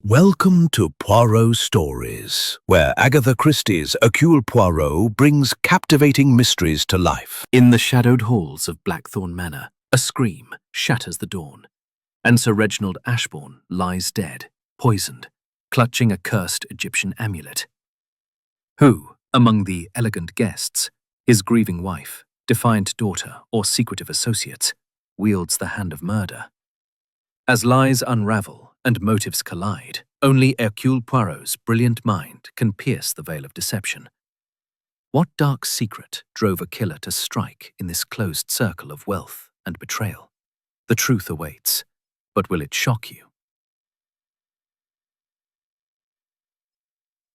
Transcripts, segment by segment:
Welcome to Poirot Stories, where Agatha Christie's Hercule Poirot brings captivating mysteries to life. In the shadowed halls of Blackthorn Manor, a scream shatters the dawn, and Sir Reginald Ashbourne lies dead, poisoned, clutching a cursed Egyptian amulet. Who, among the elegant guests, his grieving wife, defiant daughter, or secretive associates, wields the hand of murder? As lies unravel and motives collide, only Hercule Poirot's brilliant mind can pierce the veil of deception. What dark secret drove a killer to strike in this closed circle of wealth and betrayal? The truth awaits, but will it shock you?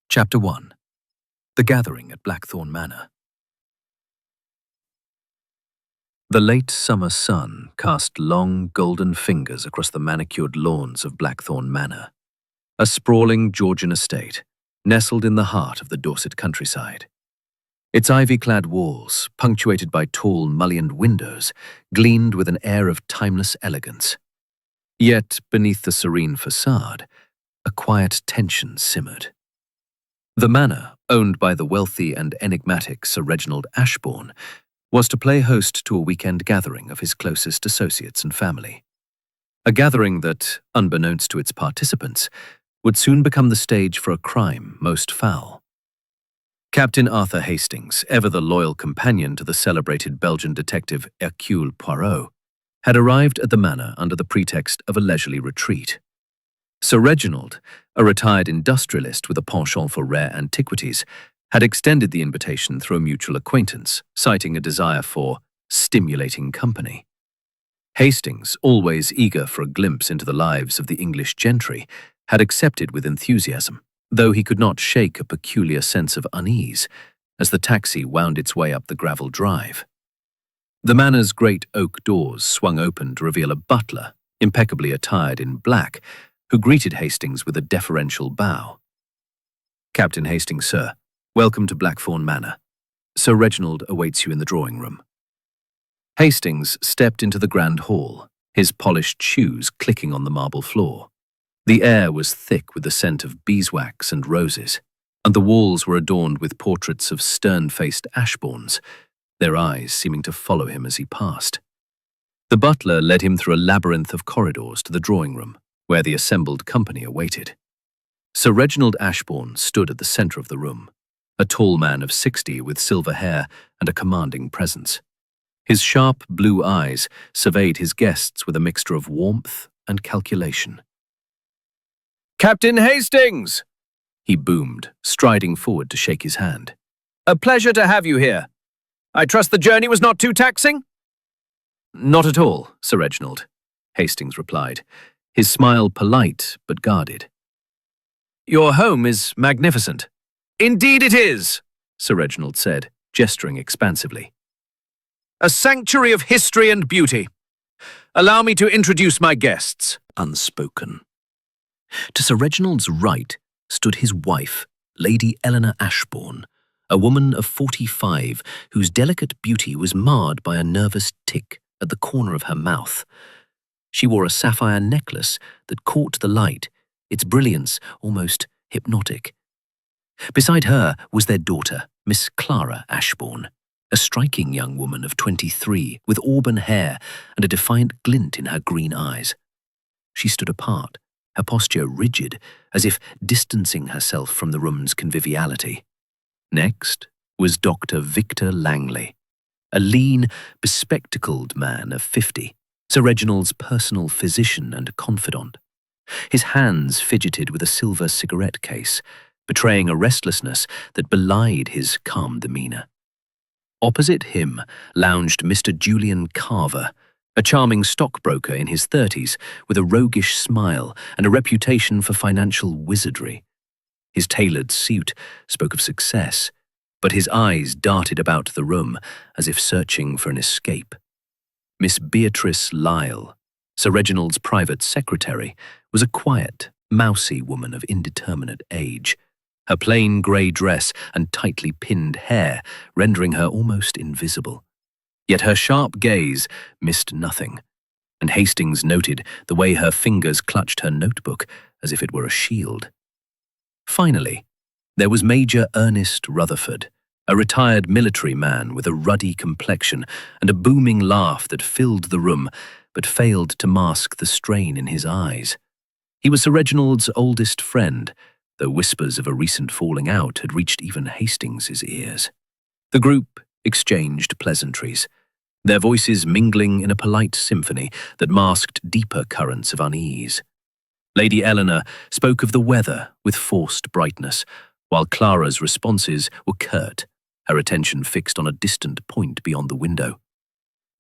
Chapter 1. The Gathering at Blackthorn Manor. The late summer sun cast long, golden fingers across the manicured lawns of Blackthorn Manor, a sprawling Georgian estate nestled in the heart of the Dorset countryside. Its ivy-clad walls, punctuated by tall, mullioned windows, gleamed with an air of timeless elegance. Yet, beneath the serene facade, a quiet tension simmered. The manor, owned by the wealthy and enigmatic Sir Reginald Ashbourne, was to play host to a weekend gathering of his closest associates and family. A gathering that, unbeknownst to its participants, would soon become the stage for a crime most foul. Captain Arthur Hastings, ever the loyal companion to the celebrated Belgian detective Hercule Poirot, had arrived at the manor under the pretext of a leisurely retreat. Sir Reginald, a retired industrialist with a penchant for rare antiquities, had extended the invitation through a mutual acquaintance, citing a desire for stimulating company. Hastings, always eager for a glimpse into the lives of the English gentry, had accepted with enthusiasm, though he could not shake a peculiar sense of unease as the taxi wound its way up the gravel drive. The manor's great oak doors swung open to reveal a butler, impeccably attired in black, who greeted Hastings with a deferential bow. "Captain Hastings, sir. Welcome to Blackthorn Manor. Sir Reginald awaits you in the drawing room." Hastings stepped into the grand hall, his polished shoes clicking on the marble floor. The air was thick with the scent of beeswax and roses, and the walls were adorned with portraits of stern-faced Ashbournes, their eyes seeming to follow him as he passed. The butler led him through a labyrinth of corridors to the drawing room, where the assembled company awaited. Sir Reginald Ashbourne stood at the centre of the room, a tall man of 60 with silver hair and a commanding presence. His sharp blue eyes surveyed his guests with a mixture of warmth and calculation. "Captain Hastings!" he boomed, striding forward to shake his hand. "A pleasure to have you here. I trust the journey was not too taxing?" "Not at all, Sir Reginald," Hastings replied, his smile polite but guarded. "Your home is magnificent." "Indeed it is," Sir Reginald said, gesturing expansively. "A sanctuary of history and beauty. Allow me to introduce my guests." Unspoken. To Sir Reginald's right stood his wife, Lady Eleanor Ashbourne, a woman of 45 whose delicate beauty was marred by a nervous tic at the corner of her mouth. She wore a sapphire necklace that caught the light, its brilliance almost hypnotic. Beside her was their daughter, Miss Clara Ashbourne, a striking young woman of 23 with auburn hair and a defiant glint in her green eyes. She stood apart, her posture rigid, as if distancing herself from the room's conviviality. Next was Dr. Victor Langley, a lean, bespectacled man of 50, Sir Reginald's personal physician and confidant. His hands fidgeted with a silver cigarette case, betraying a restlessness that belied his calm demeanour. Opposite him lounged Mr. Julian Carver, a charming stockbroker in his 30s with a roguish smile and a reputation for financial wizardry. His tailored suit spoke of success, but his eyes darted about the room as if searching for an escape. Miss Beatrice Lyle, Sir Reginald's private secretary, was a quiet, mousy woman of indeterminate age, her plain grey dress and tightly pinned hair rendering her almost invisible. Yet her sharp gaze missed nothing, and Hastings noted the way her fingers clutched her notebook as if it were a shield. Finally, there was Major Ernest Rutherford, a retired military man with a ruddy complexion and a booming laugh that filled the room but failed to mask the strain in his eyes. He was Sir Reginald's oldest friend, though whispers of a recent falling out had reached even Hastings's ears. The group exchanged pleasantries, their voices mingling in a polite symphony that masked deeper currents of unease. Lady Eleanor spoke of the weather with forced brightness, while Clara's responses were curt, her attention fixed on a distant point beyond the window.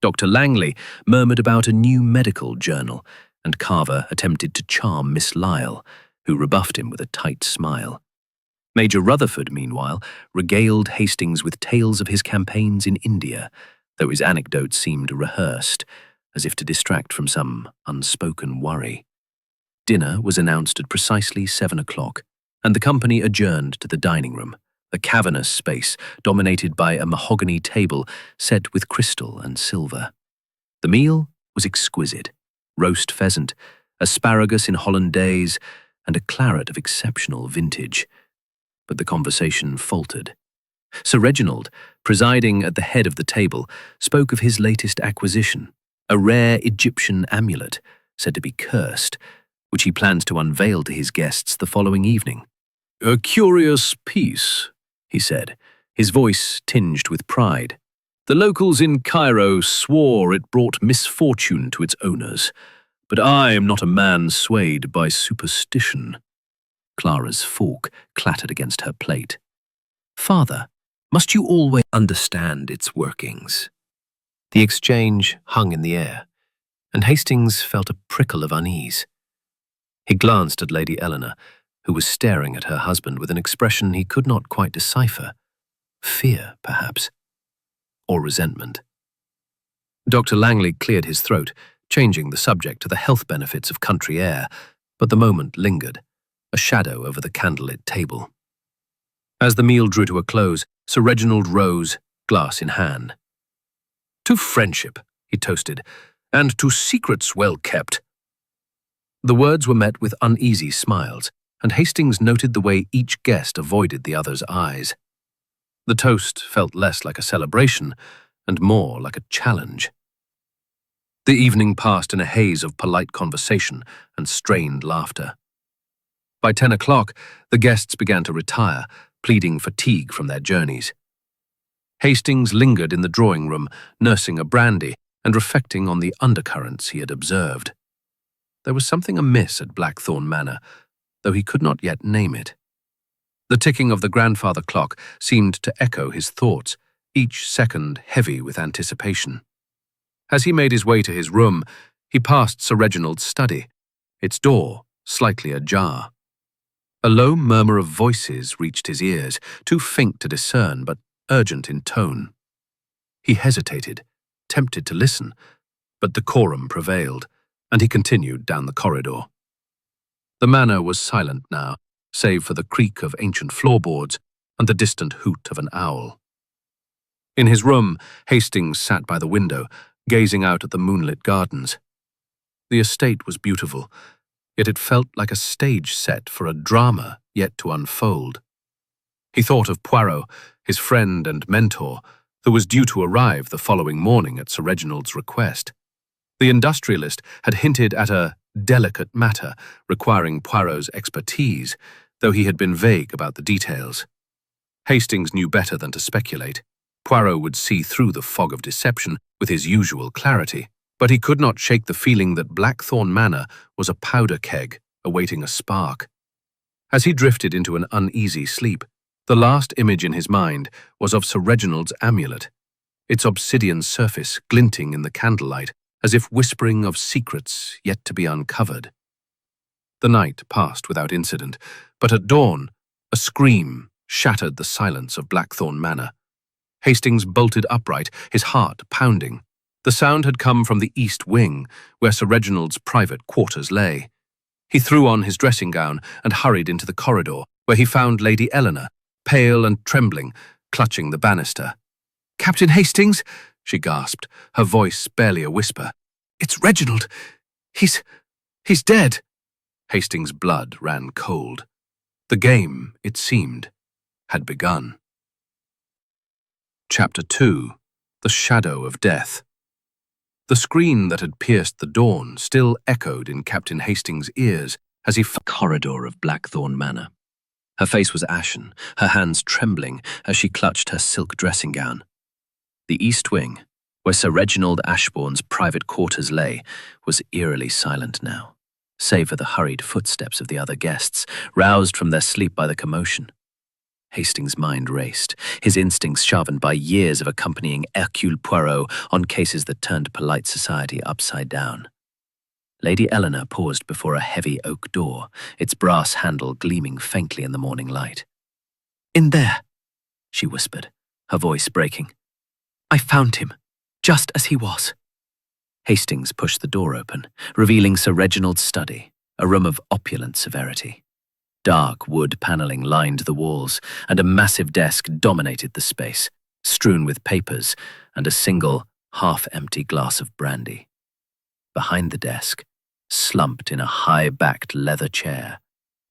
Dr. Langley murmured about a new medical journal, and Carver attempted to charm Miss Lyle, who rebuffed him with a tight smile. Major Rutherford, meanwhile, regaled Hastings with tales of his campaigns in India, though his anecdotes seemed rehearsed, as if to distract from some unspoken worry. Dinner was announced at precisely 7 o'clock, and the company adjourned to the dining room, a cavernous space dominated by a mahogany table set with crystal and silver. The meal was exquisite: roast pheasant, asparagus in hollandaise, and a claret of exceptional vintage. But the conversation faltered. Sir Reginald, presiding at the head of the table, spoke of his latest acquisition, a rare Egyptian amulet, said to be cursed, which he planned to unveil to his guests the following evening. "A curious piece," he said, his voice tinged with pride. "The locals in Cairo swore it brought misfortune to its owners, but I am not a man swayed by superstition." Clara's fork clattered against her plate. "Father, must you always understand its workings?" The exchange hung in the air, and Hastings felt a prickle of unease. He glanced at Lady Eleanor, who was staring at her husband with an expression he could not quite decipher. Fear, perhaps, or resentment. Dr. Langley cleared his throat, changing the subject to the health benefits of country air, but the moment lingered, a shadow over the candlelit table. As the meal drew to a close, Sir Reginald rose, glass in hand. "To friendship," he toasted, "and to secrets well kept." The words were met with uneasy smiles, and Hastings noted the way each guest avoided the other's eyes. The toast felt less like a celebration and more like a challenge. The evening passed in a haze of polite conversation and strained laughter. By 10 o'clock, the guests began to retire, pleading fatigue from their journeys. Hastings lingered in the drawing room, nursing a brandy and reflecting on the undercurrents he had observed. There was something amiss at Blackthorn Manor, though he could not yet name it. The ticking of the grandfather clock seemed to echo his thoughts, each second heavy with anticipation. As he made his way to his room, he passed Sir Reginald's study, its door slightly ajar. A low murmur of voices reached his ears, too faint to discern but urgent in tone. He hesitated, tempted to listen, but decorum prevailed, and he continued down the corridor. The manor was silent now, save for the creak of ancient floorboards and the distant hoot of an owl. In his room, Hastings sat by the window, gazing out at the moonlit gardens. The estate was beautiful, yet it felt like a stage set for a drama yet to unfold. He thought of Poirot, his friend and mentor, who was due to arrive the following morning at Sir Reginald's request. The industrialist had hinted at a delicate matter requiring Poirot's expertise, though he had been vague about the details. Hastings knew better than to speculate. Poirot would see through the fog of deception with his usual clarity, but he could not shake the feeling that Blackthorn Manor was a powder keg awaiting a spark. As he drifted into an uneasy sleep, the last image in his mind was of Sir Reginald's amulet, its obsidian surface glinting in the candlelight, as if whispering of secrets yet to be uncovered. The night passed without incident, but at dawn, a scream shattered the silence of Blackthorn Manor. Hastings bolted upright, his heart pounding. The sound had come from the east wing, where Sir Reginald's private quarters lay. He threw on his dressing gown and hurried into the corridor, where he found Lady Eleanor, pale and trembling, clutching the banister. "Captain Hastings," she gasped, her voice barely a whisper. "It's Reginald. He's dead." Hastings' blood ran cold. The game, it seemed, had begun. Chapter 2. The Shadow of Death. The scream that had pierced the dawn still echoed in Captain Hastings' ears as he found the corridor of Blackthorn Manor. Her face was ashen, her hands trembling as she clutched her silk dressing gown. The east wing, where Sir Reginald Ashbourne's private quarters lay, was eerily silent now, save for the hurried footsteps of the other guests, roused from their sleep by the commotion. Hastings' mind raced, his instincts sharpened by years of accompanying Hercule Poirot on cases that turned polite society upside down. Lady Eleanor paused before a heavy oak door, its brass handle gleaming faintly in the morning light. "In there," she whispered, her voice breaking. "I found him, just as he was." Hastings pushed the door open, revealing Sir Reginald's study, a room of opulent severity. Dark wood panelling lined the walls, and a massive desk dominated the space, strewn with papers and a single, half-empty glass of brandy. Behind the desk, slumped in a high-backed leather chair,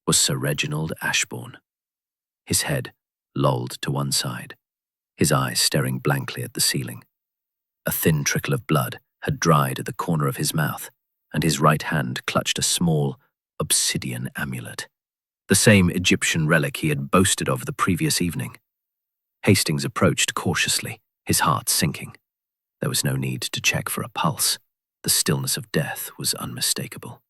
was Sir Reginald Ashbourne. His head lolled to one side, his eyes staring blankly at the ceiling. A thin trickle of blood had dried at the corner of his mouth, and his right hand clutched a small, obsidian amulet, the same Egyptian relic he had boasted of the previous evening. Hastings approached cautiously, his heart sinking. There was no need to check for a pulse. The stillness of death was unmistakable.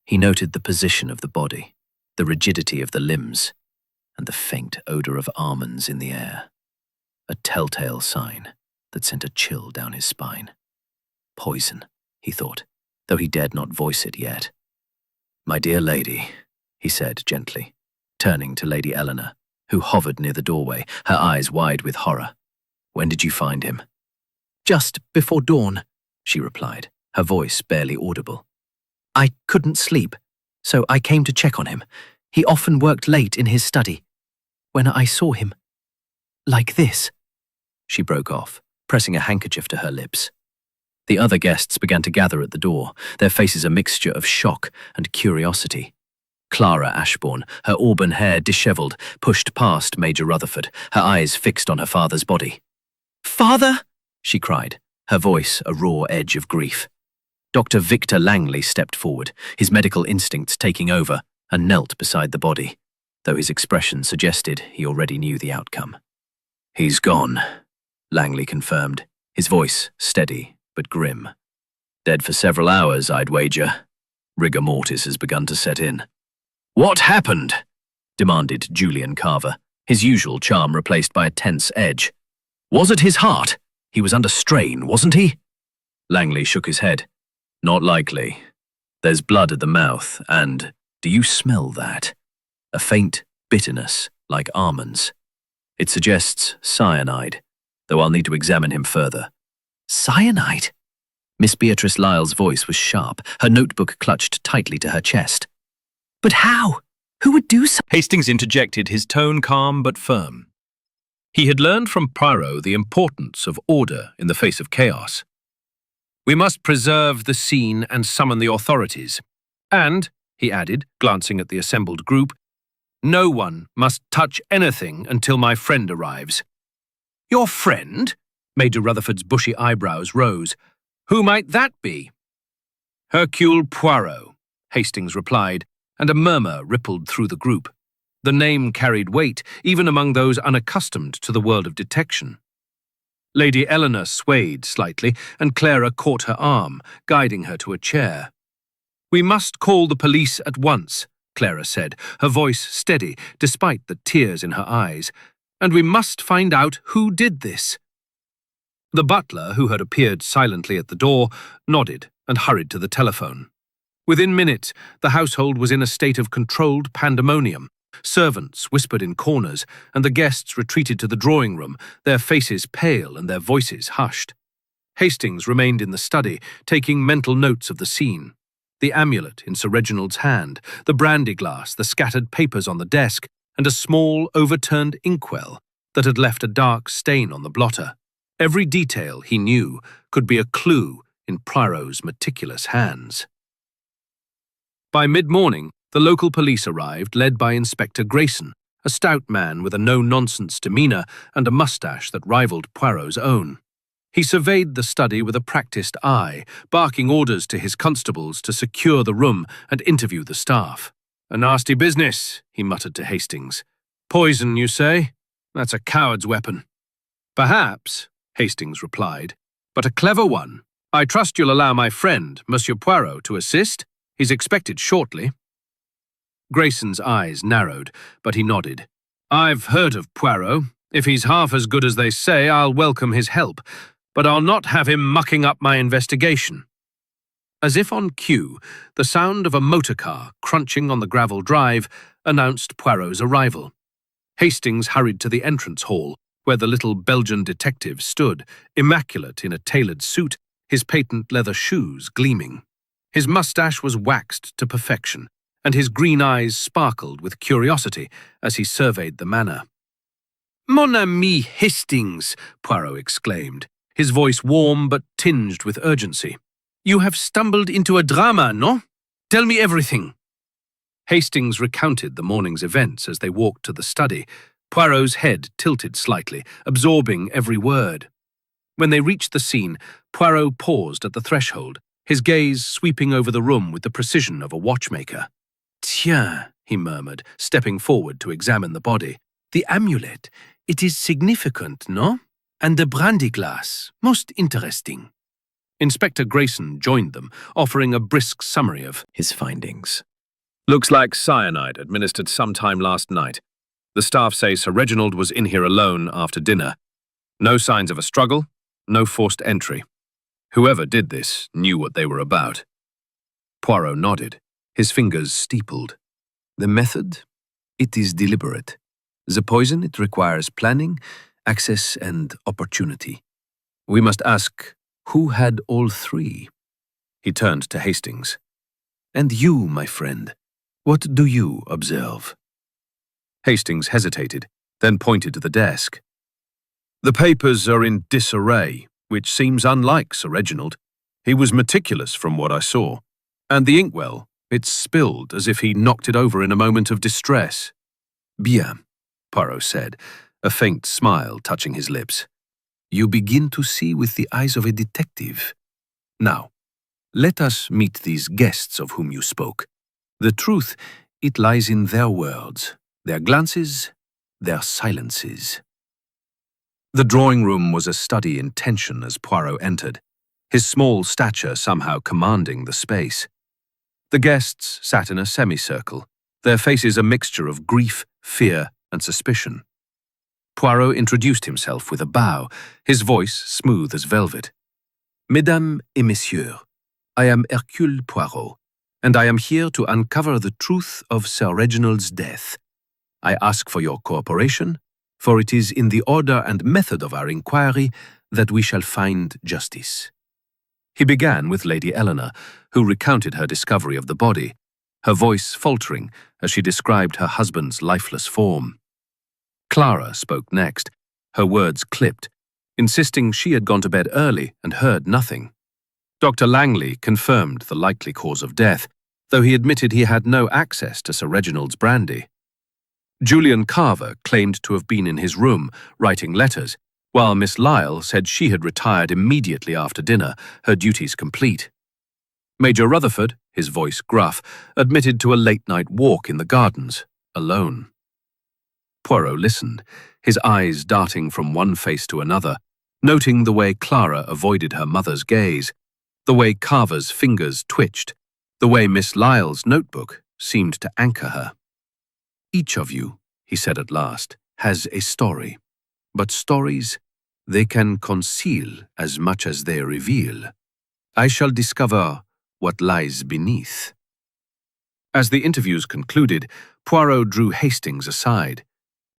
He noted the position of the body, the rigidity of the limbs, and the faint odor of almonds in the air. A telltale sign that sent a chill down his spine. Poison, he thought, though he dared not voice it yet. "My dear lady," he said gently, turning to Lady Eleanor, who hovered near the doorway, her eyes wide with horror. "When did you find him?" "Just before dawn," she replied, her voice barely audible. "I couldn't sleep, so I came to check on him. He often worked late in his study. When I saw him, like this." She broke off, pressing a handkerchief to her lips. The other guests began to gather at the door, their faces a mixture of shock and curiosity. Clara Ashbourne, her auburn hair dishevelled, pushed past Major Rutherford, her eyes fixed on her father's body. "Father!" she cried, her voice a raw edge of grief. Dr. Victor Langley stepped forward, his medical instincts taking over, and knelt beside the body, though his expression suggested he already knew the outcome. "He's gone," Langley confirmed, his voice steady but grim. "Dead for several hours, I'd wager. Rigor mortis has begun to set in." "What happened?" demanded Julian Carver, his usual charm replaced by a tense edge. "Was it his heart? He was under strain, wasn't he?" Langley shook his head. "Not likely. There's blood at the mouth, and, do you smell that? A faint bitterness, like almonds. It suggests cyanide, though I'll need to examine him further." "Cyanide?" Miss Beatrice Lyle's voice was sharp, her notebook clutched tightly to her chest. "But how? Who would do so?" Hastings interjected, his tone calm but firm. He had learned from Poirot the importance of order in the face of chaos. "We must preserve the scene and summon the authorities. And," he added, glancing at the assembled group, "no one must touch anything until my friend arrives." "Your friend?" Major Rutherford's bushy eyebrows rose. "Who might that be?" "Hercule Poirot," Hastings replied, and a murmur rippled through the group. The name carried weight, even among those unaccustomed to the world of detection. Lady Eleanor swayed slightly, and Clara caught her arm, guiding her to a chair. "We must call the police at once," Clara said, her voice steady despite the tears in her eyes. "And we must find out who did this." The butler, who had appeared silently at the door, nodded and hurried to the telephone. Within minutes, the household was in a state of controlled pandemonium. Servants whispered in corners, and the guests retreated to the drawing room, their faces pale and their voices hushed. Hastings remained in the study, taking mental notes of the scene. The amulet in Sir Reginald's hand, the brandy glass, the scattered papers on the desk, and a small, overturned inkwell that had left a dark stain on the blotter. Every detail, he knew, could be a clue in Poirot's meticulous hands. By mid-morning, The local police arrived, led by Inspector Grayson, a stout man with a no-nonsense demeanour and a moustache that rivaled Poirot's own. He surveyed the study with a practised eye, barking orders to his constables to secure the room and interview the staff. "A nasty business," he muttered to Hastings. "Poison, you say? That's a coward's weapon." "Perhaps," Hastings replied, "but a clever one. I trust you'll allow my friend, Monsieur Poirot, to assist. He's expected shortly." Grayson's eyes narrowed, but he nodded. "I've heard of Poirot. If he's half as good as they say, I'll welcome his help, but I'll not have him mucking up my investigation." As if on cue, the sound of a motor car crunching on the gravel drive announced Poirot's arrival. Hastings hurried to the entrance hall, where the little Belgian detective stood, immaculate in a tailored suit, his patent leather shoes gleaming. His moustache was waxed to perfection, and his green eyes sparkled with curiosity as he surveyed the manor. "Mon ami Hastings," Poirot exclaimed, his voice warm but tinged with urgency. "You have stumbled into a drama, no? Tell me everything." Hastings recounted the morning's events as they walked to the study, Poirot's head tilted slightly, absorbing every word. When they reached the scene, Poirot paused at the threshold, his gaze sweeping over the room with the precision of a watchmaker. "Tiens," he murmured, stepping forward to examine the body. "The amulet. It is significant, no? And the brandy glass. Most interesting." Inspector Grayson joined them, offering a brisk summary of his findings. "Looks like cyanide administered sometime last night. The staff say Sir Reginald was in here alone after dinner. No signs of a struggle, no forced entry. Whoever did this knew what they were about." Poirot nodded, his fingers steepled. "The method? It is deliberate. The poison, it requires planning, access, and opportunity. We must ask, who had all three?" He turned to Hastings. "And you, my friend, what do you observe?" Hastings hesitated, then pointed to the desk. "The papers are in disarray, which seems unlike Sir Reginald. He was meticulous from what I saw. And the inkwell, it's spilled as if he knocked it over in a moment of distress." "Bien," Poirot said, a faint smile touching his lips. "You begin to see with the eyes of a detective. Now, let us meet these guests of whom you spoke. The truth, it lies in their words, their glances, their silences." The drawing room was a study in tension as Poirot entered, his small stature somehow commanding the space. The guests sat in a semicircle, their faces a mixture of grief, fear, and suspicion. Poirot introduced himself with a bow, his voice smooth as velvet. "Mesdames et messieurs, I am Hercule Poirot, and I am here to uncover the truth of Sir Reginald's death. I ask for your cooperation, for it is in the order and method of our inquiry that we shall find justice." He began with Lady Eleanor, who recounted her discovery of the body, her voice faltering as she described her husband's lifeless form. Clara spoke next, her words clipped, insisting she had gone to bed early and heard nothing. Dr. Langley confirmed the likely cause of death, though he admitted he had no access to Sir Reginald's brandy. Julian Carver claimed to have been in his room, writing letters, while Miss Lyle said she had retired immediately after dinner, her duties complete. Major Rutherford, his voice gruff, admitted to a late-night walk in the gardens, alone. Poirot listened, his eyes darting from one face to another, noting the way Clara avoided her mother's gaze, the way Carver's fingers twitched, the way Miss Lyle's notebook seemed to anchor her. "Each of you," he said at last, "has a story. But stories, they can conceal as much as they reveal. I shall discover what lies beneath." As the interviews concluded, Poirot drew Hastings aside.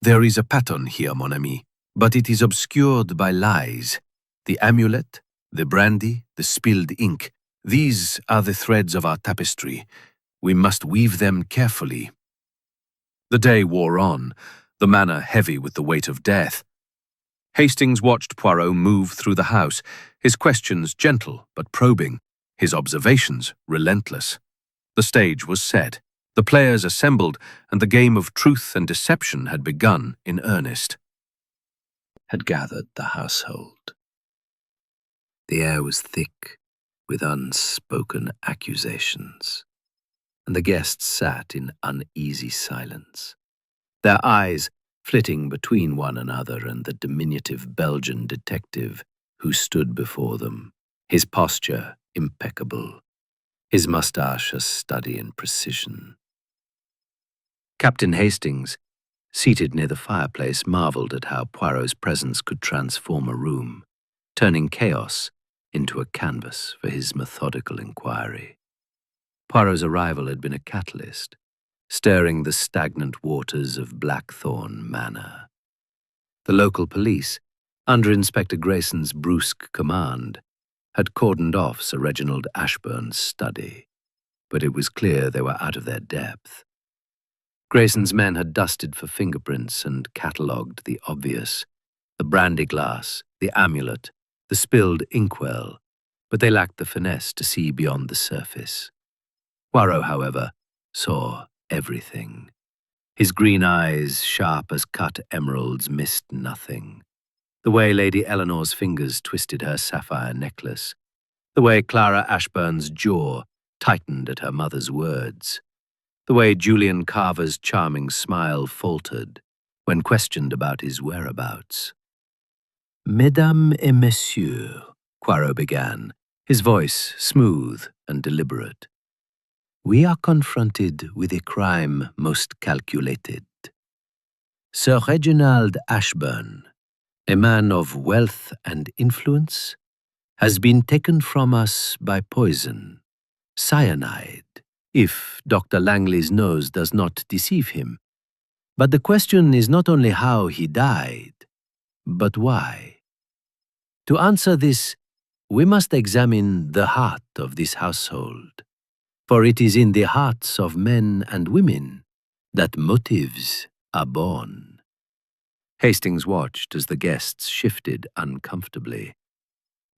"There is a pattern here, mon ami, but it is obscured by lies. The amulet, the brandy, the spilled ink, these are the threads of our tapestry. We must weave them carefully." The day wore on, the manor heavy with the weight of death. Hastings watched Poirot move through the house, his questions gentle but probing, his observations relentless. The stage was set. The players assembled, and the game of truth and deception had begun in earnest. Had gathered the household. The air was thick with unspoken accusations, and the guests sat in uneasy silence, their eyes flitting between one another and the diminutive Belgian detective who stood before them, his posture impeccable, his moustache a study in precision. Captain Hastings, seated near the fireplace, marveled at how Poirot's presence could transform a room, turning chaos into a canvas for his methodical inquiry. Poirot's arrival had been a catalyst, stirring the stagnant waters of Blackthorn Manor. The local police, under Inspector Grayson's brusque command, had cordoned off Sir Reginald Ashburn's study, but it was clear they were out of their depth. Grayson's men had dusted for fingerprints and catalogued the obvious, the brandy glass, the amulet, the spilled inkwell, but they lacked the finesse to see beyond the surface. Poirot, however, saw everything. His green eyes, sharp as cut emeralds, missed nothing. The way Lady Eleanor's fingers twisted her sapphire necklace, the way Clara Ashburn's jaw tightened at her mother's words, the way Julian Carver's charming smile faltered when questioned about his whereabouts. Mesdames et messieurs, Poirot began, his voice smooth and deliberate. We are confronted with a crime most calculated. Sir Reginald Ashburn, a man of wealth and influence, has been taken from us by poison, cyanide, if Dr. Langley's nose does not deceive him. But the question is not only how he died, but why. To answer this, we must examine the heart of this household, for it is in the hearts of men and women that motives are born. Hastings watched as the guests shifted uncomfortably.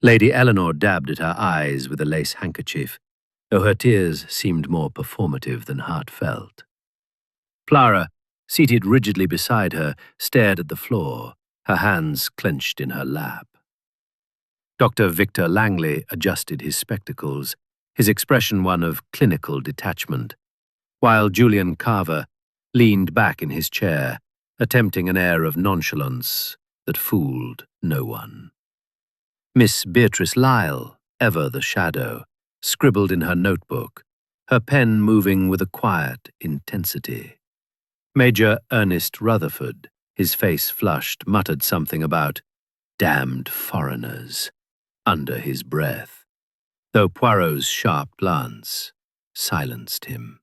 Lady Eleanor dabbed at her eyes with a lace handkerchief, though her tears seemed more performative than heartfelt. Clara, seated rigidly beside her, stared at the floor, her hands clenched in her lap. Dr. Victor Langley adjusted his spectacles, his expression one of clinical detachment, while Julian Carver leaned back in his chair, attempting an air of nonchalance that fooled no one. Miss Beatrice Lyle, ever the shadow, scribbled in her notebook, her pen moving with a quiet intensity. Major Ernest Rutherford, his face flushed, muttered something about damned foreigners under his breath, though Poirot's sharp glance silenced him.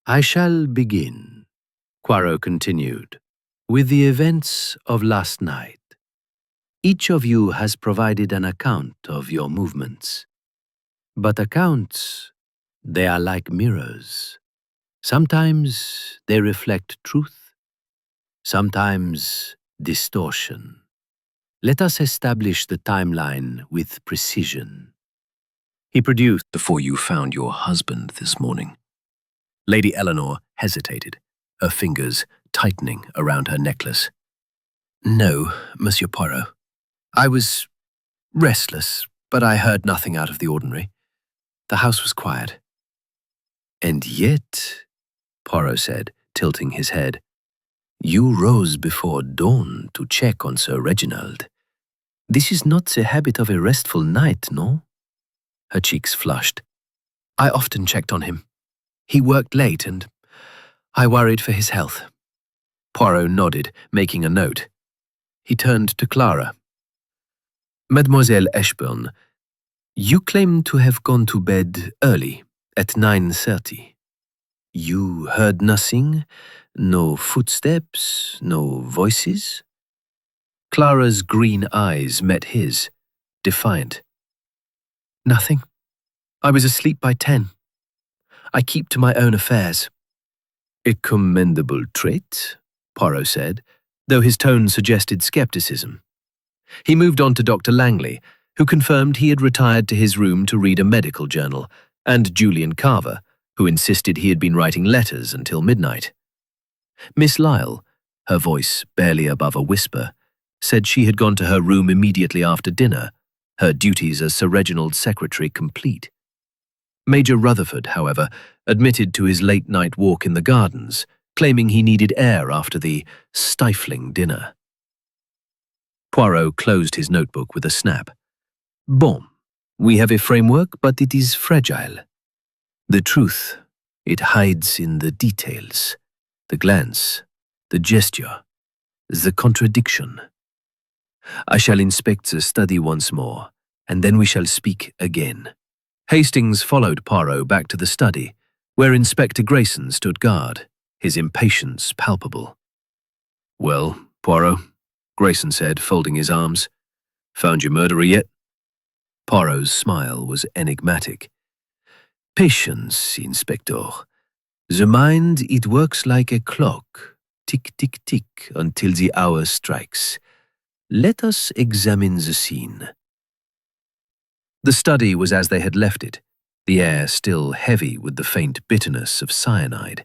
I shall begin, Poirot continued, with the events of last night. Each of you has provided an account of your movements. But accounts, they are like mirrors. Sometimes they reflect truth, sometimes distortion. Let us establish the timeline with precision. He produced before you found your husband this morning. Lady Eleanor hesitated, her fingers tightening around her necklace. No, Monsieur Poirot. I was restless, but I heard nothing out of the ordinary. The house was quiet. And yet, Poirot said, tilting his head, you rose before dawn to check on Sir Reginald. This is not the habit of a restful night, no? Her cheeks flushed. I often checked on him. He worked late and I worried for his health. Poirot nodded, making a note. He turned to Clara. Mademoiselle Ashburn, you claim to have gone to bed early, at 9:30. You heard nothing? No footsteps? No voices? Clara's green eyes met his, defiant. Nothing. I was asleep by 10. I keep to my own affairs. A commendable trait, Poirot said, though his tone suggested skepticism. He moved on to Dr. Langley, who confirmed he had retired to his room to read a medical journal, and Julian Carver, who insisted he had been writing letters until midnight. Miss Lyle, her voice barely above a whisper, said she had gone to her room immediately after dinner, her duties as Sir Reginald's secretary complete. Major Rutherford, however, admitted to his late-night walk in the gardens, claiming he needed air after the stifling dinner. Poirot closed his notebook with a snap. Bon, we have a framework, but it is fragile. The truth, it hides in the details, the glance, the gesture, the contradiction. I shall inspect the study once more, and then we shall speak again. Hastings followed Poirot back to the study, where Inspector Grayson stood guard, his impatience palpable. Well, Poirot, Grayson said, folding his arms. Found your murderer yet? Poirot's smile was enigmatic. Patience, Inspector. The mind, it works like a clock. Tick, tick, tick, until the hour strikes. Let us examine the scene. The study was as they had left it, the air still heavy with the faint bitterness of cyanide.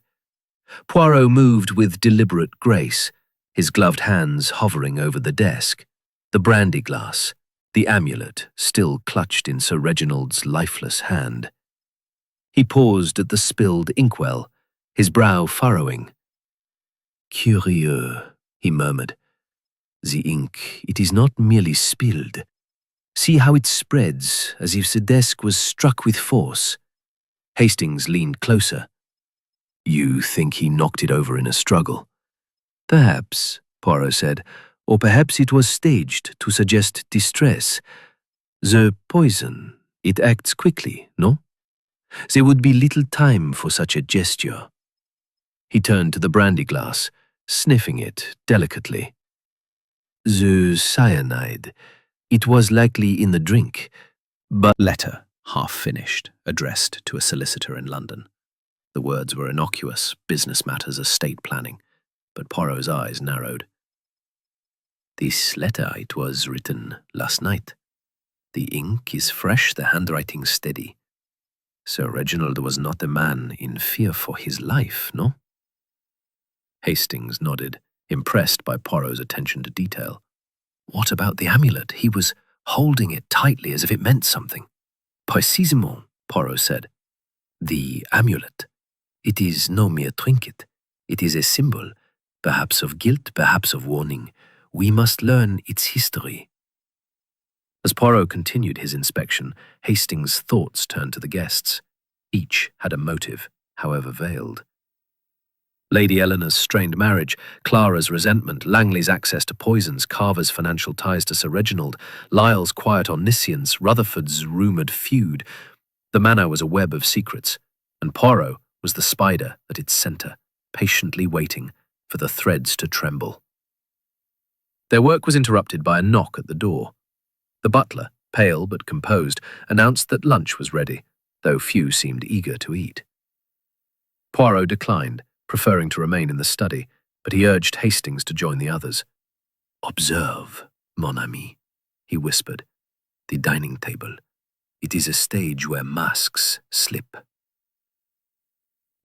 Poirot moved with deliberate grace, his gloved hands hovering over the desk, the brandy glass, the amulet still clutched in Sir Reginald's lifeless hand. He paused at the spilled inkwell, his brow furrowing. Curieux, he murmured. The ink, it is not merely spilled. See how it spreads, as if the desk was struck with force. Hastings leaned closer. You think he knocked it over in a struggle? Perhaps, Poirot said, or perhaps it was staged to suggest distress. The poison, it acts quickly, no? There would be little time for such a gesture. He turned to the brandy glass, sniffing it delicately. The cyanide, it was likely in the drink, but letter, half finished, addressed to a solicitor in London. The words were innocuous, business matters, estate planning, but Poirot's eyes narrowed. This letter, it was written last night. The ink is fresh, the handwriting steady. Sir Reginald was not a man in fear for his life, no? Hastings nodded, impressed by Poirot's attention to detail. What about the amulet? He was holding it tightly as if it meant something. Précisément, Poirot said. The amulet. It is no mere trinket. It is a symbol, perhaps of guilt, perhaps of warning. We must learn its history. As Poirot continued his inspection, Hastings' thoughts turned to the guests. Each had a motive, however veiled. Lady Eleanor's strained marriage, Clara's resentment, Langley's access to poisons, Carver's financial ties to Sir Reginald, Lyle's quiet omniscience, Rutherford's rumoured feud. The manor was a web of secrets, and Poirot was the spider at its centre, patiently waiting for the threads to tremble. Their work was interrupted by a knock at the door. The butler, pale but composed, announced that lunch was ready, though few seemed eager to eat. Poirot declined, preferring to remain in the study, but he urged Hastings to join the others. Observe, mon ami, he whispered. The dining table. It is a stage where masks slip.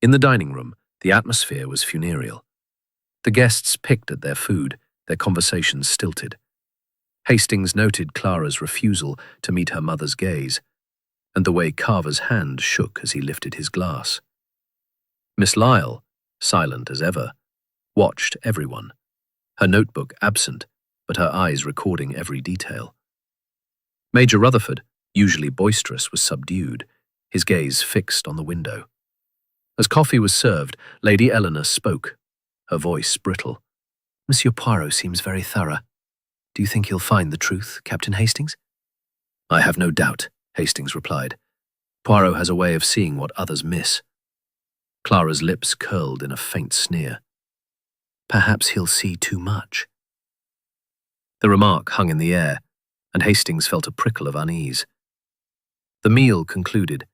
In the dining room, the atmosphere was funereal. The guests picked at their food, their conversations stilted. Hastings noted Clara's refusal to meet her mother's gaze, and the way Carver's hand shook as he lifted his glass. Miss Lyle, silent as ever, watched everyone, her notebook absent, but her eyes recording every detail. Major Rutherford, usually boisterous, was subdued, his gaze fixed on the window. As coffee was served, Lady Eleanor spoke, her voice brittle. Monsieur Poirot seems very thorough. Do you think he'll find the truth, Captain Hastings? I have no doubt, Hastings replied. Poirot has a way of seeing what others miss. Clara's lips curled in a faint sneer. Perhaps he'll see too much. The remark hung in the air, and Hastings felt a prickle of unease. The meal concluded,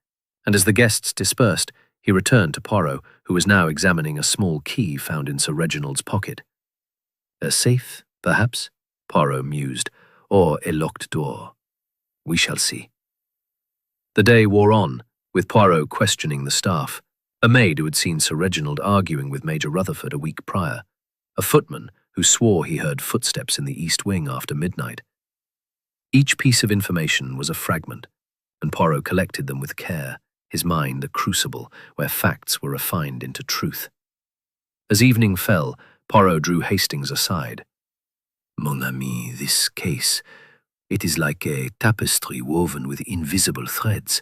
and as the guests dispersed, he returned to Poirot, who was now examining a small key found in Sir Reginald's pocket. A safe, perhaps? Poirot mused, or a locked door. We shall see. The day wore on, with Poirot questioning the staff. A maid who had seen Sir Reginald arguing with Major Rutherford a week prior, a footman who swore he heard footsteps in the east wing after midnight. Each piece of information was a fragment, and Poirot collected them with care, his mind a crucible where facts were refined into truth. As evening fell, Poirot drew Hastings aside. "Mon ami, this case, it is like a tapestry woven with invisible threads.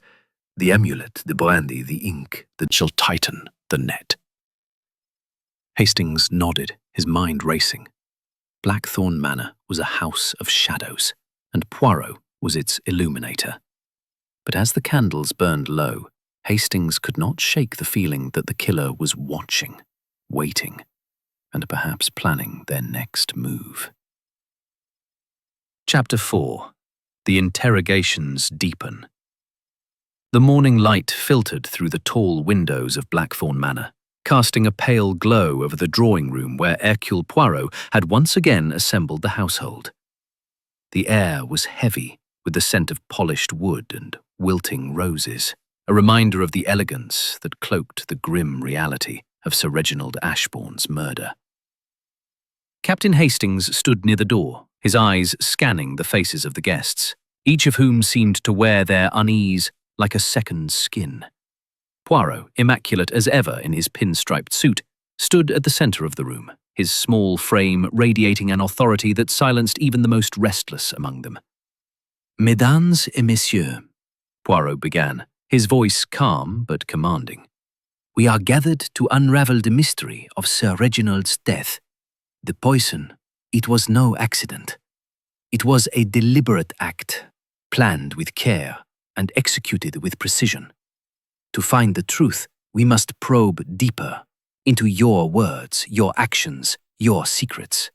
The amulet, the brandy, the ink, that shall tighten the net." Hastings nodded, his mind racing. Blackthorn Manor was a house of shadows, and Poirot was its illuminator. But as the candles burned low, Hastings could not shake the feeling that the killer was watching, waiting, and perhaps planning their next move. Chapter 4. The interrogations deepen. The morning light filtered through the tall windows of Blackthorn Manor, casting a pale glow over the drawing room where Hercule Poirot had once again assembled the household. The air was heavy with the scent of polished wood and wilting roses, a reminder of the elegance that cloaked the grim reality of Sir Reginald Ashbourne's murder. Captain Hastings stood near the door, his eyes scanning the faces of the guests, each of whom seemed to wear their unease like a second skin. Poirot, immaculate as ever in his pinstriped suit, stood at the centre of the room, his small frame radiating an authority that silenced even the most restless among them. "Mesdames et messieurs," Poirot began, his voice calm but commanding. "We are gathered to unravel the mystery of Sir Reginald's death. The poison, it was no accident. It was a deliberate act, planned with care and executed with precision. To find the truth, we must probe deeper into your words, your actions, your secrets.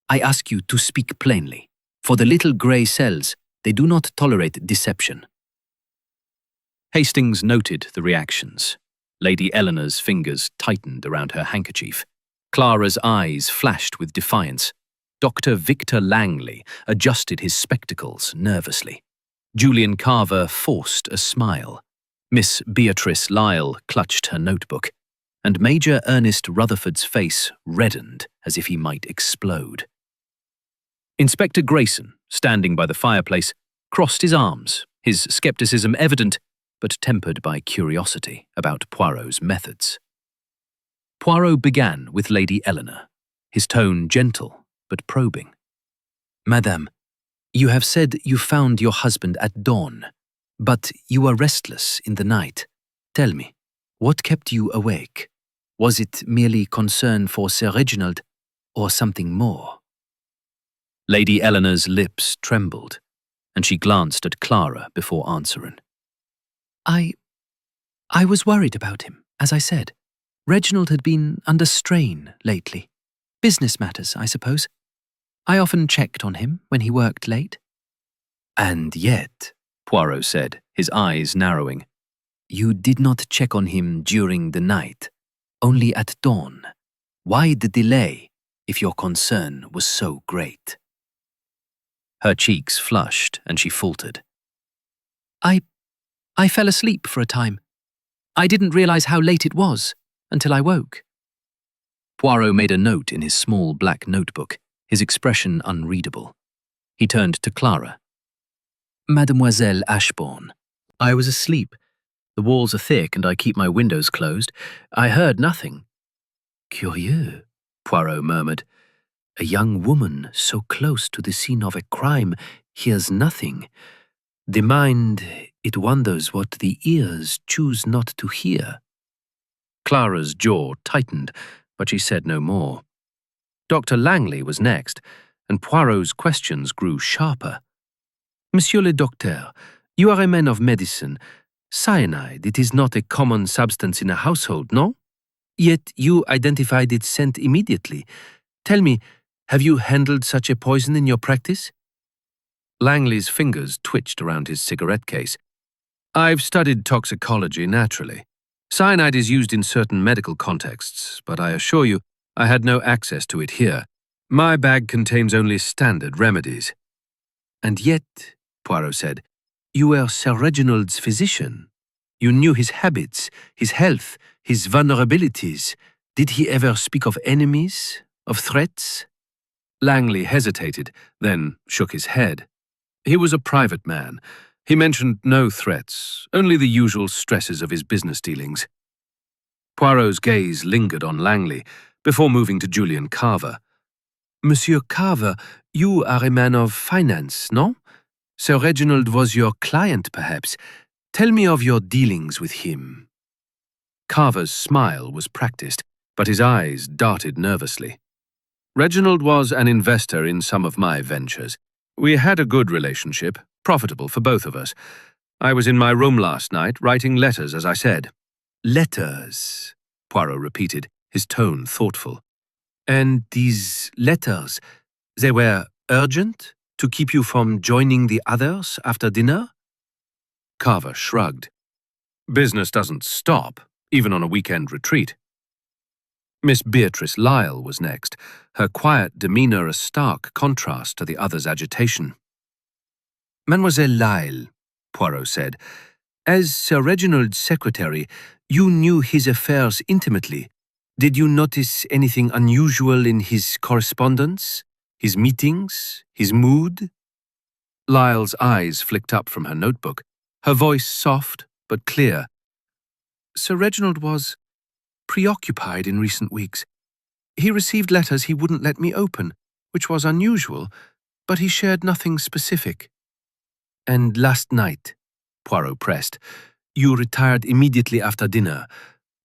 I ask you to speak plainly. For the little grey cells, they do not tolerate deception." Hastings noted the reactions. Lady Eleanor's fingers tightened around her handkerchief. Clara's eyes flashed with defiance. Dr. Victor Langley adjusted his spectacles nervously. Julian Carver forced a smile. Miss Beatrice Lyle clutched her notebook, and Major Ernest Rutherford's face reddened as if he might explode. Inspector Grayson, standing by the fireplace, crossed his arms, his skepticism evident, but tempered by curiosity about Poirot's methods. Poirot began with Lady Eleanor, his tone gentle but probing. "Madame, you have said you found your husband at dawn, but you were restless in the night. Tell me, what kept you awake? Was it merely concern for Sir Reginald, or something more?" Lady Eleanor's lips trembled, and she glanced at Clara before answering. I was worried about him, as I said. Reginald had been under strain lately. Business matters, I suppose. I often checked on him when he worked late." "And yet," Poirot said, his eyes narrowing, "you did not check on him during the night, only at dawn. Why the delay, if your concern was so great?" Her cheeks flushed, and she faltered. I fell asleep for a time. I didn't realize how late it was until I woke." Poirot made a note in his small black notebook, his expression unreadable. He turned to Clara. "Mademoiselle Ashbourne, I was asleep. The walls are thick and I keep my windows closed. I heard nothing." "Curieux," Poirot murmured. "A young woman so close to the scene of a crime hears nothing. The mind, it wonders what the ears choose not to hear." Clara's jaw tightened, but she said no more. Dr. Langley was next, and Poirot's questions grew sharper. "Monsieur le Docteur, you are a man of medicine. Cyanide, it is not a common substance in a household, no? Yet you identified its scent immediately. Tell me, have you handled such a poison in your practice?" Langley's fingers twitched around his cigarette case. "I've studied toxicology, naturally. Cyanide is used in certain medical contexts, but I assure you, I had no access to it here. My bag contains only standard remedies." "And yet," Poirot said, "you were Sir Reginald's physician. You knew his habits, his health, his vulnerabilities. Did he ever speak of enemies, of threats? Langley hesitated, then shook his head. He was a private man. He mentioned no threats, only the usual stresses of his business dealings. Poirot's gaze lingered on Langley, before moving to Julian Carver. Monsieur Carver, you are a man of finance, no? Sir Reginald was your client, perhaps. Tell me of your dealings with him. Carver's smile was practiced, but his eyes darted nervously. Reginald was an investor in some of my ventures. We had a good relationship, profitable for both of us. I was in my room last night, writing letters, as I said. Letters, Poirot repeated, his tone thoughtful. And these letters, they were urgent, to keep you from joining the others after dinner? Carver shrugged. Business doesn't stop, even on a weekend retreat. Miss Beatrice Lyle was next, her quiet demeanour a stark contrast to the other's agitation. Mademoiselle Lyle, Poirot said, as Sir Reginald's secretary, you knew his affairs intimately. Did you notice anything unusual in his correspondence, his meetings, his mood? Lyle's eyes flicked up from her notebook, her voice soft but clear. Sir Reginald was preoccupied in recent weeks. He received letters he wouldn't let me open, which was unusual, but he shared nothing specific. And last night, Poirot pressed, you retired immediately after dinner.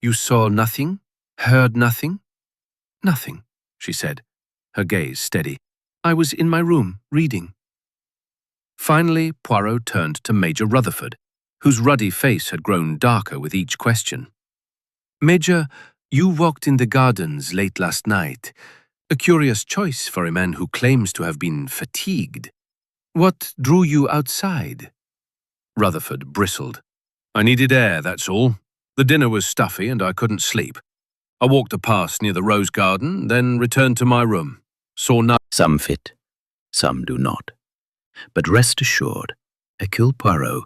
You saw nothing? Heard nothing? Nothing, she said, her gaze steady. I was in my room, reading. Finally, Poirot turned to Major Rutherford, whose ruddy face had grown darker with each question. Major, you walked in the gardens late last night. A curious choice for a man who claims to have been fatigued. What drew you outside? Rutherford bristled. I needed air, that's all. The dinner was stuffy and I couldn't sleep. I walked a path near the rose garden, then returned to my room. Saw nothing. Some fit, some do not. But rest assured, Hercule Poirot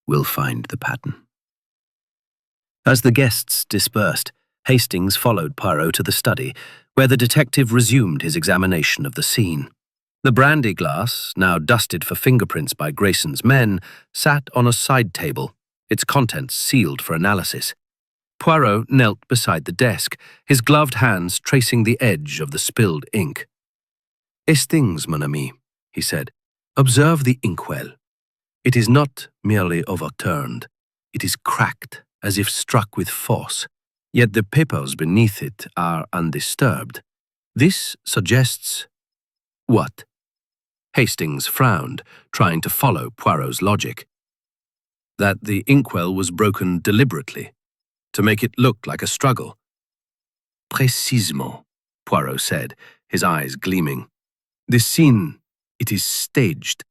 will find the pattern. As the guests dispersed, Hastings followed Poirot to the study, where the detective resumed his examination of the scene. The brandy glass, now dusted for fingerprints by Grayson's men, sat on a side table, its contents sealed for analysis. Poirot knelt beside the desk, his gloved hands tracing the edge of the spilled ink. Hastings, mon ami, he said, observe the inkwell. It is not merely overturned. It is cracked, as if struck with force. Yet the papers beneath it are undisturbed. This suggests... What? Hastings frowned, trying to follow Poirot's logic. That the inkwell was broken deliberately, to make it look like a struggle. Précisément, Poirot said, his eyes gleaming. This scene, it is staged,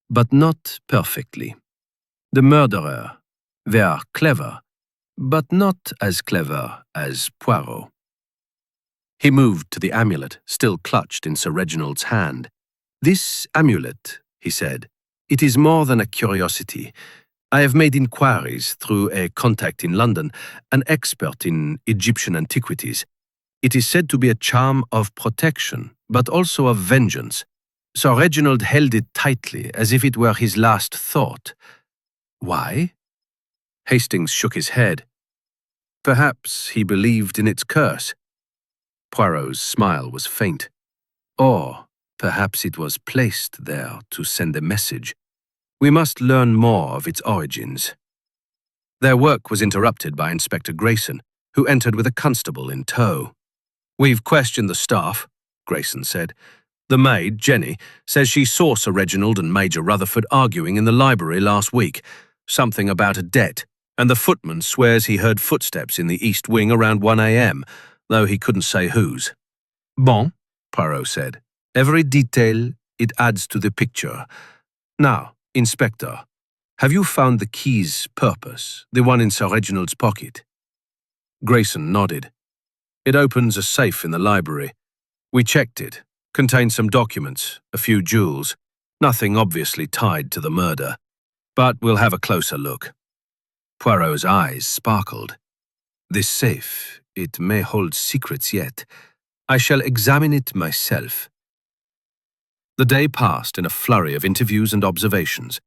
but not perfectly. The murderer, they are clever, but not as clever as Poirot. He moved to the amulet, still clutched in Sir Reginald's hand. This amulet, he said, it is more than a curiosity. I have made inquiries through a contact in London, an expert in Egyptian antiquities. It is said to be a charm of protection, but also of vengeance. Sir Reginald held it tightly, as if it were his last thought. Why? Hastings shook his head. Perhaps he believed in its curse. Poirot's smile was faint. Or perhaps it was placed there to send a message. We must learn more of its origins. Their work was interrupted by Inspector Grayson, who entered with a constable in tow. We've questioned the staff, Grayson said. The maid, Jenny, says she saw Sir Reginald and Major Rutherford arguing in the library last week, something about a debt, and the footman swears he heard footsteps in the east wing around 1 a.m., though he couldn't say whose. Bon, Poirot said. Every detail, it adds to the picture. Now, Inspector, have you found the key's purpose, the one in Sir Reginald's pocket? Grayson nodded. It opens a safe in the library. We checked it. Contained some documents, a few jewels, nothing obviously tied to the murder. But we'll have a closer look. Poirot's eyes sparkled. "This safe, it may hold secrets yet. I shall examine it myself." The day passed in a flurry of interviews and observations.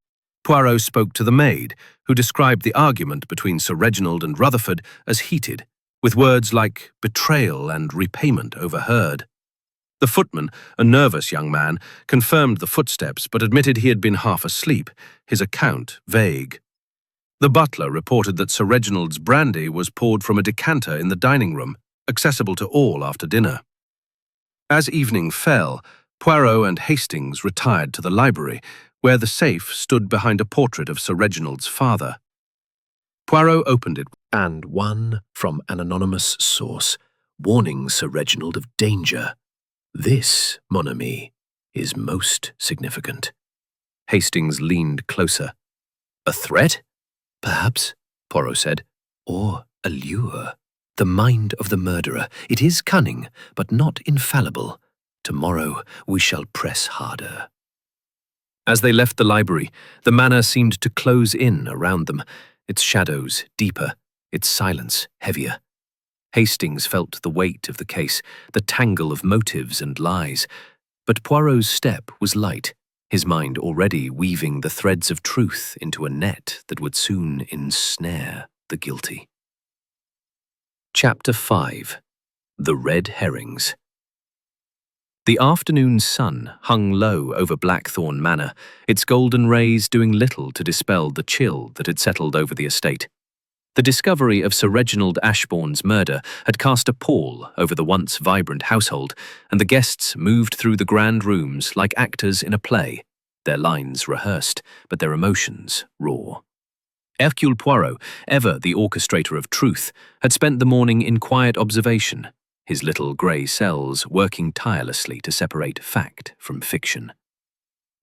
Poirot spoke to the maid, who described the argument between Sir Reginald and Rutherford as heated, with words like betrayal and repayment overheard. The footman, a nervous young man, confirmed the footsteps but admitted he had been half asleep, his account vague. The butler reported that Sir Reginald's brandy was poured from a decanter in the dining room, accessible to all after dinner. As evening fell, Poirot and Hastings retired to the library, where the safe stood behind a portrait of Sir Reginald's father. Poirot opened it, And one from an anonymous source, warning Sir Reginald of danger. This, mon ami, is most significant. Hastings leaned closer. A threat? Perhaps, Poirot said. Or a lure. The mind of the murderer. It is cunning, but not infallible. Tomorrow we shall press harder. As they left the library, the manor seemed to close in around them, its shadows deeper, its silence heavier. Hastings felt the weight of the case, the tangle of motives and lies. But Poirot's step was light, his mind already weaving the threads of truth into a net that would soon ensnare the guilty. Chapter 5. The Red Herrings. The afternoon sun hung low over Blackthorn Manor, its golden rays doing little to dispel the chill that had settled over the estate. The discovery of Sir Reginald Ashbourne's murder had cast a pall over the once vibrant household, and the guests moved through the grand rooms like actors in a play, their lines rehearsed, but their emotions raw. Hercule Poirot, ever the orchestrator of truth, had spent the morning in quiet observation, his little grey cells working tirelessly to separate fact from fiction.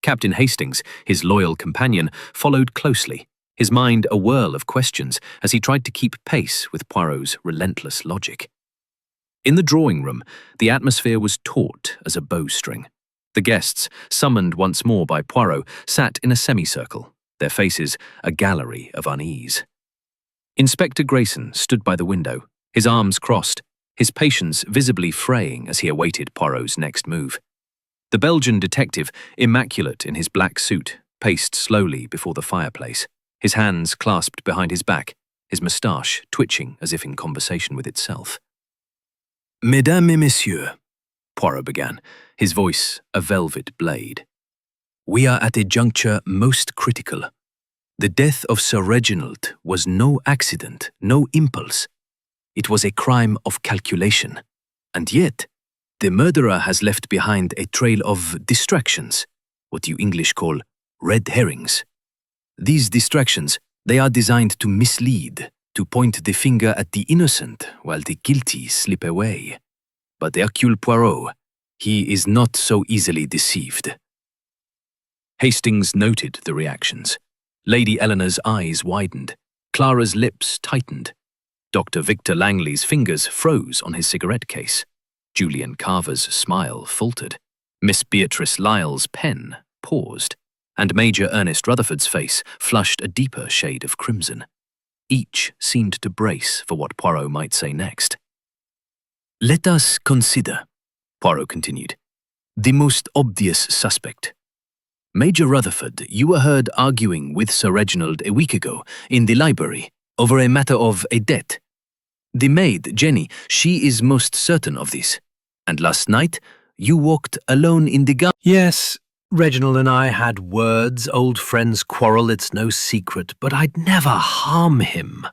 Captain Hastings, his loyal companion, followed closely, his mind a whirl of questions as he tried to keep pace with Poirot's relentless logic. In the drawing room, the atmosphere was taut as a bowstring. The guests, summoned once more by Poirot, sat in a semicircle, their faces a gallery of unease. Inspector Grayson stood by the window, his arms crossed, his patience visibly fraying as he awaited Poirot's next move. The Belgian detective, immaculate in his black suit, paced slowly before the fireplace, his hands clasped behind his back, his moustache twitching as if in conversation with itself. "Mesdames et messieurs," Poirot began, his voice a velvet blade. "We are at a juncture most critical. The death of Sir Reginald was no accident, no impulse. It was a crime of calculation. And yet, the murderer has left behind a trail of distractions, what you English call red herrings. These distractions, they are designed to mislead, to point the finger at the innocent while the guilty slip away. But Hercule Poirot, he is not so easily deceived." Hastings noted the reactions. Lady Eleanor's eyes widened. Clara's lips tightened. Dr. Victor Langley's fingers froze on his cigarette case. Julian Carver's smile faltered. Miss Beatrice Lyle's pen paused, and Major Ernest Rutherford's face flushed a deeper shade of crimson. Each seemed to brace for what Poirot might say next. "Let us consider," Poirot continued, "the most obvious suspect. Major Rutherford, you were heard arguing with Sir Reginald a week ago in the library over a matter of a debt. The maid, Jenny, she is most certain of this. And last night, you walked alone in the garden." "Yes, Reginald and I had words, old friends quarrel, it's no secret, but I'd never harm him.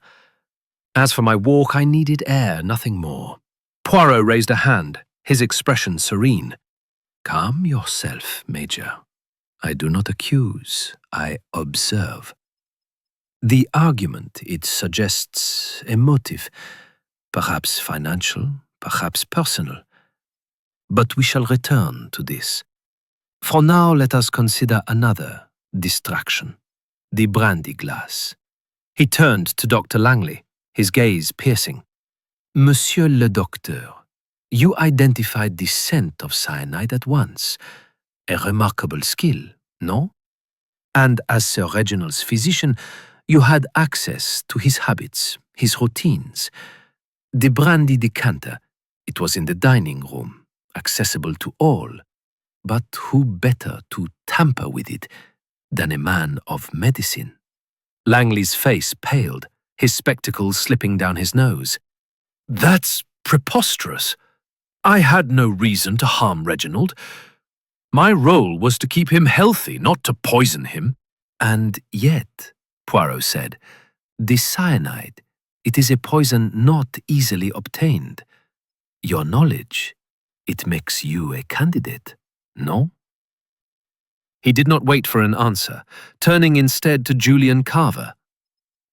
As for my walk, I needed air, nothing more." Poirot raised a hand, his expression serene. "Calm yourself, Major. I do not accuse, I observe. The argument, it suggests a motive, perhaps financial, perhaps personal. But we shall return to this. For now, let us consider another distraction, the brandy glass." He turned to Dr. Langley, his gaze piercing. "Monsieur le Docteur, you identified the scent of cyanide at once. A remarkable skill, no? And as Sir Reginald's physician, You had access to his habits, his routines. The brandy decanter, it was in the dining room, accessible to all. But who better to tamper with it than a man of medicine? Langley's face paled, his spectacles slipping down his nose. That's preposterous. I had no reason to harm Reginald. My role was to keep him healthy, not to poison him. And yet, Poirot said, the cyanide, it is a poison not easily obtained. Your knowledge, it makes you a candidate, no? He did not wait for an answer, turning instead to Julian Carver.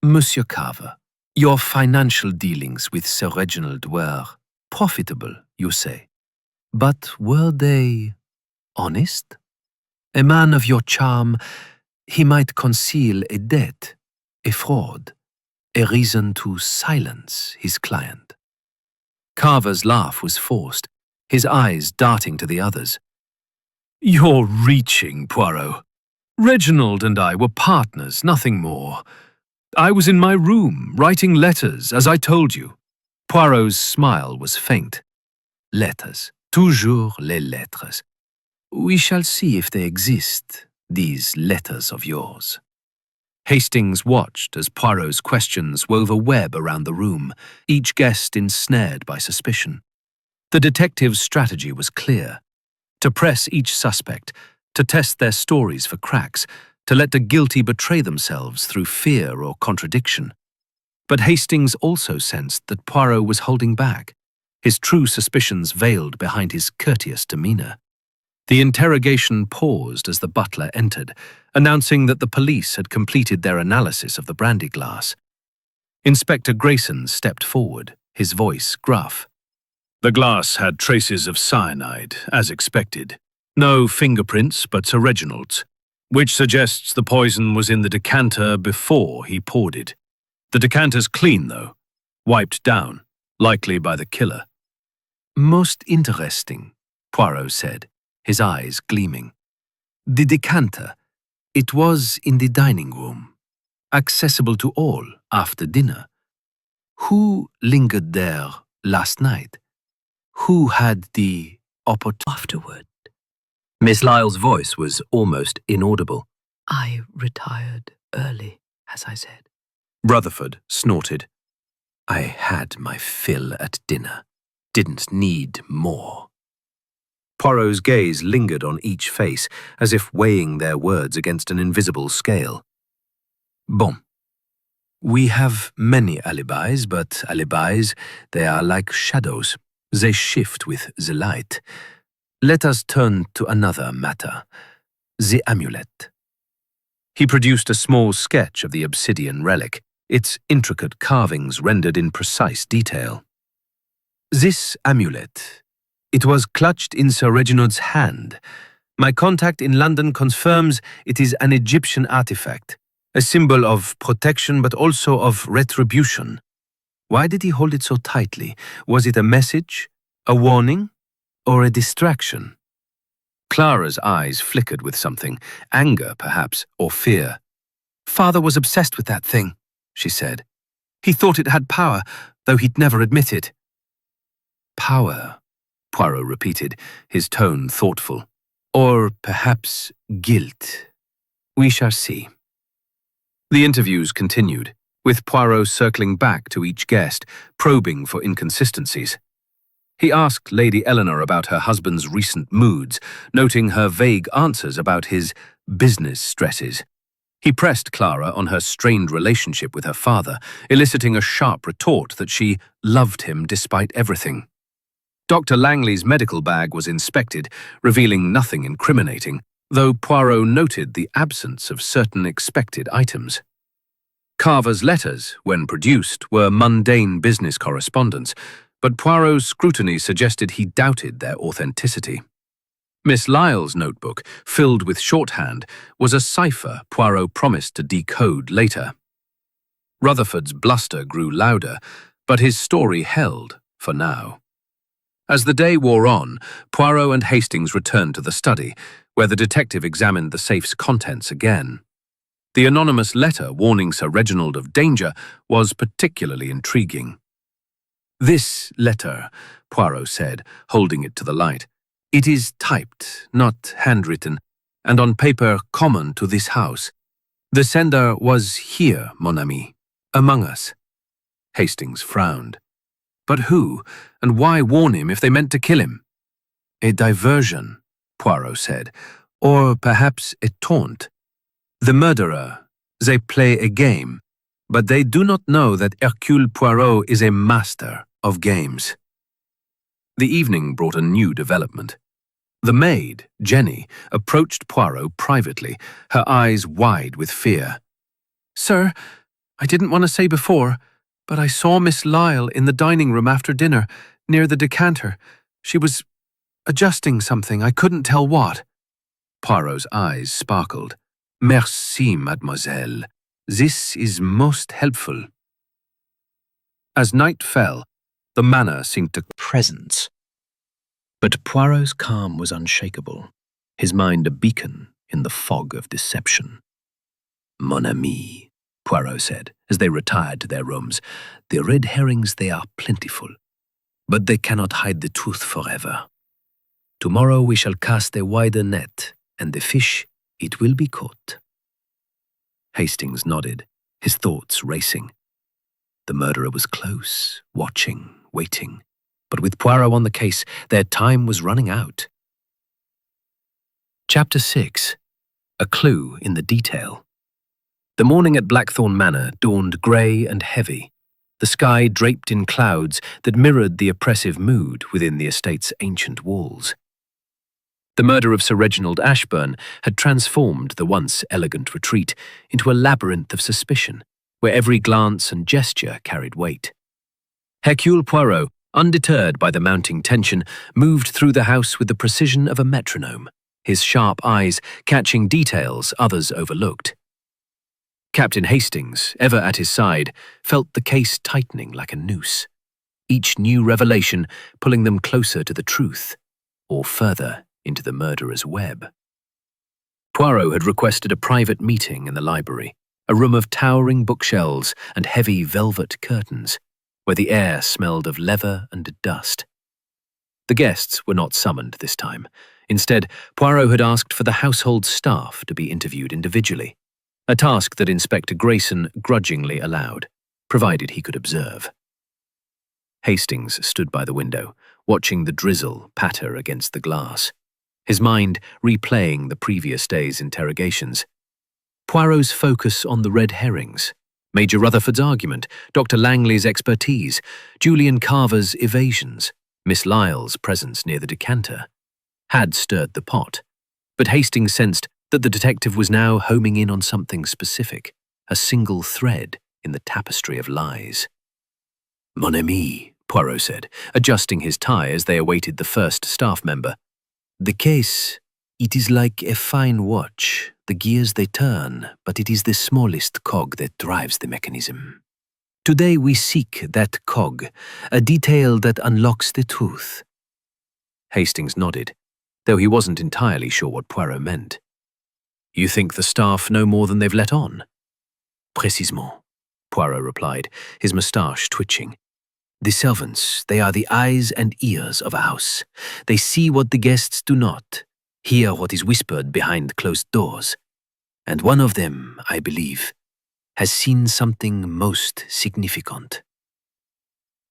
Monsieur Carver, your financial dealings with Sir Reginald were profitable, you say. But were they honest? A man of your charm, he might conceal a debt, a fraud, a reason to silence his client. Carver's laugh was forced, his eyes darting to the others. You're reaching, Poirot. Reginald and I were partners, nothing more. I was in my room, writing letters, as I told you. Poirot's smile was faint. Letters, toujours les lettres. We shall see if they exist, these letters of yours. Hastings watched as Poirot's questions wove a web around the room, each guest ensnared by suspicion. The detective's strategy was clear. To press each suspect, to test their stories for cracks, to let the guilty betray themselves through fear or contradiction. But Hastings also sensed that Poirot was holding back, his true suspicions veiled behind his courteous demeanor. The interrogation paused as the butler entered, announcing that the police had completed their analysis of the brandy glass. Inspector Grayson stepped forward, his voice gruff. The glass had traces of cyanide, as expected. No fingerprints, but Sir Reginald's, which suggests the poison was in the decanter before he poured it. The decanter's clean, though, wiped down, likely by the killer. Most interesting, Poirot said, his eyes gleaming. The decanter, it was in the dining room, accessible to all after dinner. Who lingered there last night? Who had the opportunity afterward? Miss Lyle's voice was almost inaudible. I retired early, as I said. Rutherford snorted. I had my fill at dinner. Didn't need more. Poirot's gaze lingered on each face, as if weighing their words against an invisible scale. Bon. We have many alibis, but alibis, they are like shadows. They shift with the light. Let us turn to another matter, the amulet. He produced a small sketch of the obsidian relic, its intricate carvings rendered in precise detail. This amulet, it was clutched in Sir Reginald's hand. My contact in London confirms it is an Egyptian artifact, a symbol of protection but also of retribution. Why did he hold it so tightly? Was it a message, a warning, or a distraction? Clara's eyes flickered with something, anger perhaps, or fear. Father was obsessed with that thing, she said. He thought it had power, though he'd never admit it. Power, Poirot repeated, his tone thoughtful. Or perhaps guilt. We shall see. The interviews continued, with Poirot circling back to each guest, probing for inconsistencies. He asked Lady Eleanor about her husband's recent moods, noting her vague answers about his business stresses. He pressed Clara on her strained relationship with her father, eliciting a sharp retort that she loved him despite everything. Dr. Langley's medical bag was inspected, revealing nothing incriminating, though Poirot noted the absence of certain expected items. Carver's letters, when produced, were mundane business correspondence, but Poirot's scrutiny suggested he doubted their authenticity. Miss Lyle's notebook, filled with shorthand, was a cipher Poirot promised to decode later. Rutherford's bluster grew louder, but his story held, for now. As the day wore on, Poirot and Hastings returned to the study, where the detective examined the safe's contents again. The anonymous letter warning Sir Reginald of danger was particularly intriguing. "This letter," Poirot said, holding it to the light, "it is typed, not handwritten, and on paper common to this house. The sender was here, mon ami, among us." Hastings frowned. "But who, and why warn him if they meant to kill him?" "A diversion," Poirot said, "or perhaps a taunt. The murderer, they play a game, but they do not know that Hercule Poirot is a master of games." The evening brought a new development. The maid, Jenny, approached Poirot privately, her eyes wide with fear. "Sir, I didn't want to say before, but I saw Miss Lyle in the dining room after dinner, near the decanter. She was adjusting something, I couldn't tell what." Poirot's eyes sparkled. "Merci, mademoiselle. This is most helpful." As night fell, the manor seemed to Presence. But Poirot's calm was unshakable, his mind a beacon in the fog of deception. "Mon ami," Poirot said, as they retired to their rooms, "the red herrings they are plentiful, but they cannot hide the truth forever. Tomorrow we shall cast a wider net, and the fish, it will be caught." Hastings nodded, his thoughts racing. The murderer was close, watching, waiting. But with Poirot on the case, their time was running out. Chapter 6. A Clue in the Detail. The morning at Blackthorn Manor dawned grey and heavy, the sky draped in clouds that mirrored the oppressive mood within the estate's ancient walls. The murder of Sir Reginald Ashburn had transformed the once elegant retreat into a labyrinth of suspicion, where every glance and gesture carried weight. Hercule Poirot, undeterred by the mounting tension, moved through the house with the precision of a metronome, his sharp eyes catching details others overlooked. Captain Hastings, ever at his side, felt the case tightening like a noose, each new revelation pulling them closer to the truth, or further into the murderer's web. Poirot had requested a private meeting in the library, a room of towering bookshelves and heavy velvet curtains, where the air smelled of leather and dust. The guests were not summoned this time. Instead, Poirot had asked for the household staff to be interviewed individually, a task that Inspector Grayson grudgingly allowed, provided he could observe. Hastings stood by the window, watching the drizzle patter against the glass, his mind replaying the previous day's interrogations. Poirot's focus on the red herrings, Major Rutherford's argument, Dr. Langley's expertise, Julian Carver's evasions, Miss Lyle's presence near the decanter, had stirred the pot, but Hastings sensed that the detective was now homing in on something specific, a single thread in the tapestry of lies. "Mon ami," Poirot said, adjusting his tie as they awaited the first staff member. "The case, it is like a fine watch. The gears they turn, but it is the smallest cog that drives the mechanism. Today we seek that cog, a detail that unlocks the truth." Hastings nodded, though he wasn't entirely sure what Poirot meant. "You think the staff know more than they've let on?" "Précisément," Poirot replied, his moustache twitching. "The servants, they are the eyes and ears of a house. They see what the guests do not, hear what is whispered behind closed doors. And one of them, I believe, has seen something most significant."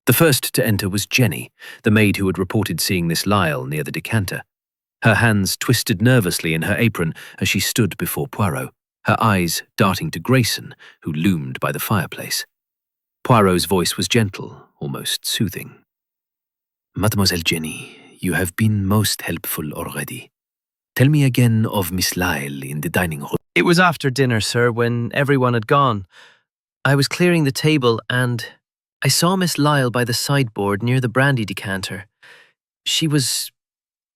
The first to enter was Jenny, the maid who had reported seeing Miss Lyle near the decanter. Her hands twisted nervously in her apron as she stood before Poirot, her eyes darting to Grayson, who loomed by the fireplace. Poirot's voice was gentle, almost soothing. "Mademoiselle Jenny, you have been most helpful already. Tell me again of Miss Lyle in the dining room." "It was after dinner, sir, when everyone had gone. I was clearing the table and I saw Miss Lyle by the sideboard near the brandy decanter. She was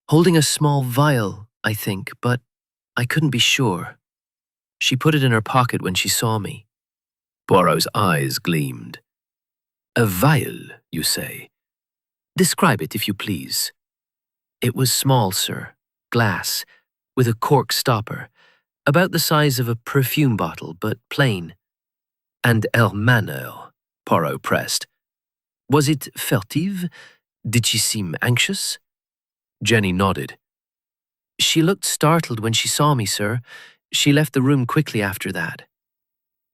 holding a small vial, I think, but I couldn't be sure. She put it in her pocket when she saw me." Poirot's eyes gleamed. "A vial, you say? Describe it, if you please." "It was small, sir, glass, with a cork stopper. About the size of a perfume bottle, but plain. And her manner, Poirot pressed. Was it furtive? Did she seem anxious? Jenny nodded. She looked startled when she saw me, sir. She left the room quickly after that.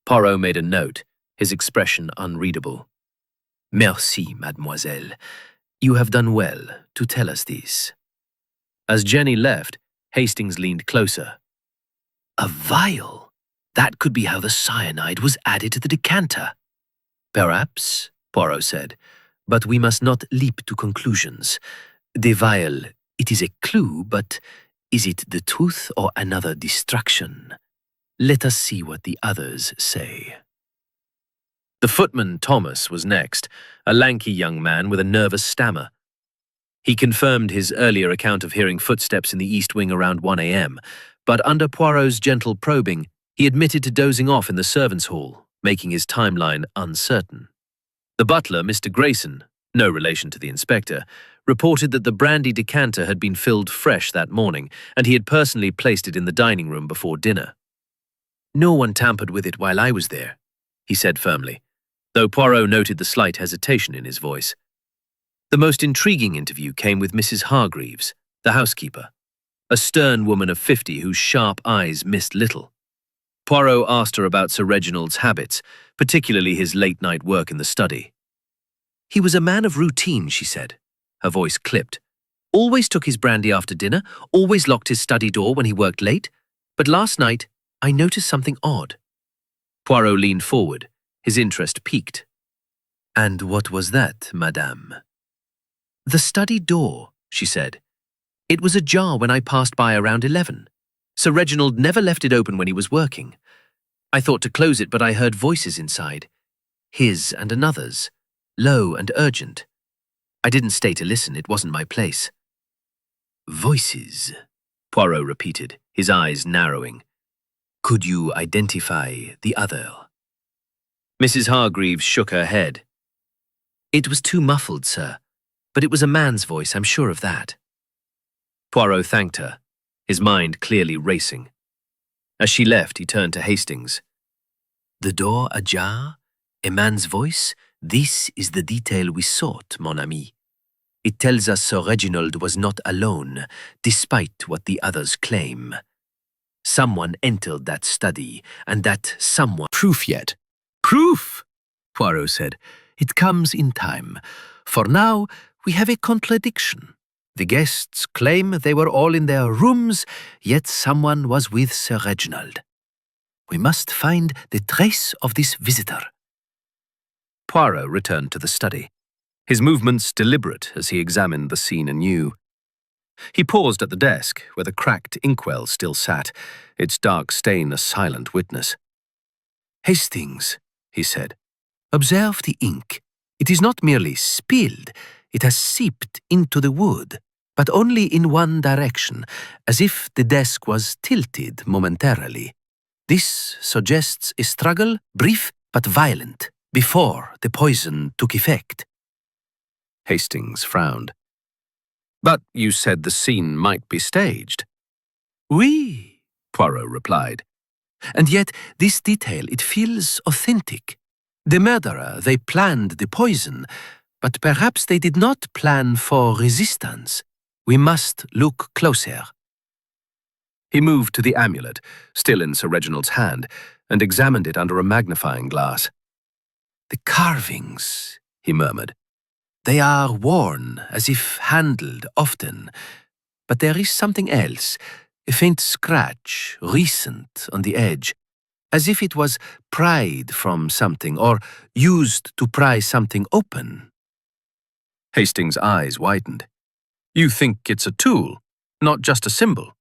Poirot made a note, his expression unreadable. Merci, mademoiselle. You have done well to tell us this. As Jenny left, Hastings leaned closer. A vial? That could be how the cyanide was added to the decanter. Perhaps, Poirot said, but we must not leap to conclusions. The vial, it is a clue, but is it the truth or another distraction? Let us see what the others say. The footman, Thomas, was next, a lanky young man with a nervous stammer. He confirmed his earlier account of hearing footsteps in the east wing around 1 a.m., but under Poirot's gentle probing, he admitted to dozing off in the servants' hall, making his timeline uncertain. The butler, Mr. Grayson, no relation to the inspector, reported that the brandy decanter had been filled fresh that morning, and he had personally placed it in the dining room before dinner. No one tampered with it while I was there, he said firmly, though Poirot noted the slight hesitation in his voice. The most intriguing interview came with Mrs. Hargreaves, the housekeeper, a stern woman of 50 whose sharp eyes missed little. Poirot asked her about Sir Reginald's habits, particularly his late-night work in the study. He was a man of routine, she said. Her voice clipped. Always took his brandy after dinner, always locked his study door when he worked late. But last night, I noticed something odd. Poirot leaned forward, his interest piqued. And what was that, madame? The study door, she said. It was ajar when I passed by around 11. Sir Reginald never left it open when he was working. I thought to close it, but I heard voices inside. His and another's, low and urgent. I didn't stay to listen, it wasn't my place. Voices, Poirot repeated, his eyes narrowing. Could you identify the other? Mrs. Hargreaves shook her head. It was too muffled, sir, but it was a man's voice, I'm sure of that. Poirot thanked her, his mind clearly racing. As she left, he turned to Hastings. The door ajar, a man's voice, this is the detail we sought, mon ami. It tells us Sir Reginald was not alone, despite what the others claim. Someone entered that study, and that someone— Proof yet? Proof, Poirot said. It comes in time. For now, we have a contradiction. The guests claim they were all in their rooms, yet someone was with Sir Reginald. We must find the trace of this visitor. Poirot returned to the study, his movements deliberate as he examined the scene anew. He paused at the desk, where the cracked inkwell still sat, its dark stain a silent witness. Hastings, he said, observe the ink. It is not merely spilled, it has seeped into the wood, but only in one direction, as if the desk was tilted momentarily. This suggests a struggle, brief but violent, before the poison took effect. Hastings frowned. But you said the scene might be staged. Oui, Poirot replied. And yet this detail, it feels authentic. The murderer, they planned the poison, but perhaps they did not plan for resistance. We must look closer. He moved to the amulet, still in Sir Reginald's hand, and examined it under a magnifying glass. The carvings, he murmured. They are worn, as if handled often. But there is something else, a faint scratch, recent on the edge, as if it was pried from something or used to pry something open. Hastings' eyes widened. You think it's a tool, not just a symbol?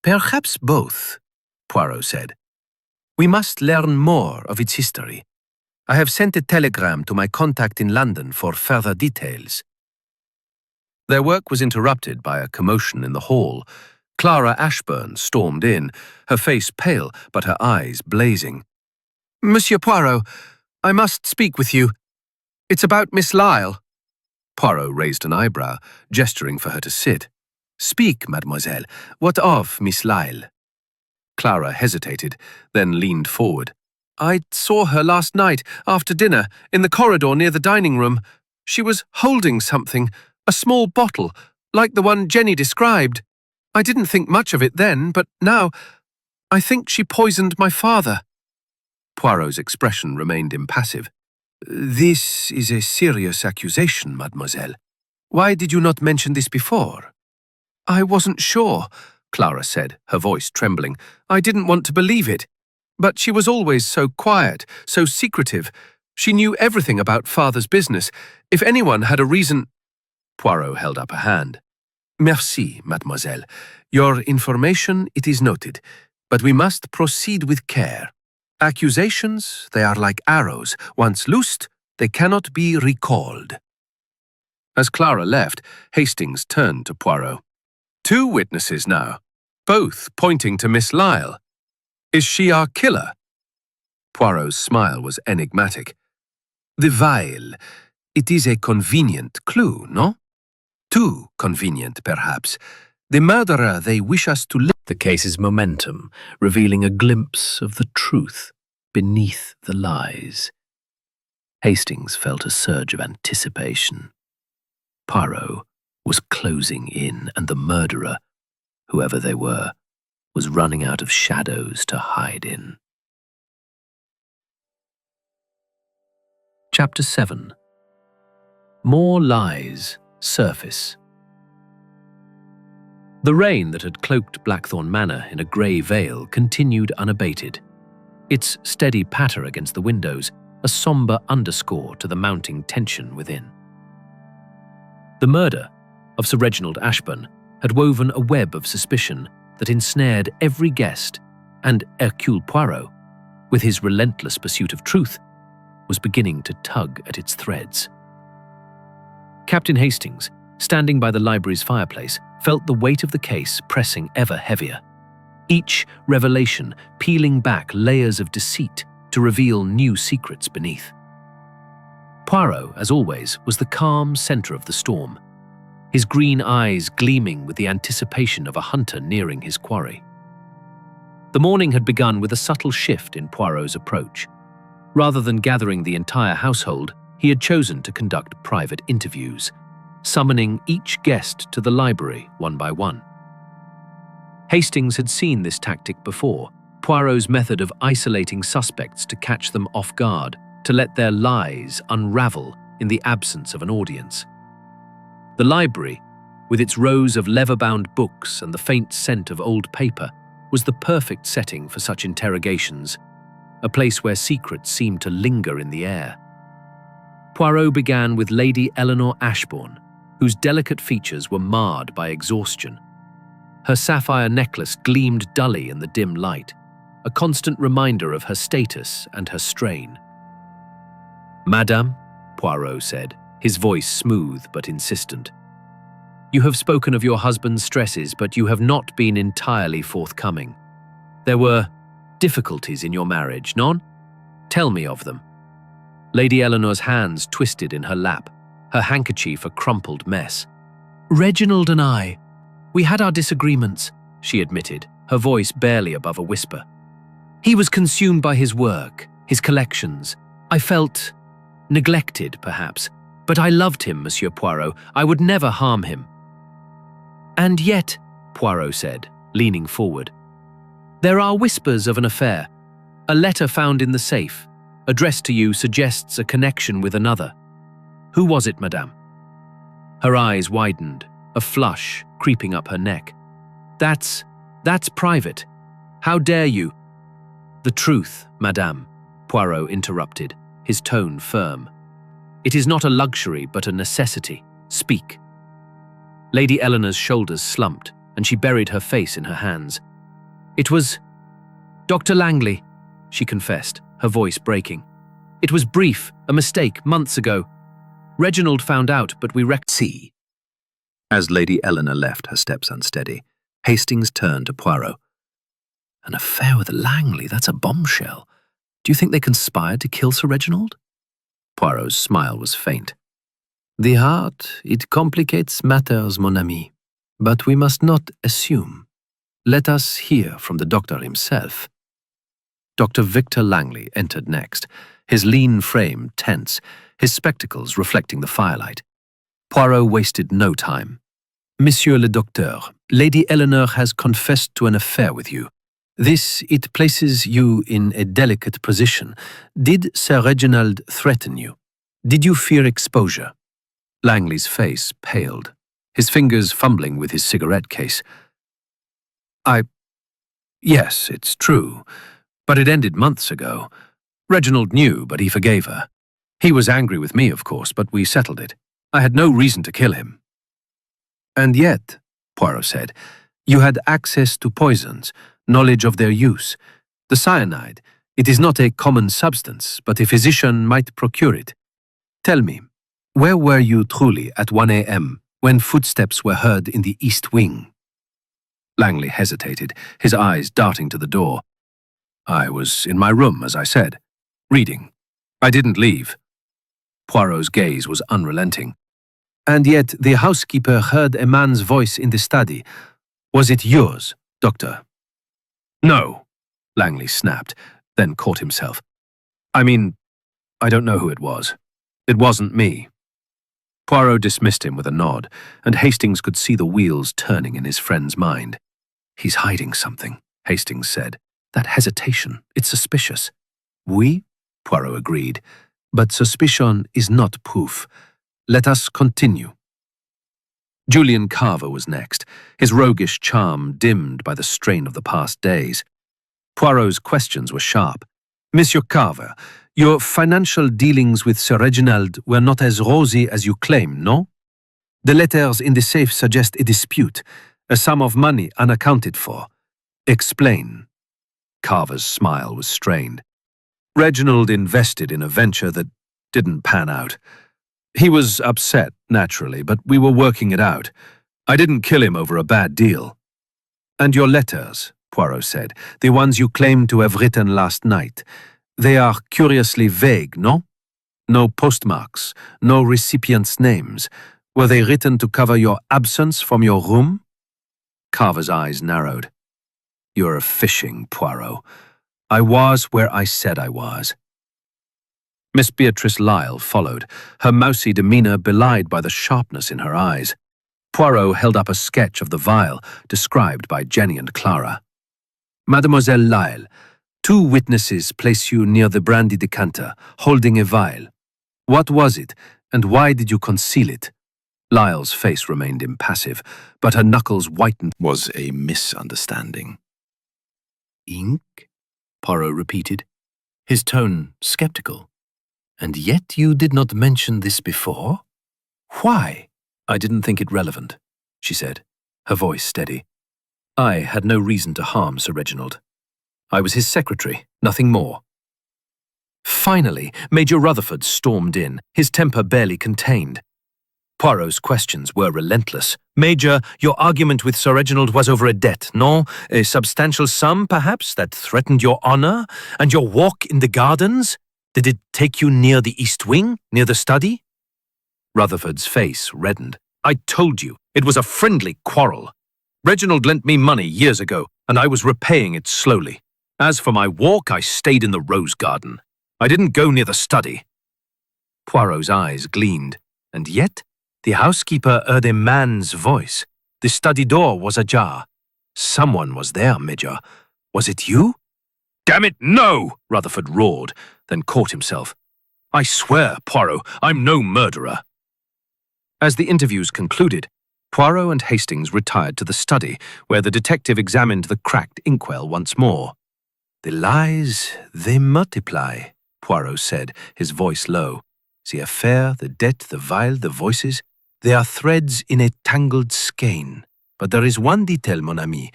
Perhaps both, Poirot said. We must learn more of its history. I have sent a telegram to my contact in London for further details. Their work was interrupted by a commotion in the hall. Clara Ashburn stormed in, her face pale but her eyes blazing. Monsieur Poirot, I must speak with you. It's about Miss Lyle. Poirot raised an eyebrow, gesturing for her to sit. Speak, mademoiselle. What of Miss Lyle? Clara hesitated, then leaned forward. "I saw her last night, after dinner, in the corridor near the dining room. She was holding something, a small bottle, like the one Jenny described. I didn't think much of it then, but now I think she poisoned my father." Poirot's expression remained impassive. "This is a serious accusation, mademoiselle. Why did you not mention this before?" "I wasn't sure," Clara said, her voice trembling. "I didn't want to believe it. But she was always so quiet, so secretive. She knew everything about father's business. If anyone had a reason—" Poirot held up a hand. "Merci, mademoiselle. Your information, it is noted. But we must proceed with care. Accusations, they are like arrows. Once loosed, they cannot be recalled." As Clara left, Hastings turned to Poirot. "Two witnesses now, both pointing to Miss Lyle. Is she our killer?" Poirot's smile was enigmatic. "The vial, it is a convenient clue, no? Too convenient, perhaps. The murderer they wish us to live." The case's momentum, revealing a glimpse of the truth beneath the lies. Hastings felt a surge of anticipation. Poirot was closing in, and the murderer, whoever they were, was running out of shadows to hide in. Chapter 7. More lies surface. The rain that had cloaked Blackthorn Manor in a grey veil continued unabated, its steady patter against the windows a sombre underscore to the mounting tension within. The murder of Sir Reginald Ashburn had woven a web of suspicion that ensnared every guest, and Hercule Poirot, with his relentless pursuit of truth, was beginning to tug at its threads. Captain Hastings, standing by the library's fireplace, felt the weight of the case pressing ever heavier, each revelation peeling back layers of deceit to reveal new secrets beneath. Poirot, as always, was the calm centre of the storm, his green eyes gleaming with the anticipation of a hunter nearing his quarry. The morning had begun with a subtle shift in Poirot's approach. Rather than gathering the entire household, he had chosen to conduct private interviews, summoning each guest to the library one by one. Hastings had seen this tactic before, Poirot's method of isolating suspects to catch them off guard, to let their lies unravel in the absence of an audience. The library, with its rows of leather-bound books and the faint scent of old paper, was the perfect setting for such interrogations, a place where secrets seemed to linger in the air. Poirot began with Lady Eleanor Ashbourne, whose delicate features were marred by exhaustion. Her sapphire necklace gleamed dully in the dim light, a constant reminder of her status and her strain. "Madame," Poirot said, his voice smooth but insistent, "you have spoken of your husband's stresses, but you have not been entirely forthcoming. There were difficulties in your marriage, non? Tell me of them." Lady Eleanor's hands twisted in her lap, her handkerchief a crumpled mess. "Reginald and I, we had our disagreements," she admitted, her voice barely above a whisper. "He was consumed by his work, his collections. I felt neglected, perhaps, but I loved him, Monsieur Poirot. I would never harm him." "And yet," Poirot said, leaning forward, "there are whispers of an affair. A letter found in the safe, addressed to you, suggests a connection with another. Who was it, madame?" Her eyes widened, a flush creeping up her neck. That's private. How dare you?" "The truth, madame," Poirot interrupted, his tone firm. "It is not a luxury, but a necessity. Speak." Lady Eleanor's shoulders slumped, and she buried her face in her hands. "It was Dr. Langley," she confessed, her voice breaking. "It was brief, a mistake, months ago. Reginald found out, but we See." As Lady Eleanor left, her steps unsteady, Hastings turned to Poirot. "An affair with Langley, that's a bombshell. Do you think they conspired to kill Sir Reginald?" Poirot's smile was faint. "The heart, it complicates matters, mon ami. But we must not assume. Let us hear from the doctor himself. Dr. Victor Langley entered next, his lean frame tense, his spectacles reflecting the firelight. Poirot wasted no time. Monsieur le Docteur, Lady Eleanor has confessed to an affair with you. It places you in a delicate position. Did Sir Reginald threaten you? Did you fear exposure? Langley's face paled, his fingers fumbling with his cigarette case. Yes, it's true, but it ended months ago. Reginald knew, but he forgave her. He was angry with me, of course, but we settled it. I had no reason to kill him. And yet, Poirot said, you had access to poisons, knowledge of their use. The cyanide, it is not a common substance, but a physician might procure it. Tell me, where were you truly at 1 a.m. when footsteps were heard in the east wing? Langley hesitated, his eyes darting to the door. I was in my room, as I said, reading. I didn't leave. Poirot's gaze was unrelenting. And yet the housekeeper heard a man's voice in the study. Was it yours, Doctor? No, Langley snapped, then caught himself. I mean, I don't know who it was. It wasn't me. Poirot dismissed him with a nod, and Hastings could see the wheels turning in his friend's mind. He's hiding something, Hastings said. That hesitation, it's suspicious. Oui, Poirot agreed, but suspicion is not proof. Let us continue. Julian Carver was next, his roguish charm dimmed by the strain of the past days. Poirot's questions were sharp. Monsieur Carver, your financial dealings with Sir Reginald were not as rosy as you claim, no? The letters in the safe suggest a dispute, a sum of money unaccounted for. Explain. Carver's smile was strained. Reginald invested in a venture that didn't pan out. He was upset, naturally, but we were working it out. I didn't kill him over a bad deal. And your letters, Poirot said, the ones you claim to have written last night, they are curiously vague, no? No postmarks, no recipients' names. Were they written to cover your absence from your room? Carver's eyes narrowed. You're fishing, Poirot. I was where I said I was. Miss Beatrice Lyle followed, her mousy demeanour belied by the sharpness in her eyes. Poirot held up a sketch of the vial described by Jenny and Clara. Mademoiselle Lyle, 2 witnesses place you near the brandy decanter, holding a vial. What was it, and why did you conceal it? Lyle's face remained impassive, but her knuckles whitened. Was a misunderstanding. Ink? Poirot repeated, his tone skeptical. And yet you did not mention this before? Why? I didn't think it relevant, she said, her voice steady. I had no reason to harm Sir Reginald. I was his secretary, nothing more. Finally, Major Rutherford stormed in, his temper barely contained. Poirot's questions were relentless. Major, your argument with Sir Reginald was over a debt, no? A substantial sum, perhaps, that threatened your honor? And your walk in the gardens? Did it take you near the east wing, near the study? Rutherford's face reddened. I told you, it was a friendly quarrel. Reginald lent me money years ago, and I was repaying it slowly. As for my walk, I stayed in the rose garden. I didn't go near the study. Poirot's eyes gleamed, and yet the housekeeper heard a man's voice. The study door was ajar. Someone was there, Major. Was it you? Damn it, no! Rutherford roared, then caught himself. I swear, Poirot, I'm no murderer. As the interviews concluded, Poirot and Hastings retired to the study, where the detective examined the cracked inkwell once more. The lies, they multiply, Poirot said, his voice low. The affair, the debt, the vial, the voices, they are threads in a tangled skein. But there is one detail, mon ami,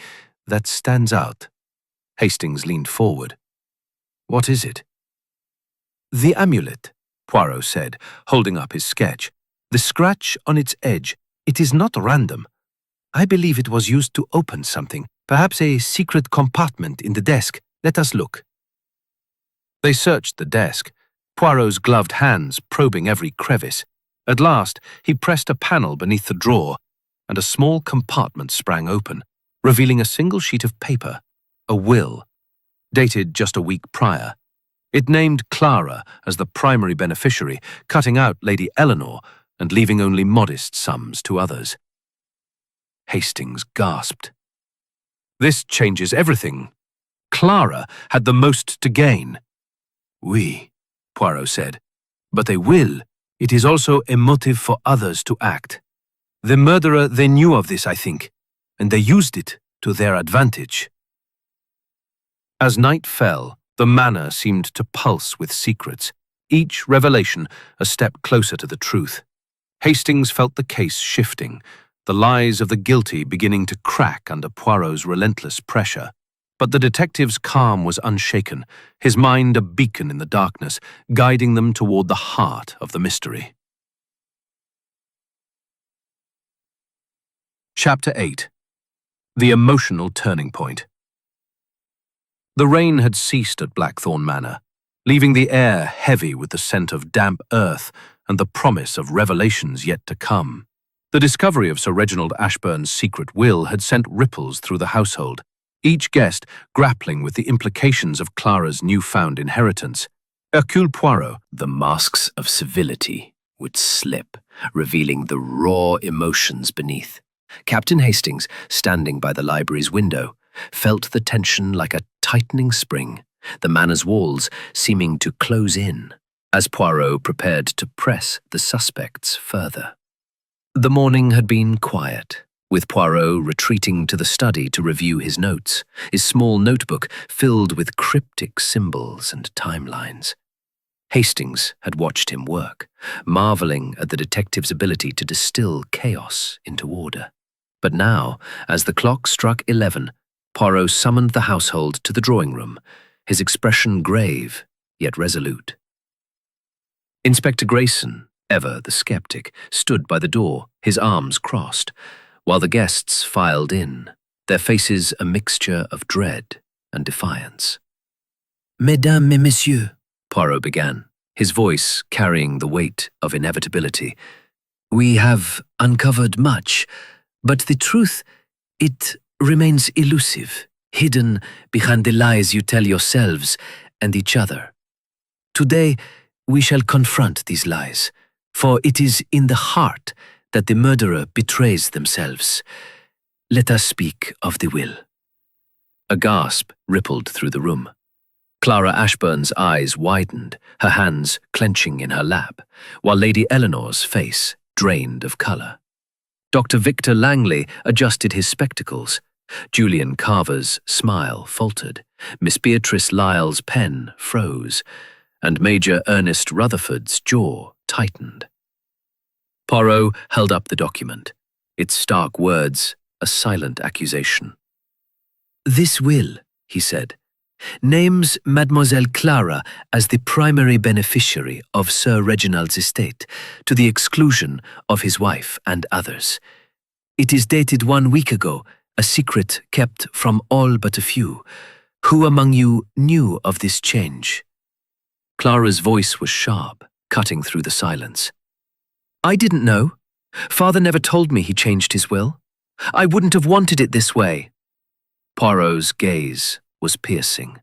that stands out. Hastings leaned forward. What is it? The amulet, Poirot said, holding up his sketch. The scratch on its edge, it is not random. I believe it was used to open something, perhaps a secret compartment in the desk. Let us look. They searched the desk, Poirot's gloved hands probing every crevice. At last, he pressed a panel beneath the drawer, and a small compartment sprang open. revealing a single sheet of paper, a will, dated just a week prior. It named Clara as the primary beneficiary, cutting out Lady Eleanor and leaving only modest sums to others. Hastings gasped. This changes everything. Clara had the most to gain. Oui, Poirot said, but a will, it is also a motive for others to act. The murderer, they knew of this, I think, and they used it to their advantage. As night fell, the manor seemed to pulse with secrets, each revelation a step closer to the truth. Hastings felt the case shifting, the lies of the guilty beginning to crack under Poirot's relentless pressure. But the detective's calm was unshaken, his mind a beacon in the darkness, guiding them toward the heart of the mystery. Chapter 8. The Emotional Turning Point. The rain had ceased at Blackthorn Manor, leaving the air heavy with the scent of damp earth and the promise of revelations yet to come. The discovery of Sir Reginald Ashburn's secret will had sent ripples through the household, each guest grappling with the implications of Clara's newfound inheritance. Hercule Poirot, The masks of civility would slip, revealing the raw emotions beneath. Captain Hastings, standing by the library's window, felt the tension like a tightening spring, the manor's walls seeming to close in, as Poirot prepared to press the suspects further. The morning had been quiet, with Poirot retreating to the study to review his notes, his small notebook filled with cryptic symbols and timelines. Hastings had watched him work, marveling at the detective's ability to distill chaos into order. But now, as the clock struck 11, Poirot summoned the household to the drawing room, his expression grave yet resolute. Inspector Grayson, ever the skeptic, stood by the door, his arms crossed, while the guests filed in, their faces a mixture of dread and defiance. Mesdames et messieurs, Poirot began, his voice carrying the weight of inevitability. we have uncovered much, but the truth, it remains elusive, hidden behind the lies you tell yourselves and each other. Today, we shall confront these lies, for it is in the heart that the murderer betrays themselves. Let us speak of the will. A gasp rippled through the room. Clara Ashburn's eyes widened, her hands clenching in her lap, while Lady Eleanor's face drained of colour. Dr. Victor Langley adjusted his spectacles. Julian Carver's smile faltered. Miss Beatrice Lyle's pen froze, and Major Ernest Rutherford's jaw tightened. Poirot held up the document, its stark words a silent accusation. This will, he said, names Mademoiselle Clara as the primary beneficiary of Sir Reginald's estate, to the exclusion of his wife and others. It is dated 1 week ago, a secret kept from all but a few. Who among you knew of this change? Clara's voice was sharp, cutting through the silence. I didn't know. Father never told me he changed his will. I wouldn't have wanted it this way. Poirot's gaze was piercing.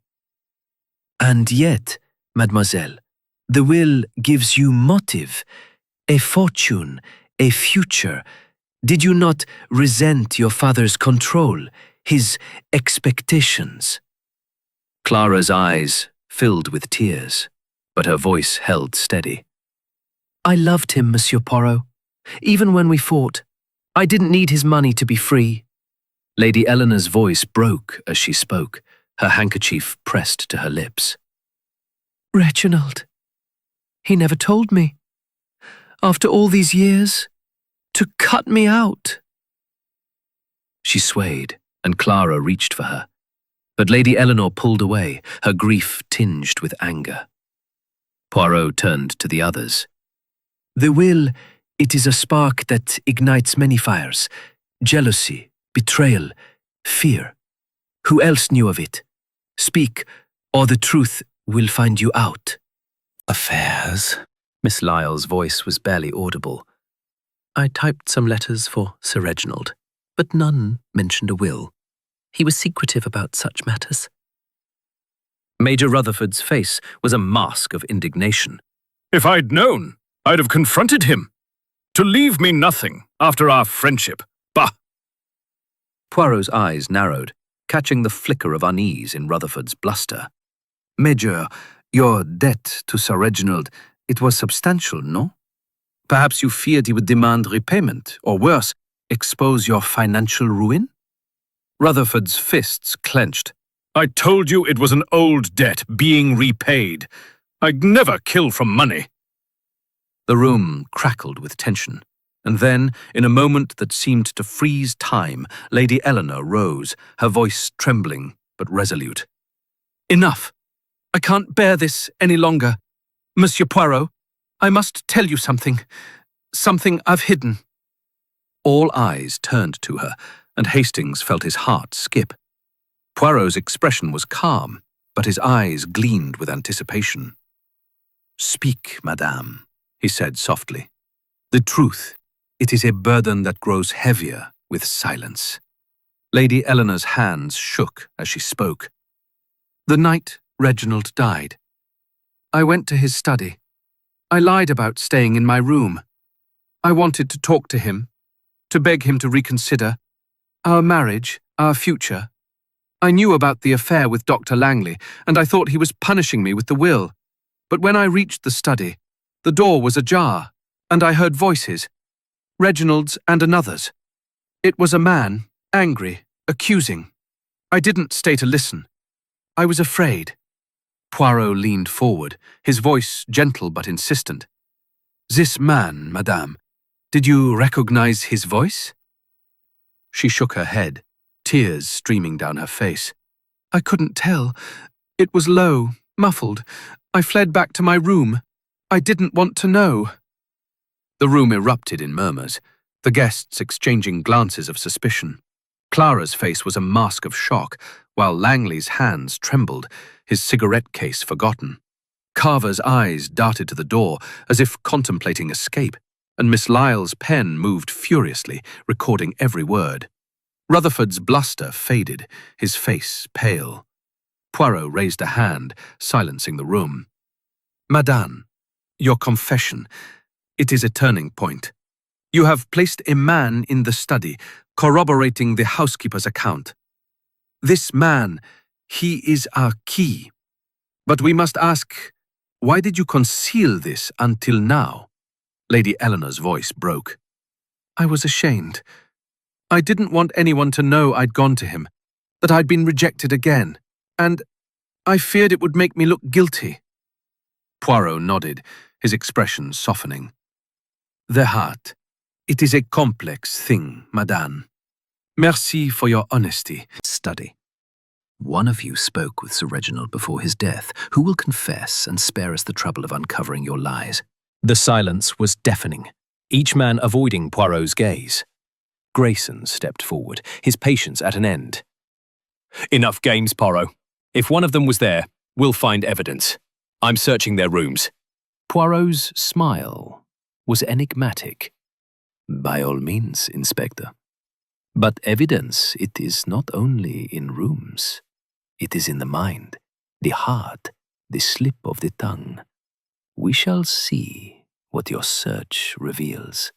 And yet, mademoiselle, the will gives you motive, a fortune, a future. Did you not resent your father's control, his expectations? Clara's eyes filled with tears, but her voice held steady. I loved him, Monsieur Poirot. Even when we fought, I didn't need his money to be free. Lady Eleanor's voice broke as she spoke, her handkerchief pressed to her lips. Reginald, he never told me. After all these years, to cut me out. She swayed, and Clara reached for her. But Lady Eleanor pulled away, her grief tinged with anger. Poirot turned to the others. The will, it is a spark that ignites many fires. Jealousy, betrayal, fear. Who else knew of it? Speak, or the truth will find you out. Affairs? Miss Lyle's voice was barely audible. I typed some letters for Sir Reginald, but none mentioned a will. He was secretive about such matters. Major Rutherford's face was a mask of indignation. If I'd known, I'd have confronted him. To leave me nothing after our friendship. Bah! Poirot's eyes narrowed, catching the flicker of unease in Rutherford's bluster. Major, your debt to Sir Reginald, it was substantial, no? Perhaps you feared he would demand repayment, or worse, expose your financial ruin? Rutherford's fists clenched. I told you it was an old debt being repaid. I'd never kill for money. The room crackled with tension, and then, in a moment that seemed to freeze time, Lady Eleanor rose, her voice trembling but resolute. Enough! I can't bear this any longer. Monsieur Poirot, I must tell you something. Something I've hidden. All eyes turned to her, and Hastings felt his heart skip. Poirot's expression was calm, but his eyes gleamed with anticipation. Speak, madame, he said softly. The truth, it is a burden that grows heavier with silence. Lady Eleanor's hands shook as she spoke. The night Reginald died, I went to his study. I lied about staying in my room. I wanted to talk to him, to beg him to reconsider our marriage, our future. I knew about the affair with Dr. Langley, and I thought he was punishing me with the will. But when I reached the study, the door was ajar, and I heard voices, Reginald's and another's. It was a man, angry, accusing. I didn't stay to listen. I was afraid. Poirot leaned forward, his voice gentle but insistent. This man, madame, did you recognize his voice? She shook her head, tears streaming down her face. I couldn't tell. It was low, muffled. I fled back to my room. I didn't want to know. The room erupted in murmurs, the guests exchanging glances of suspicion. Clara's face was a mask of shock, while Langley's hands trembled, his cigarette case forgotten. Carver's eyes darted to the door, as if contemplating escape, and Miss Lyle's pen moved furiously, recording every word. Rutherford's bluster faded, his face pale. Poirot raised a hand, silencing the room. Madame, your confession, it is a turning point. You have placed a man in the study, corroborating the housekeeper's account. This man, he is our key. But we must ask, why did you conceal this until now? Lady Eleanor's voice broke. I was ashamed. I didn't want anyone to know I'd gone to him, that I'd been rejected again, and I feared it would make me look guilty. Poirot nodded, his expression softening. The heart, it is a complex thing, madame. Merci for your honesty. Study. One of you spoke with Sir Reginald before his death. Who will confess and spare us the trouble of uncovering your lies? The silence was deafening, each man avoiding Poirot's gaze. Grayson stepped forward, his patience at an end. Enough games, Poirot. If one of them was there, we'll find evidence. I'm searching their rooms. Poirot's smile was enigmatic. By all means, Inspector. But evidence, it is not only in rooms. It is in the mind, the heart, the slip of the tongue. We shall see what your search reveals.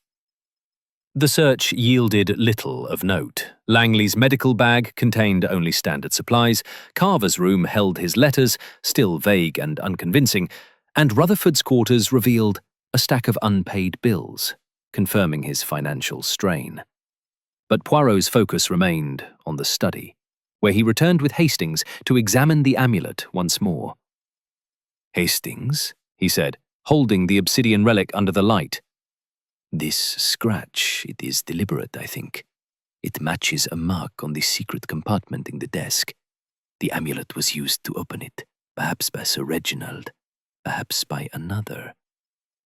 The search yielded little of note. Langley's medical bag contained only standard supplies, Carver's room held his letters, still vague and unconvincing, and Rutherford's quarters revealed a stack of unpaid bills, confirming his financial strain. But Poirot's focus remained on the study, where he returned with Hastings to examine the amulet once more. Hastings, he said, holding the obsidian relic under the light. This scratch, it is deliberate, I think. It matches a mark on the secret compartment in the desk. The amulet was used to open it, perhaps by Sir Reginald, perhaps by another.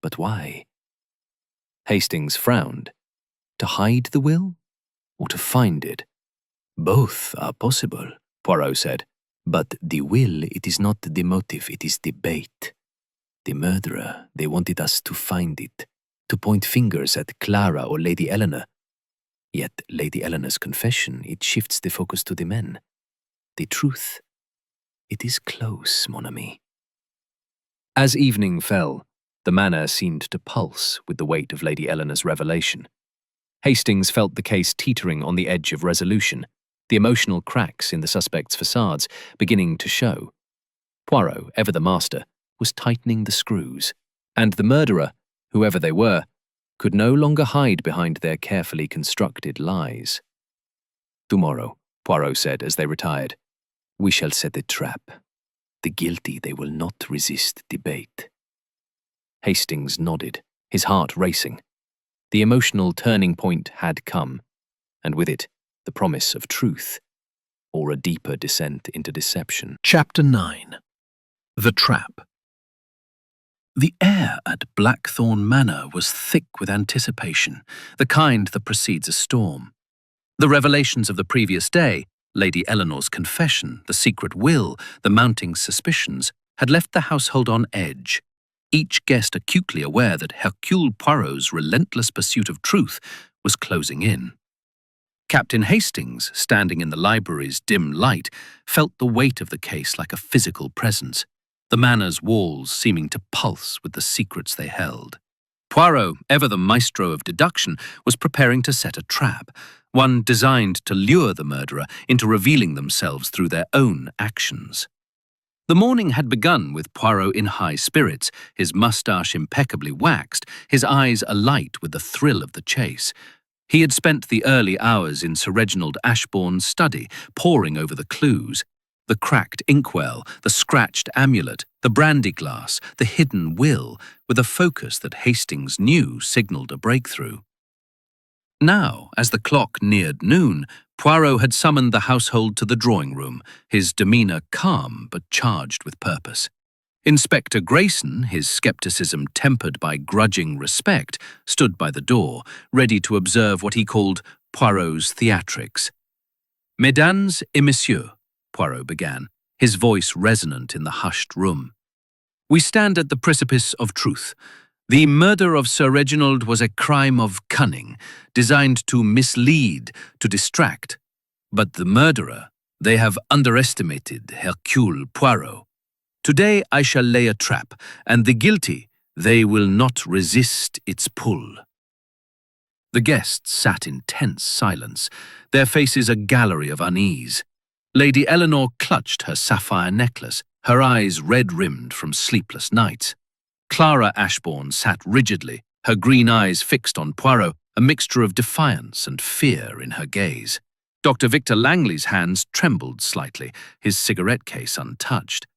But why? Hastings frowned. To hide the will, or to find it? Both are possible, Poirot said. But the will, it is not the motive, it is the bait. The murderer, they wanted us to find it, to point fingers at Clara or Lady Eleanor. Yet Lady Eleanor's confession, it shifts the focus to the men. The truth, it is close, mon ami. As evening fell, the manor seemed to pulse with the weight of Lady Eleanor's revelation. Hastings felt the case teetering on the edge of resolution, the emotional cracks in the suspects' facades beginning to show. Poirot, ever the master, was tightening the screws, and the murderer, whoever they were, could no longer hide behind their carefully constructed lies. Tomorrow, Poirot said as they retired, we shall set a trap. The guilty, they will not resist debate. Hastings nodded, his heart racing. The emotional turning point had come, and with it, the promise of truth, or a deeper descent into deception. Chapter 9. The Trap. The air at Blackthorn Manor was thick with anticipation, the kind that precedes a storm. The revelations of the previous day, Lady Eleanor's confession, the secret will, the mounting suspicions, had left the household on edge, each guest acutely aware that Hercule Poirot's relentless pursuit of truth was closing in. Captain Hastings, standing in the library's dim light, felt the weight of the case like a physical presence, the manor's walls seeming to pulse with the secrets they held. Poirot, ever the maestro of deduction, was preparing to set a trap, one designed to lure the murderer into revealing themselves through their own actions. The morning had begun with Poirot in high spirits, his moustache impeccably waxed, his eyes alight with the thrill of the chase. He had spent the early hours in Sir Reginald Ashbourne's study, poring over the clues, the cracked inkwell, the scratched amulet, the brandy glass, the hidden will, with a focus that Hastings knew signalled a breakthrough. Now, as the clock neared noon, Poirot had summoned the household to the drawing-room, his demeanour calm but charged with purpose. Inspector Grayson, his scepticism tempered by grudging respect, stood by the door, ready to observe what he called Poirot's theatrics. Mesdames et messieurs, Poirot began, his voice resonant in the hushed room. We stand at the precipice of truth. The murder of Sir Reginald was a crime of cunning, designed to mislead, to distract. But the murderer, they have underestimated Hercule Poirot. Today I shall lay a trap, and the guilty, they will not resist its pull. The guests sat in tense silence, their faces a gallery of unease. Lady Eleanor clutched her sapphire necklace, her eyes red-rimmed from sleepless nights. Clara Ashbourne sat rigidly, her green eyes fixed on Poirot, a mixture of defiance and fear in her gaze. Dr. Victor Langley's hands trembled slightly, his cigarette case untouched.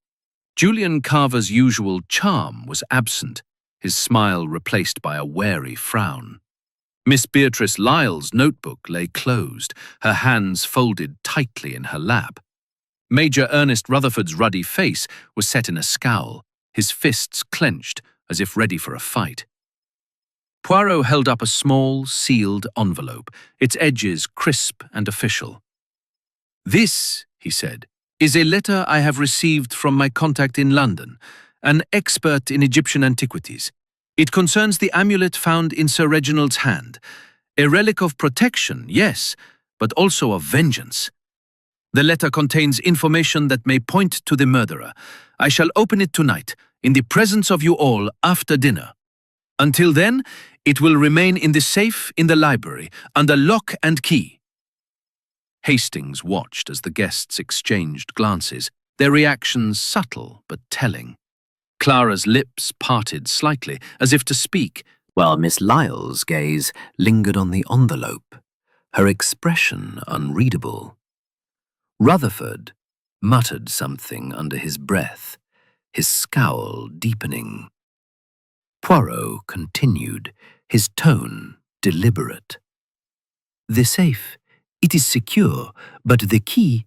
Julian Carver's usual charm was absent, his smile replaced by a wary frown. Miss Beatrice Lyle's notebook lay closed, her hands folded tightly in her lap. Major Ernest Rutherford's ruddy face was set in a scowl, his fists clenched as if ready for a fight. Poirot held up a small, sealed envelope, its edges crisp and official. "This," he said, "is a letter I have received from my contact in London, an expert in Egyptian antiquities. It concerns the amulet found in Sir Reginald's hand. A relic of protection, yes, but also of vengeance. The letter contains information that may point to the murderer. I shall open it tonight, in the presence of you all, after dinner. Until then, it will remain in the safe in the library, under lock and key." Hastings watched as the guests exchanged glances, their reactions subtle but telling. Clara's lips parted slightly, as if to speak, while Miss Lyle's gaze lingered on the envelope, her expression unreadable. Rutherford muttered something under his breath, his scowl deepening. Poirot continued, his tone deliberate. "The safe, it is secure, but the key—"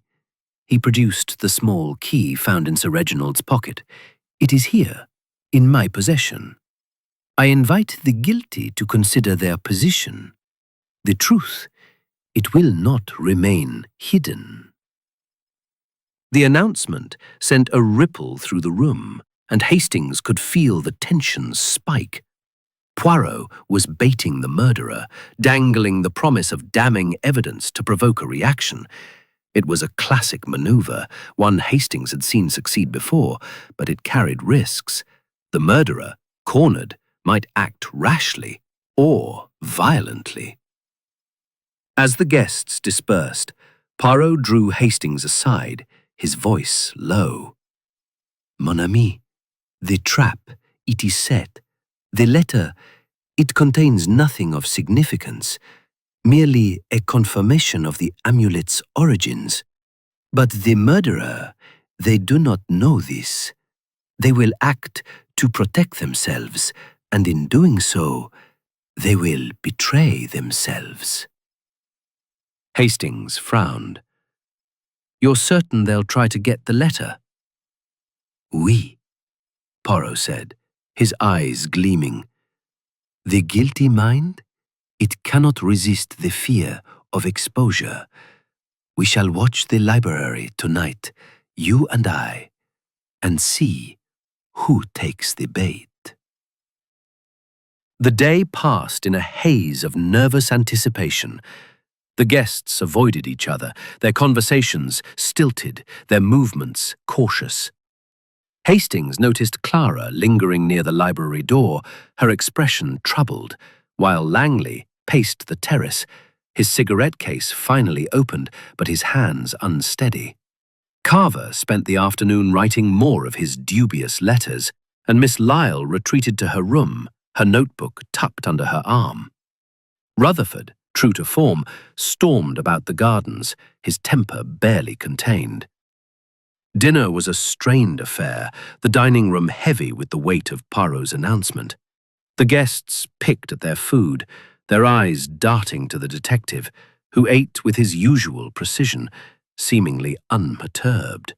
He produced the small key found in Sir Reginald's pocket. "It is here, in my possession. I invite the guilty to consider their position. The truth, it will not remain hidden." The announcement sent a ripple through the room, and Hastings could feel the tension spike. Poirot was baiting the murderer, dangling the promise of damning evidence to provoke a reaction. It was a classic maneuver, one Hastings had seen succeed before, but it carried risks. The murderer, cornered, might act rashly or violently. As the guests dispersed, Poirot drew Hastings aside, his voice low. "Mon ami, the trap, it is set. The letter, it contains nothing of significance, merely a confirmation of the amulet's origins. But the murderer, they do not know this. They will act to protect themselves, and in doing so, they will betray themselves." Hastings frowned. "You're certain they'll try to get the letter?" "Oui," Poirot said, his eyes gleaming. "The guilty mind? It cannot resist the fear of exposure. We shall watch the library tonight, you and I, and see who takes the bait." The day passed in a haze of nervous anticipation. The guests avoided each other, their conversations stilted, their movements cautious. Hastings noticed Clara lingering near the library door, her expression troubled, while Langley paced the terrace, his cigarette case finally opened, but his hands unsteady. Carver spent the afternoon writing more of his dubious letters, and Miss Lyle retreated to her room, her notebook tucked under her arm. Rutherford, true to form, stormed about the gardens, his temper barely contained. Dinner was a strained affair, the dining room heavy with the weight of Poirot's announcement. The guests picked at their food, their eyes darting to the detective, who ate with his usual precision, seemingly unperturbed.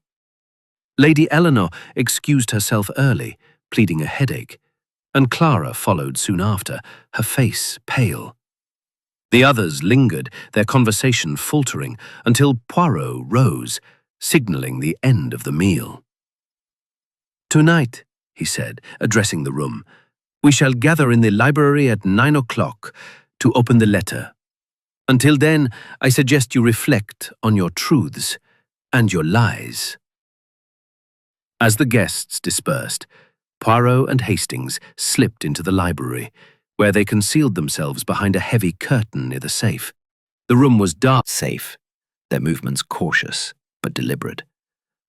Lady Eleanor excused herself early, pleading a headache, and Clara followed soon after, her face pale. The others lingered, their conversation faltering, until Poirot rose, signalling the end of the meal. "Tonight," he said, addressing the room, "we shall gather in the library at 9 o'clock to open the letter. Until then, I suggest you reflect on your truths and your lies." As the guests dispersed, Poirot and Hastings slipped into the library, where they concealed themselves behind a heavy curtain near the safe. The room was dark. Safe, their movements cautious but deliberate.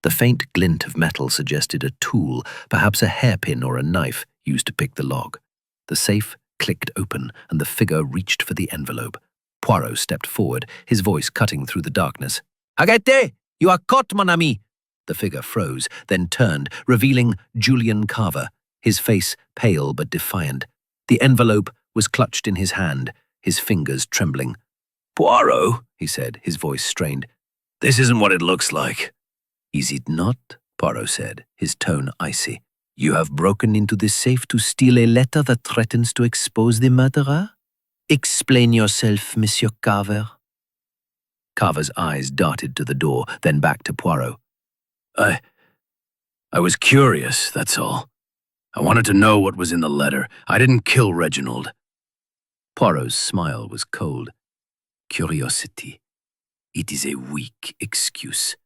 The faint glint of metal suggested a tool, perhaps a hairpin or a knife, used to pick the lock. The safe clicked open, and the figure reached for the envelope. Poirot stepped forward, his voice cutting through the darkness. "Agatha, you are caught, mon ami!" The figure froze, then turned, revealing Julian Carver, his face pale but defiant. The envelope was clutched in his hand, his fingers trembling. "Poirot," he said, his voice strained, "this isn't what it looks like." "Is it not?" Poirot said, his tone icy. "You have broken into the safe to steal a letter that threatens to expose the murderer? Explain yourself, Monsieur Carver." Carver's eyes darted to the door, then back to Poirot. I was curious, that's all. I wanted to know what was in the letter. I didn't kill Reginald." Poirot's smile was cold. "Curiosity. It is a weak excuse.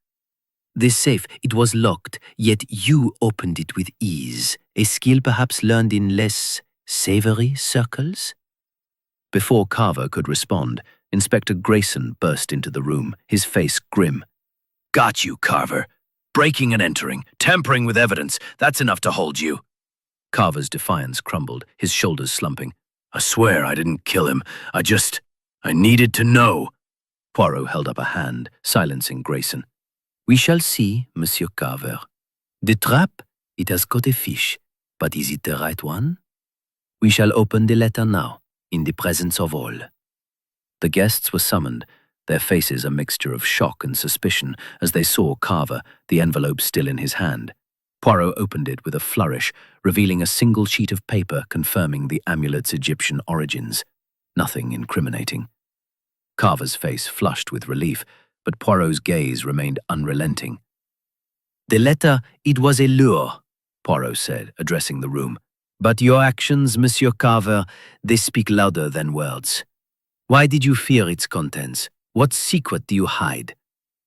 The safe, it was locked, yet you opened it with ease, a skill perhaps learned in less savory circles?" Before Carver could respond, Inspector Grayson burst into the room, his face grim. "Got you, Carver. Breaking and entering, tampering with evidence, that's enough to hold you." Carver's defiance crumbled, his shoulders slumping. "I swear I didn't kill him. I needed to know." Poirot held up a hand, silencing Grayson. "We shall see, Monsieur Carver. The trap, it has caught a fish, but is it the right one? We shall open the letter now, in the presence of all." The guests were summoned, their faces a mixture of shock and suspicion as they saw Carver, the envelope still in his hand. Poirot opened it with a flourish, revealing a single sheet of paper confirming the amulet's Egyptian origins. Nothing incriminating. Carver's face flushed with relief, but Poirot's gaze remained unrelenting. "The letter, it was a lure," Poirot said, addressing the room. But your actions, Monsieur Carver, they speak louder than words. Why did you fear its contents? What secret do you hide?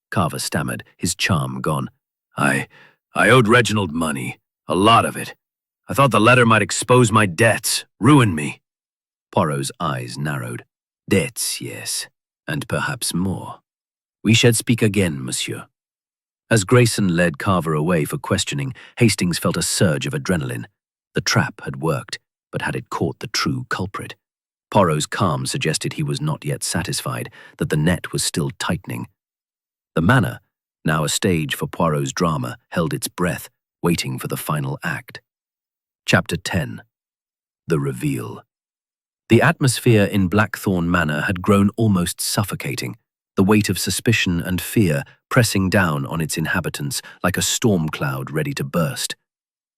Carver stammered, his charm gone. I owed Reginald money, a lot of it. I thought the letter might expose my debts, ruin me. Poirot's eyes narrowed. Debts, yes, and perhaps more. We shall speak again, monsieur. As Grayson led Carver away for questioning, Hastings felt a surge of adrenaline. The trap had worked, but had it caught the true culprit? Poirot's calm suggested he was not yet satisfied, that the net was still tightening. The manor, now a stage for Poirot's drama, held its breath, waiting for the final act. Chapter 10. The Reveal. The atmosphere in Blackthorn Manor had grown almost suffocating, the weight of suspicion and fear pressing down on its inhabitants like a storm cloud ready to burst.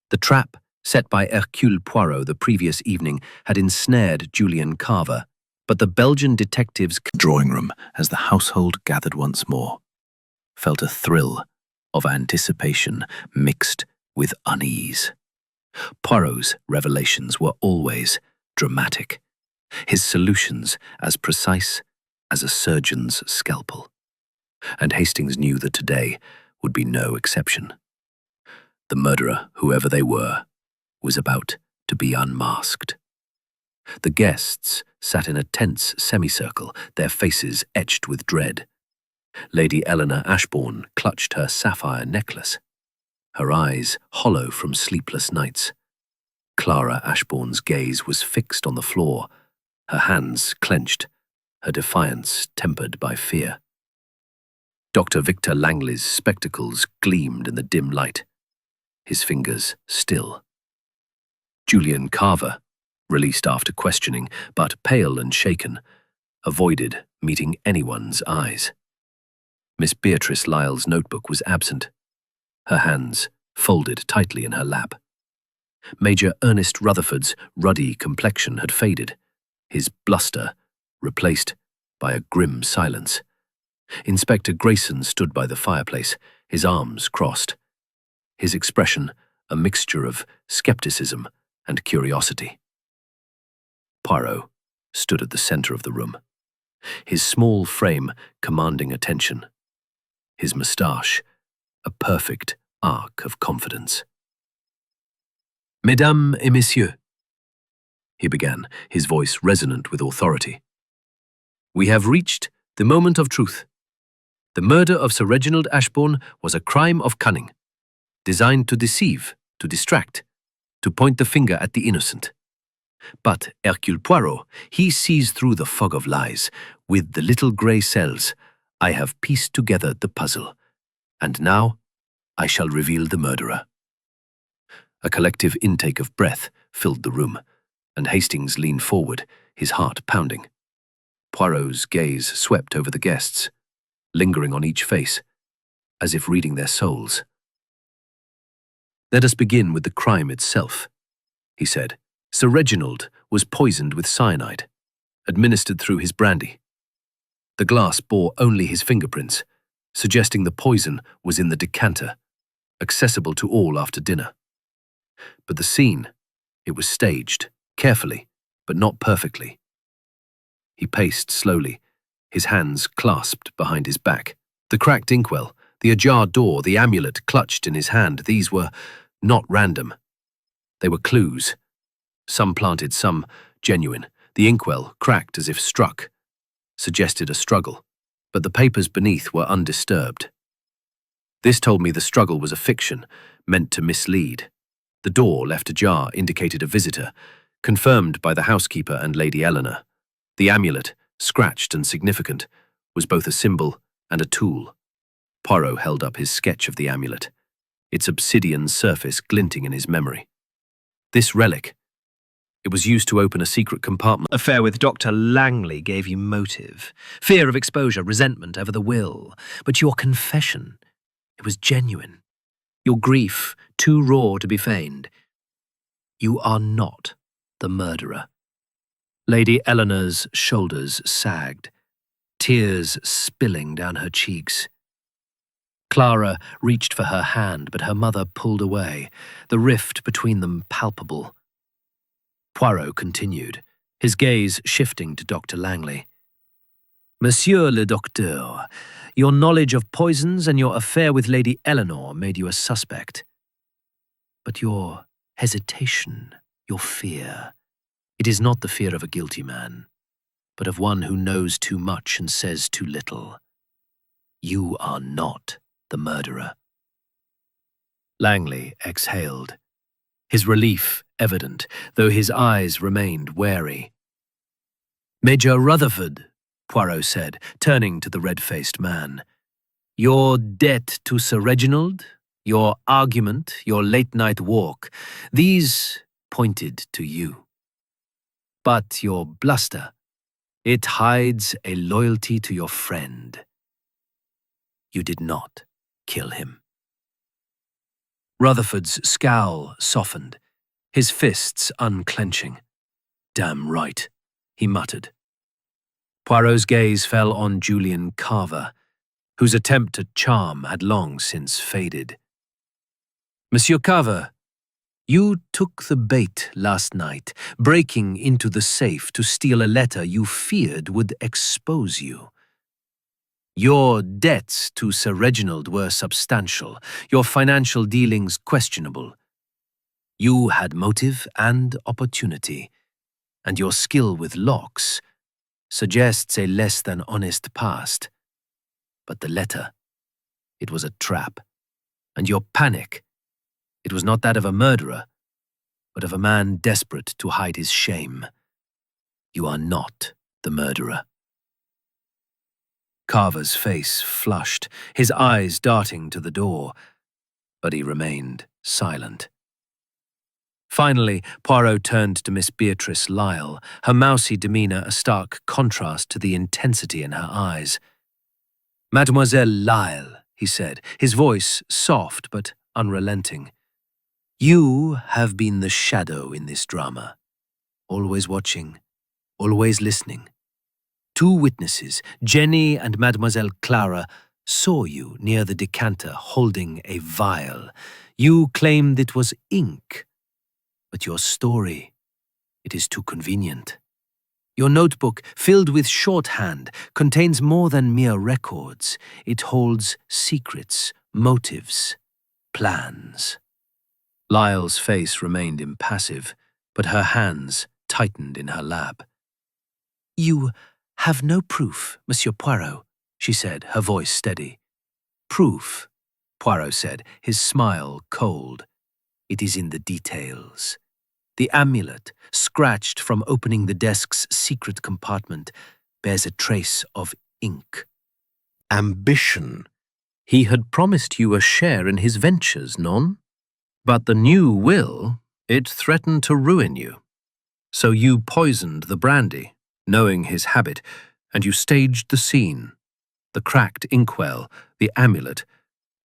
The trap, set by Hercule Poirot the previous evening, had ensnared Julian Carver, but the Belgian detective's drawing room, as the household gathered once more, felt a thrill of anticipation mixed with unease. Poirot's revelations were always dramatic, his solutions as precise as a surgeon's scalpel. And Hastings knew that today would be no exception. The murderer, whoever they were, was about to be unmasked. The guests sat in a tense semicircle, their faces etched with dread. Lady Eleanor Ashbourne clutched her sapphire necklace, her eyes hollow from sleepless nights. Clara Ashbourne's gaze was fixed on the floor, her hands clenched, her defiance tempered by fear. Dr. Victor Langley's spectacles gleamed in the dim light, his fingers still. Julian Carver, released after questioning, but pale and shaken, avoided meeting anyone's eyes. Miss Beatrice Lyle's notebook was absent, her hands folded tightly in her lap. Major Ernest Rutherford's ruddy complexion had faded, his bluster replaced by a grim silence. Inspector Grayson stood by the fireplace, his arms crossed, his expression a mixture of skepticism and curiosity. Poirot stood at the center of the room, his small frame commanding attention, his moustache a perfect arc of confidence. Mesdames et messieurs, he began, his voice resonant with authority. We have reached the moment of truth. The murder of Sir Reginald Ashbourne was a crime of cunning, designed to deceive, to distract, to point the finger at the innocent. But Hercule Poirot, he sees through the fog of lies. With the little grey cells, I have pieced together the puzzle. And now, I shall reveal the murderer. A collective intake of breath filled the room, and Hastings leaned forward, his heart pounding. Poirot's gaze swept over the guests, lingering on each face, as if reading their souls. Let us begin with the crime itself, he said. Sir Reginald was poisoned with cyanide, administered through his brandy. The glass bore only his fingerprints, suggesting the poison was in the decanter, accessible to all after dinner. But the scene, it was staged, carefully, but not perfectly. He paced slowly, his hands clasped behind his back. The cracked inkwell, the ajar door, the amulet clutched in his hand, these were not random. They were clues. Some planted, some genuine. The inkwell, cracked as if struck, suggested a struggle, but the papers beneath were undisturbed. This told me the struggle was a fiction, meant to mislead. The door, left ajar, indicated a visitor, confirmed by the housekeeper and Lady Eleanor. The amulet, scratched and significant, was both a symbol and a tool. Poirot held up his sketch of the amulet, its obsidian surface glinting in his memory. This relic, it was used to open a secret compartment. Affair with Dr. Langley gave you motive. Fear of exposure, resentment over the will. But your confession, it was genuine. Your grief, too raw to be feigned. You are not the murderer. Lady Eleanor's shoulders sagged, tears spilling down her cheeks. Clara reached for her hand, but her mother pulled away, the rift between them palpable. Poirot continued, his gaze shifting to Dr. Langley. Monsieur le Docteur, your knowledge of poisons and your affair with Lady Eleanor made you a suspect. But your hesitation, your fear, it is not the fear of a guilty man, but of one who knows too much and says too little. You are not the murderer. Langley exhaled, his relief evident, though his eyes remained wary. Major Rutherford, Poirot said, turning to the red-faced man. Your debt to Sir Reginald, your argument, your late-night walk, these pointed to you. But your bluster, it hides a loyalty to your friend. You did not kill him. Rutherford's scowl softened, his fists unclenching. Damn right, he muttered. Poirot's gaze fell on Julian Carver, whose attempt at charm had long since faded. Monsieur Carver, you took the bait last night, breaking into the safe to steal a letter you feared would expose you. Your debts to Sir Reginald were substantial, your financial dealings questionable. You had motive and opportunity, and your skill with locks suggests a less than honest past. But the letter, it was a trap, and your panic, it was not that of a murderer, but of a man desperate to hide his shame. You are not the murderer. Carver's face flushed, his eyes darting to the door, but he remained silent. Finally, Poirot turned to Miss Beatrice Lyle, her mousy demeanour a stark contrast to the intensity in her eyes. Mademoiselle Lyle, he said, his voice soft but unrelenting. You have been the shadow in this drama, always watching, always listening. 2 witnesses, Jenny and Mademoiselle Clara, saw you near the decanter holding a vial. You claimed it was ink, but your story, it is too convenient. Your notebook, filled with shorthand, contains more than mere records. It holds secrets, motives, plans. Lyle's face remained impassive, but her hands tightened in her lap. You have no proof, Monsieur Poirot, she said, her voice steady. Proof, Poirot said, his smile cold. It is in the details. The amulet, scratched from opening the desk's secret compartment, bears a trace of ink. Ambition. He had promised you a share in his ventures, non? But the new will, it threatened to ruin you. So you poisoned the brandy, knowing his habit, and you staged the scene, the cracked inkwell, the amulet,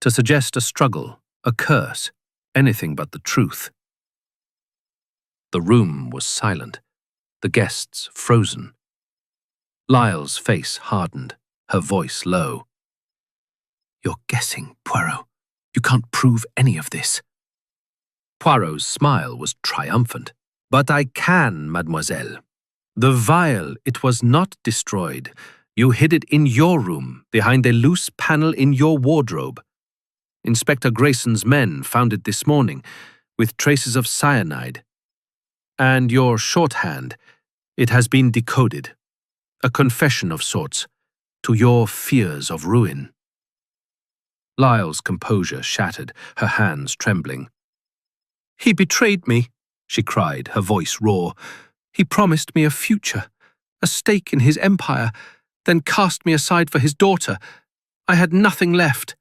to suggest a struggle, a curse, anything but the truth. The room was silent, the guests frozen. Lyle's face hardened, her voice low. You're guessing, Poirot. You can't prove any of this. Poirot's smile was triumphant. But I can, mademoiselle. The vial, it was not destroyed. You hid it in your room, behind a loose panel in your wardrobe. Inspector Grayson's men found it this morning, with traces of cyanide. And your shorthand, it has been decoded. A confession of sorts, to your fears of ruin. Lyle's composure shattered, her hands trembling. He betrayed me, she cried, her voice raw. He promised me a future, a stake in his empire, then cast me aside for his daughter. I had nothing left.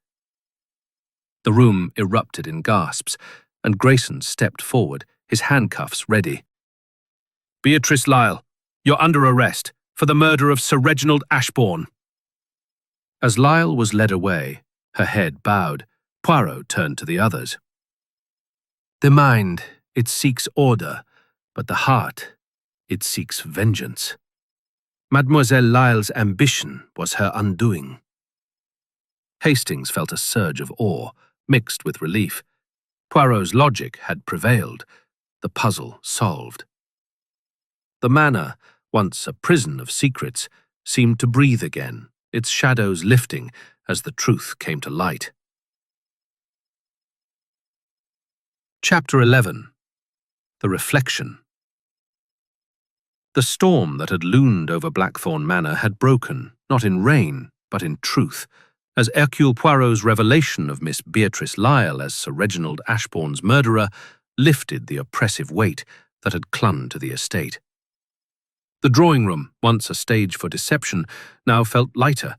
The room erupted in gasps, and Grayson stepped forward, his handcuffs ready. Beatrice Lyle, you're under arrest for the murder of Sir Reginald Ashbourne. As Lyle was led away, her head bowed, Poirot turned to the others. The mind, it seeks order, but the heart, it seeks vengeance. Mademoiselle Lyle's ambition was her undoing. Hastings felt a surge of awe, mixed with relief. Poirot's logic had prevailed, the puzzle solved. The manor, once a prison of secrets, seemed to breathe again, its shadows lifting as the truth came to light. Chapter 11. The Reflection. The storm that had loomed over Blackthorn Manor had broken, not in rain, but in truth, as Hercule Poirot's revelation of Miss Beatrice Lyle as Sir Reginald Ashbourne's murderer lifted the oppressive weight that had clung to the estate. The drawing-room, once a stage for deception, now felt lighter,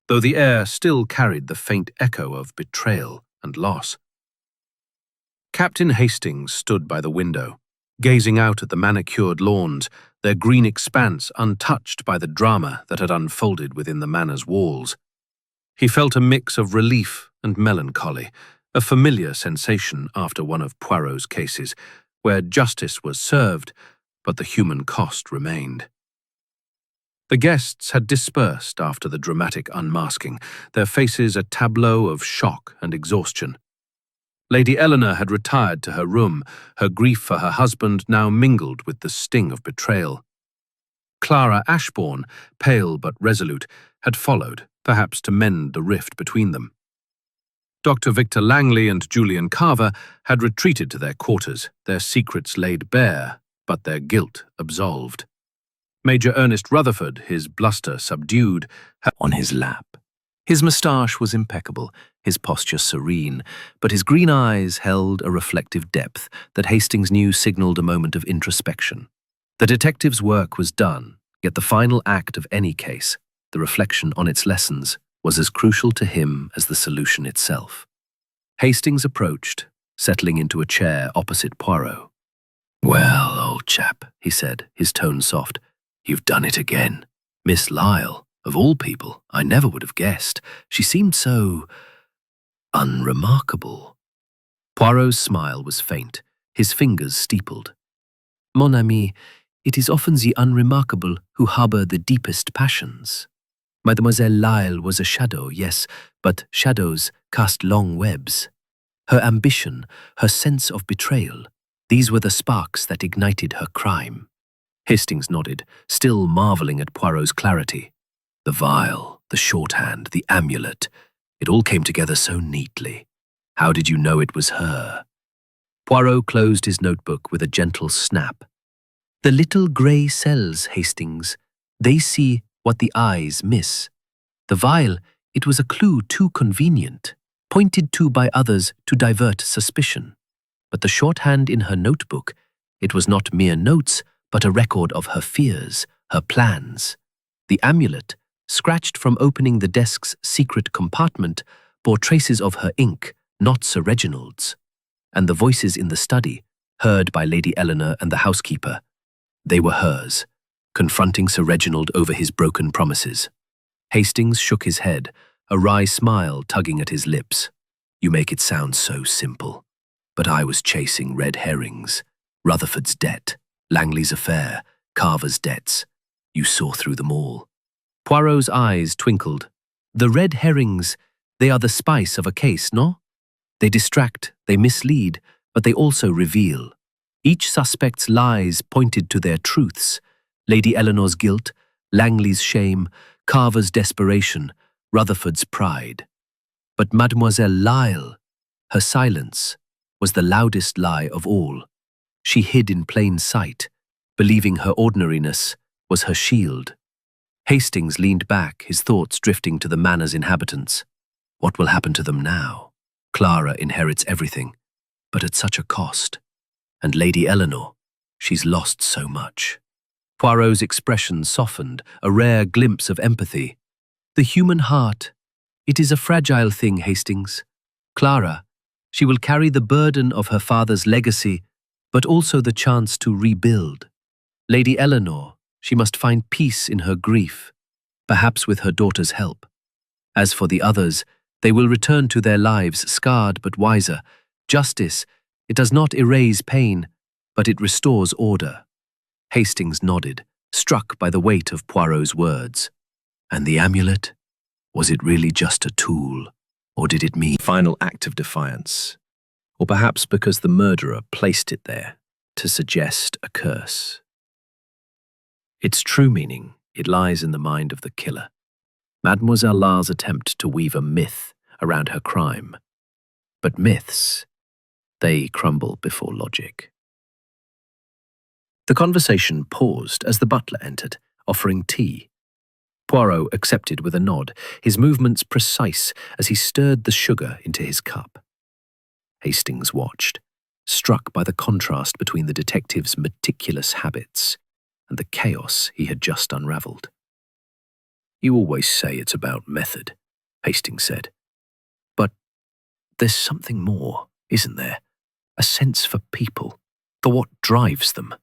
though the air still carried the faint echo of betrayal and loss. Captain Hastings stood by the window, gazing out at the manicured lawns, their green expanse untouched by the drama that had unfolded within the manor's walls. He felt a mix of relief and melancholy, a familiar sensation after one of Poirot's cases, where justice was served, but the human cost remained. The guests had dispersed after the dramatic unmasking, their faces a tableau of shock and exhaustion. Lady Eleanor had retired to her room, her grief for her husband now mingled with the sting of betrayal. Clara Ashbourne, pale but resolute, had followed, perhaps to mend the rift between them. Dr. Victor Langley and Julian Carver had retreated to their quarters, their secrets laid bare, but their guilt absolved. Major Ernest Rutherford, his bluster subdued, On his lap. His moustache was impeccable, his posture serene, but his green eyes held a reflective depth that Hastings knew signaled a moment of introspection. The detective's work was done, yet the final act of any case, the reflection on its lessons, was as crucial to him as the solution itself. Hastings approached, settling into a chair opposite Poirot. "Well, old chap," he said, his tone soft, "you've done it again. Miss Lyle, of all people, I never would have guessed. She seemed so unremarkable." Poirot's smile was faint, his fingers steepled. "Mon ami, it is often the unremarkable who harbour the deepest passions. Mademoiselle Lyle was a shadow, yes, but shadows cast long webs. Her ambition, her sense of betrayal, these were the sparks that ignited her crime." Hastings nodded, still marvelling at Poirot's clarity. The vial, the shorthand, the amulet, it all came together so neatly. How did you know it was her? Poirot closed his notebook with a gentle snap. "The little grey cells, Hastings. They see what the eyes miss. The vial, it was a clue too convenient, pointed to by others to divert suspicion. But the shorthand in her notebook, it was not mere notes, but a record of her fears, her plans. The amulet, scratched from opening the desk's secret compartment, bore traces of her ink, not Sir Reginald's. And the voices in the study, heard by Lady Eleanor and the housekeeper, they were hers, confronting Sir Reginald over his broken promises." Hastings shook his head, a wry smile tugging at his lips. "You make it sound so simple. But I was chasing red herrings. Rutherford's debt, Langley's affair, Carver's debts. You saw through them all." Poirot's eyes twinkled. "The red herrings, they are the spice of a case, no? They distract, they mislead, but they also reveal. Each suspect's lies pointed to their truths. Lady Eleanor's guilt, Langley's shame, Carver's desperation, Rutherford's pride. But Mademoiselle Lyle, her silence, was the loudest lie of all. She hid in plain sight, believing her ordinariness was her shield." Hastings leaned back, his thoughts drifting to the manor's inhabitants. What will happen to them now? Clara inherits everything, but at such a cost. And Lady Eleanor, she's lost so much. Poirot's expression softened, a rare glimpse of empathy. "The human heart, it is a fragile thing, Hastings. Clara, she will carry the burden of her father's legacy, but also the chance to rebuild. Lady Eleanor, she must find peace in her grief, perhaps with her daughter's help. As for the others, they will return to their lives scarred but wiser. Justice, it does not erase pain, but it restores order." Hastings nodded, struck by the weight of Poirot's words. And the amulet? Was it really just a tool, or did it mean final act of defiance? Or perhaps because the murderer placed it there to suggest a curse? Its true meaning, it lies in the mind of the killer. Mademoiselle La's attempt to weave a myth around her crime. But myths, they crumble before logic. The conversation paused as the butler entered, offering tea. Poirot accepted with a nod, his movements precise as he stirred the sugar into his cup. Hastings watched, struck by the contrast between the detective's meticulous habits and the chaos he had just unravelled. "You always say it's about method," Hastings said. "But there's something more, isn't there? A sense for people, for what drives them."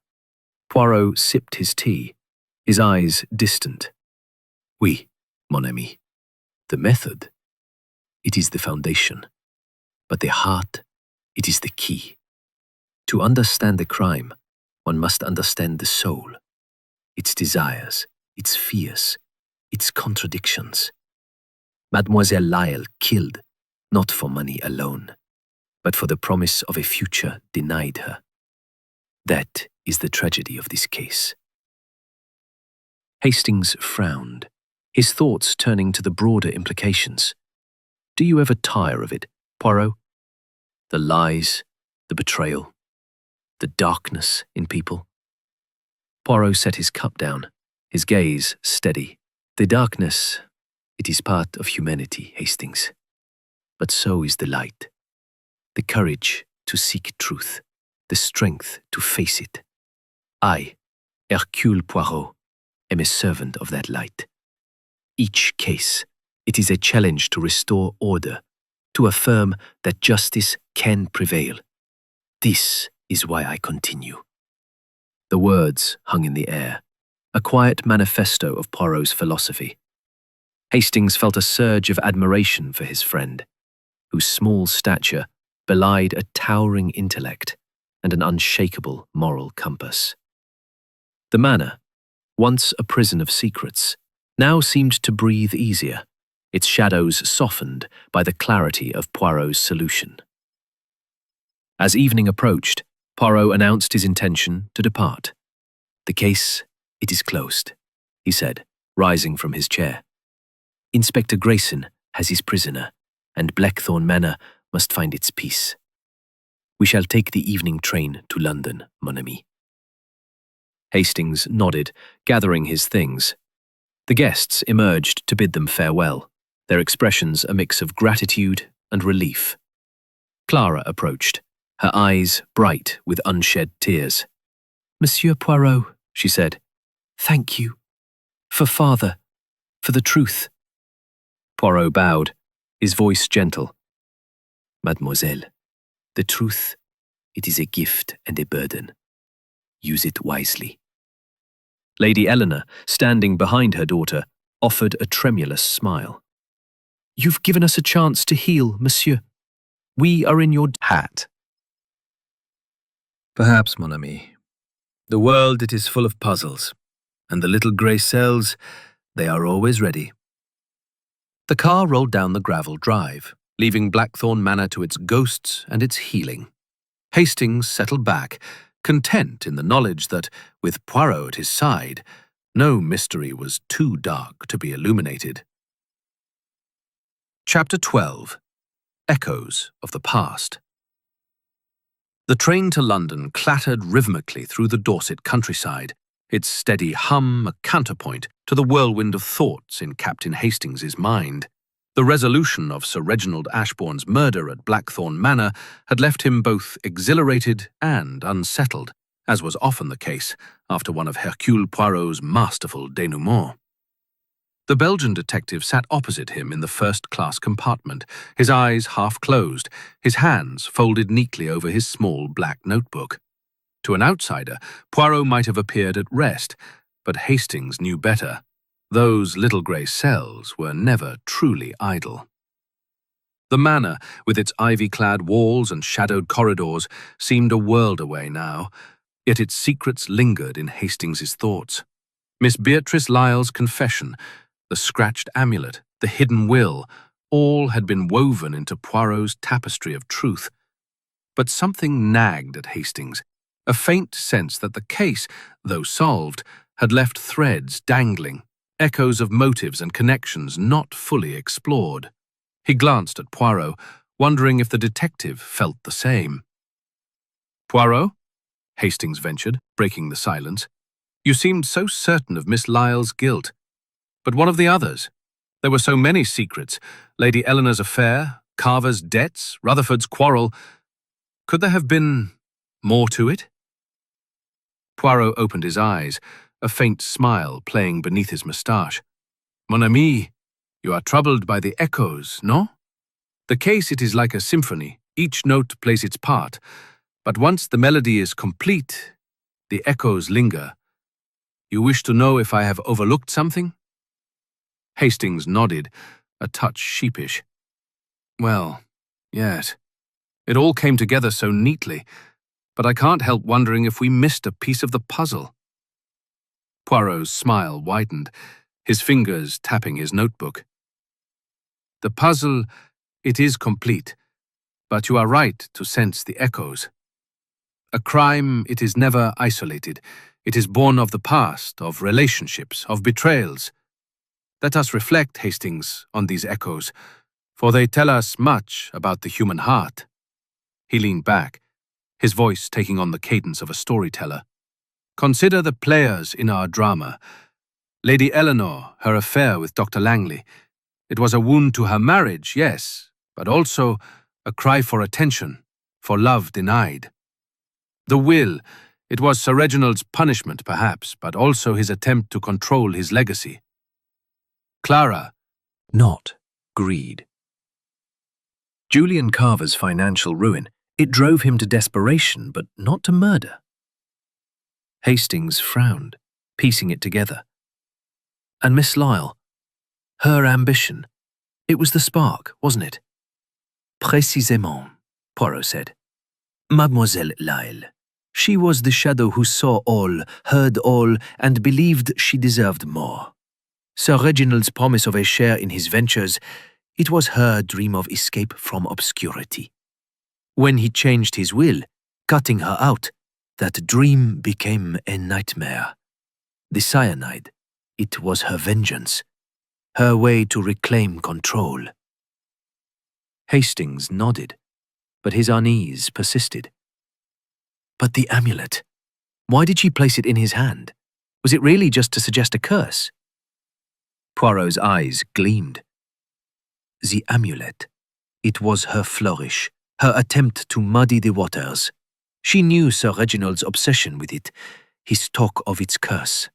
Poirot sipped his tea, his eyes distant. "Oui, mon ami. The method, it is the foundation. But the heart, it is the key. To understand the crime, one must understand the soul, its desires, its fears, its contradictions. Mademoiselle Lyle killed, not for money alone, but for the promise of a future denied her. That is the tragedy of this case." Hastings frowned, his thoughts turning to the broader implications. "Do you ever tire of it, Poirot? The lies, the betrayal, the darkness in people?" Poirot set his cup down, his gaze steady. "The darkness, it is part of humanity, Hastings. But so is the light. The courage to seek truth, the strength to face it. I, Hercule Poirot, am a servant of that light. Each case, it is a challenge to restore order, to affirm that justice can prevail. This is why I continue." The words hung in the air, a quiet manifesto of Poirot's philosophy. Hastings felt a surge of admiration for his friend, whose small stature belied a towering intellect and an unshakable moral compass. The manor, once a prison of secrets, now seemed to breathe easier, its shadows softened by the clarity of Poirot's solution. As evening approached, Poirot announced his intention to depart. "The case, it is closed," he said, rising from his chair. "Inspector Grayson has his prisoner, and Blackthorn Manor must find its peace. We shall take the evening train to London, mon ami." Hastings nodded, gathering his things. The guests emerged to bid them farewell, their expressions a mix of gratitude and relief. Clara approached, her eyes bright with unshed tears. "Monsieur Poirot," she said, "thank you. For father, for the truth." Poirot bowed, his voice gentle. "Mademoiselle, the truth, it is a gift and a burden. Use it wisely." Lady Eleanor, standing behind her daughter, offered a tremulous smile. "You've given us a chance to heal, monsieur. We are in your hat." "Perhaps, mon ami. The world, it is full of puzzles, and the little grey cells, they are always ready." The car rolled down the gravel drive, leaving Blackthorn Manor to its ghosts and its healing. Hastings settled back, content in the knowledge that, with Poirot at his side, no mystery was too dark to be illuminated. Chapter 12. Echoes of the Past. The train to London clattered rhythmically through the Dorset countryside, its steady hum a counterpoint to the whirlwind of thoughts in Captain Hastings's mind. The resolution of Sir Reginald Ashbourne's murder at Blackthorn Manor had left him both exhilarated and unsettled, as was often the case after one of Hercule Poirot's masterful denouements. The Belgian detective sat opposite him in the first-class compartment, his eyes half-closed, his hands folded neatly over his small black notebook. To an outsider, Poirot might have appeared at rest, but Hastings knew better. Those little grey cells were never truly idle. The manor, with its ivy-clad walls and shadowed corridors, seemed a world away now, yet its secrets lingered in Hastings's thoughts. Miss Beatrice Lyle's confession, the scratched amulet, the hidden will, all had been woven into Poirot's tapestry of truth. But something nagged at Hastings, a faint sense that the case, though solved, had left threads dangling, echoes of motives and connections not fully explored. He glanced at Poirot, wondering if the detective felt the same. "Poirot?" Hastings ventured, breaking the silence. "You seemed so certain of Miss Lyle's guilt. But what of the others? There were so many secrets. Lady Eleanor's affair, Carver's debts, Rutherford's quarrel. Could there have been more to it?" Poirot opened his eyes, a faint smile playing beneath his moustache. "Mon ami, you are troubled by the echoes, no? The case, it is like a symphony. Each note plays its part. But once the melody is complete, the echoes linger. You wish to know if I have overlooked something?" Hastings nodded, a touch sheepish. "Well, yes. It all came together so neatly, but I can't help wondering if we missed a piece of the puzzle." Poirot's smile widened, his fingers tapping his notebook. "The puzzle, it is complete, but you are right to sense the echoes. A crime, it is never isolated. It is born of the past, of relationships, of betrayals. Let us reflect, Hastings, on these echoes, for they tell us much about the human heart." He leaned back, his voice taking on the cadence of a storyteller. "Consider the players in our drama. Lady Eleanor, her affair with Dr. Langley. It was a wound to her marriage, yes, but also a cry for attention, for love denied. The will, it was Sir Reginald's punishment, perhaps, but also his attempt to control his legacy. Clara, Not greed. Julian Carver's financial ruin, it drove him to desperation, but not to murder. Hastings frowned, piecing it together. And Miss Lyle, her ambition, it was the spark, wasn't it? Précisément, Poirot said. Mademoiselle Lyle. She was the shadow who saw all, heard all, and believed she deserved more. Sir Reginald's promise of a share in his ventures, it was her dream of escape from obscurity. When he changed his will, cutting her out, that dream became a nightmare. The cyanide, it was her vengeance, her way to reclaim control. Hastings nodded, but his unease persisted. But the amulet, why did she place it in his hand? Was it really just to suggest a curse? Poirot's eyes gleamed. The amulet, it was her flourish, her attempt to muddy the waters. She knew Sir Reginald's obsession with it, his talk of its curse.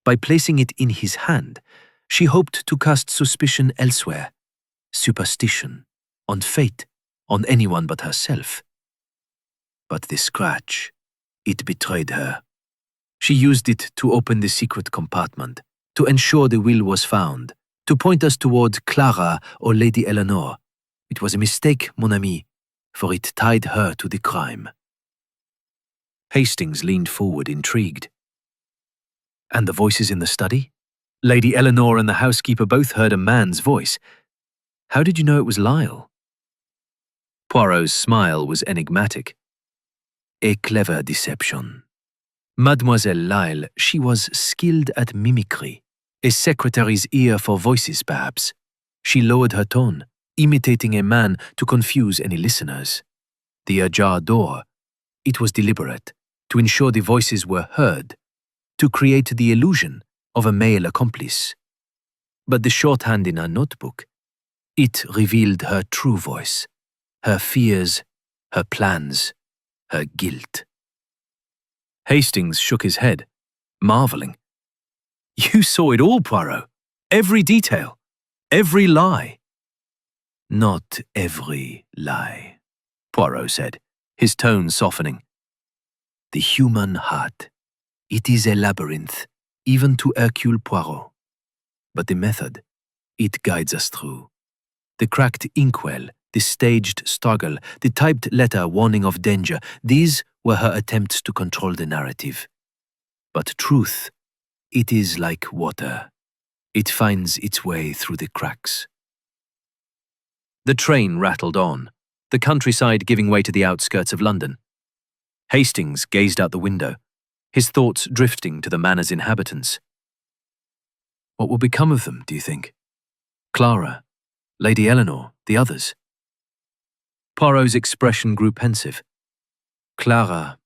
By placing it in his hand, she hoped to cast suspicion elsewhere, superstition, on fate, on anyone but herself. But the scratch, it betrayed her. She used it to open the secret compartment, to ensure the will was found, to point us toward Clara or Lady Eleanor. It was a mistake, mon ami, for it tied her to the crime. Hastings leaned forward, intrigued. And the voices in the study? Lady Eleanor and the housekeeper both heard a man's voice. How did you know it was Lyle? Poirot's smile was enigmatic. A clever deception. Mademoiselle Lyle, she was skilled at mimicry, a secretary's ear for voices, perhaps. She lowered her tone, imitating a man to confuse any listeners. The ajar door, it was deliberate, to ensure the voices were heard, to create the illusion of a male accomplice. But the shorthand in her notebook, it revealed her true voice, her fears, her plans, her guilt. Hastings shook his head, marveling. You saw it all, Poirot. Every detail. Every lie. Not every lie, Poirot said, his tone softening. The human heart. It is a labyrinth, even to Hercule Poirot. But the method, it guides us through. The cracked inkwell, the staged struggle, the typed letter warning of danger, these were her attempts to control the narrative. But truth, it is like water. It finds its way through the cracks. The train rattled on, the countryside giving way to the outskirts of London. Hastings gazed out the window. his thoughts drifting to the manor's inhabitants. What will become of them, do you think? Clara, Lady Eleanor, the others? Poirot's expression grew pensive. Clara,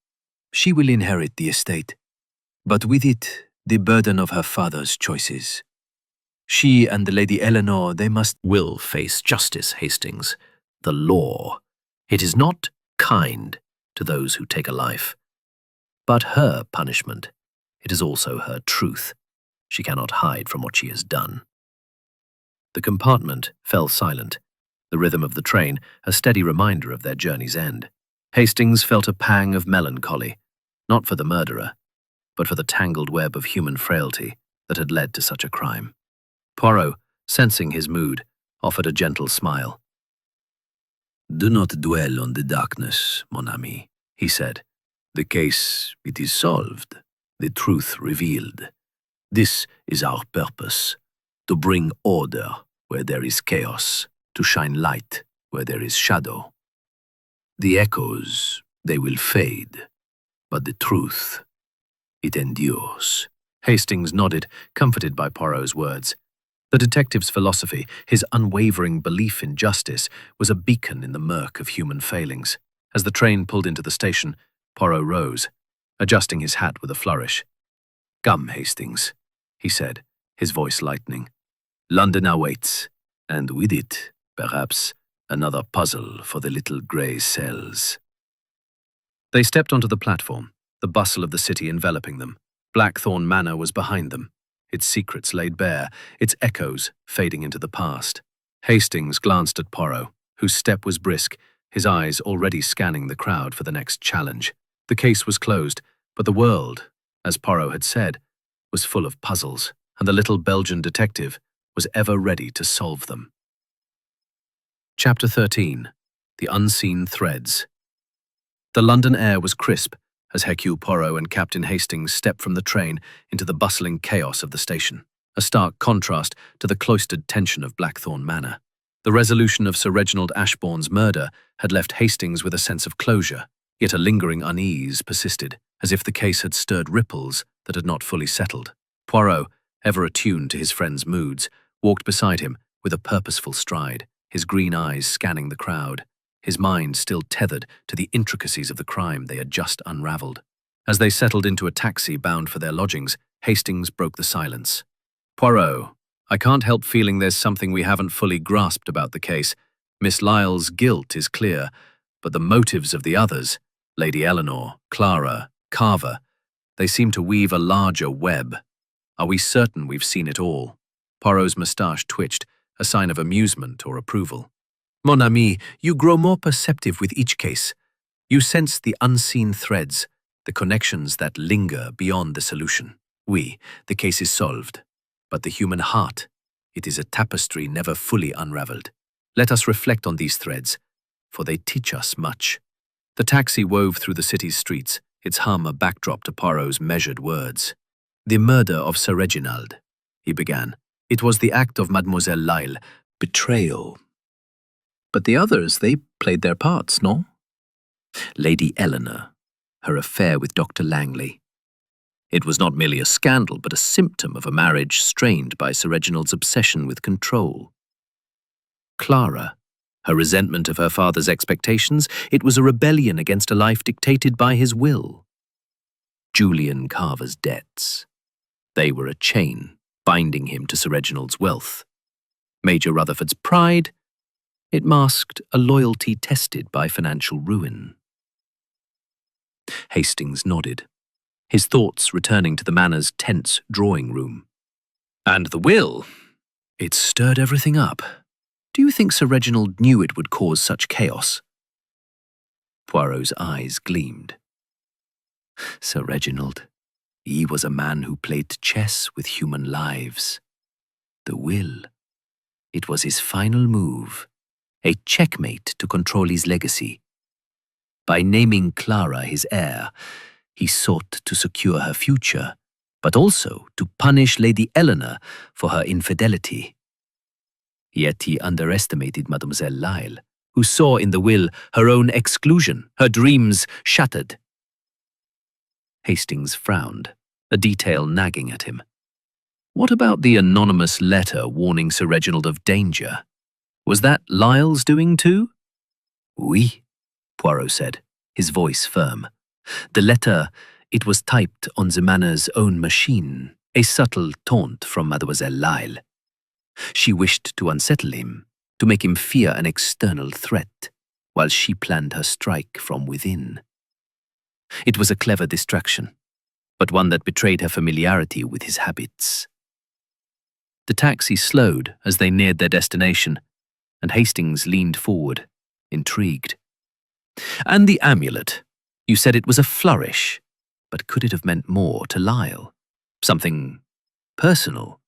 she will inherit the estate, but with it, the burden of her father's choices. She and the Lady Eleanor, they will face justice, Hastings. The law. It is not kind to those who take a life. But her punishment, it is also her truth. She cannot hide from what she has done. The compartment fell silent, the rhythm of the train a steady reminder of their journey's end. Hastings felt a pang of melancholy, not for the murderer, but for the tangled web of human frailty that had led to such a crime. Poirot, sensing his mood, offered a gentle smile. "Do not dwell on the darkness, mon ami," he said. "The case, it is solved, the truth revealed. This is our purpose, to bring order where there is chaos, to shine light where there is shadow. The echoes, they will fade, but the truth, it endures." Hastings nodded, comforted by Poirot's words. The detective's philosophy, his unwavering belief in justice, was a beacon in the murk of human failings. As the train pulled into the station, Poirot rose, adjusting his hat with a flourish. "Come, Hastings," he said, his voice lightening. "London awaits, and with it, perhaps, another puzzle for the little grey cells." They stepped onto the platform, the bustle of the city enveloping them. Blackthorn Manor was behind them, its secrets laid bare, its echoes fading into the past. Hastings glanced at Poirot, whose step was brisk, his eyes already scanning the crowd for the next challenge. The case was closed, but the world, as Poirot had said, was full of puzzles, and the little Belgian detective was ever ready to solve them. Chapter 13. The Unseen Threads. The London air was crisp as Hercule Poirot and Captain Hastings stepped from the train into the bustling chaos of the station, a stark contrast to the cloistered tension of Blackthorn Manor. The resolution of Sir Reginald Ashbourne's murder had left Hastings with a sense of closure, yet a lingering unease persisted, as if the case had stirred ripples that had not fully settled. Poirot, ever attuned to his friend's moods, walked beside him with a purposeful stride, his green eyes scanning the crowd, his mind still tethered to the intricacies of the crime they had just unravelled. As they settled into a taxi bound for their lodgings, Hastings broke the silence. "Poirot, I can't help feeling there's something we haven't fully grasped about the case. Miss Lyle's guilt is clear, but the motives of the others, Lady Eleanor, Clara, Carver, they seem to weave a larger web. Are we certain we've seen it all?" Poirot's moustache twitched, a sign of amusement or approval. "Mon ami, you grow more perceptive with each case. You sense the unseen threads, the connections that linger beyond the solution. Oui, the case is solved. But the human heart, it is a tapestry never fully unravelled. Let us reflect on these threads, for they teach us much." The taxi wove through the city's streets, its hum a backdrop to Poirot's measured words. "The murder of Sir Reginald," he began. "It was the act of Mademoiselle Lyle. Betrayal. But the others, they played their parts, no? Lady Eleanor, her affair with Dr. Langley. It was not merely a scandal, but a symptom of a marriage strained by Sir Reginald's obsession with control. Clara, her resentment of her father's expectations, it was a rebellion against a life dictated by his will. Julian Carver's debts. They were a chain, binding him to Sir Reginald's wealth. Major Rutherford's pride, it masked a loyalty tested by financial ruin. Hastings nodded, his thoughts returning to the manor's tense drawing room. And the will, it stirred everything up. Do you think Sir Reginald knew it would cause such chaos? Poirot's eyes gleamed. Sir Reginald, he was a man who played chess with human lives. The will, it was his final move, a checkmate to control his legacy. By naming Clara his heir, he sought to secure her future, but also to punish Lady Eleanor for her infidelity. Yet he underestimated Mademoiselle Lyle, who saw in the will her own exclusion, her dreams shattered. Hastings frowned, a detail nagging at him. What about the anonymous letter warning Sir Reginald of danger? Was that Lyle's doing too? Oui, Poirot said, his voice firm. The letter, it was typed on the manor's own machine, a subtle taunt from Mademoiselle Lyle. She wished to unsettle him, to make him fear an external threat, while she planned her strike from within. It was a clever distraction, but one that betrayed her familiarity with his habits. The taxi slowed as they neared their destination, and Hastings leaned forward, intrigued. And the amulet. You said it was a flourish, but could it have meant more to Lyle? Something personal?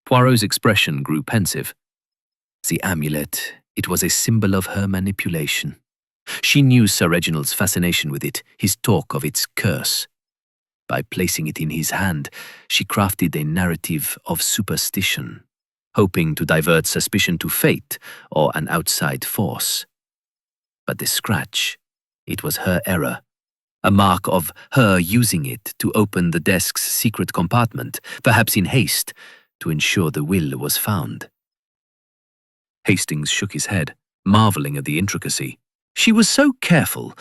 Poirot's expression grew pensive. The amulet, it was a symbol of her manipulation. She knew Sir Reginald's fascination with it, his talk of its curse. By placing it in his hand, she crafted a narrative of superstition, hoping to divert suspicion to fate or an outside force. But the scratch, it was her error, a mark of her using it to open the desk's secret compartment, perhaps in haste, to ensure the will was found. Hastings shook his head, marveling at the intricacy. She was so careful,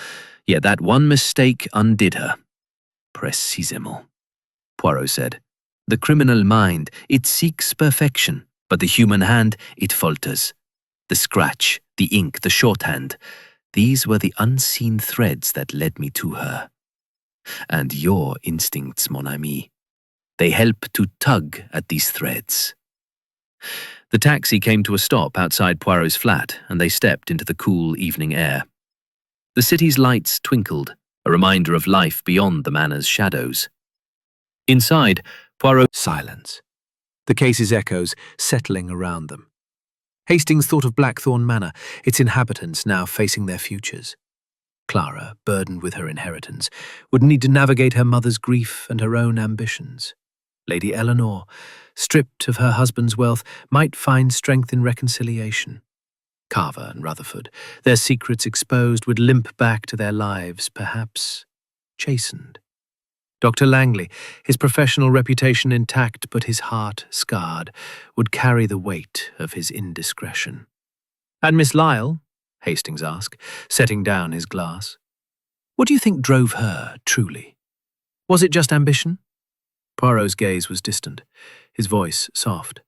yet that one mistake undid her. Précisément, Poirot said. The criminal mind, it seeks perfection, but the human hand, it falters. The scratch, the ink, the shorthand, these were the unseen threads that led me to her. And your instincts, mon ami, they help to tug at these threads. The taxi came to a stop outside Poirot's flat, and they stepped into the cool evening air. The city's lights twinkled, a reminder of life beyond the manor's shadows. Inside, Poirot— Silence. The case's echoes settling around them. Hastings thought of Blackthorn Manor, its inhabitants now facing their futures. Clara, burdened with her inheritance, would need to navigate her mother's grief and her own ambitions. Lady Eleanor, stripped of her husband's wealth, might find strength in reconciliation. Carver and Rutherford, their secrets exposed, would limp back to their lives, perhaps chastened. Dr. Langley, his professional reputation intact but his heart scarred, would carry the weight of his indiscretion. And Miss Lyle? Hastings asked, setting down his glass. What do you think drove her, truly? Was it just ambition? Poirot's gaze was distant, his voice soft.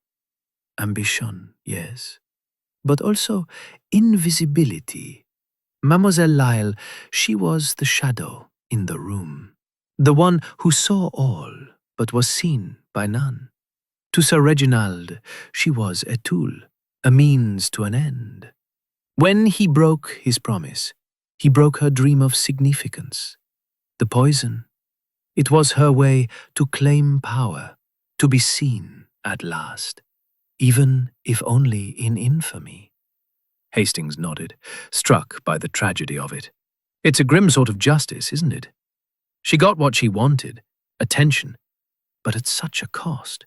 Ambition, yes. But also invisibility. Mademoiselle Lyle, she was the shadow in the room. The one who saw all, but was seen by none. To Sir Reginald, she was a tool, a means to an end. When he broke his promise, he broke her dream of significance. The poison, it was her way to claim power, to be seen at last, even if only in infamy. Hastings nodded, struck by the tragedy of it. It's a grim sort of justice, isn't it? She got what she wanted, attention, but at such a cost.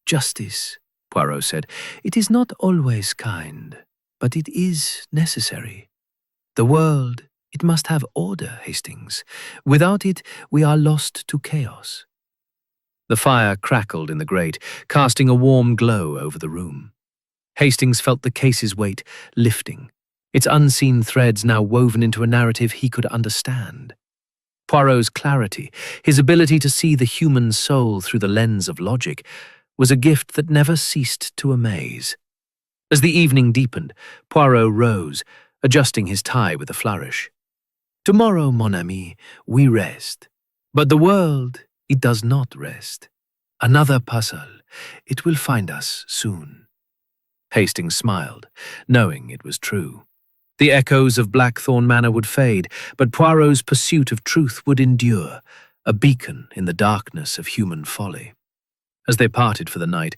Justice, Poirot said, it is not always kind, but it is necessary. The world, it must have order, Hastings. Without it, we are lost to chaos. The fire crackled in the grate, casting a warm glow over the room. Hastings felt the case's weight lifting, its unseen threads now woven into a narrative he could understand. Poirot's clarity, his ability to see the human soul through the lens of logic, was a gift that never ceased to amaze. As the evening deepened, Poirot rose, adjusting his tie with a flourish. Tomorrow, mon ami, we rest. But the world, it does not rest. Another puzzle, it will find us soon. Hastings smiled, knowing it was true. The echoes of Blackthorn Manor would fade, but Poirot's pursuit of truth would endure, a beacon in the darkness of human folly. As they parted for the night,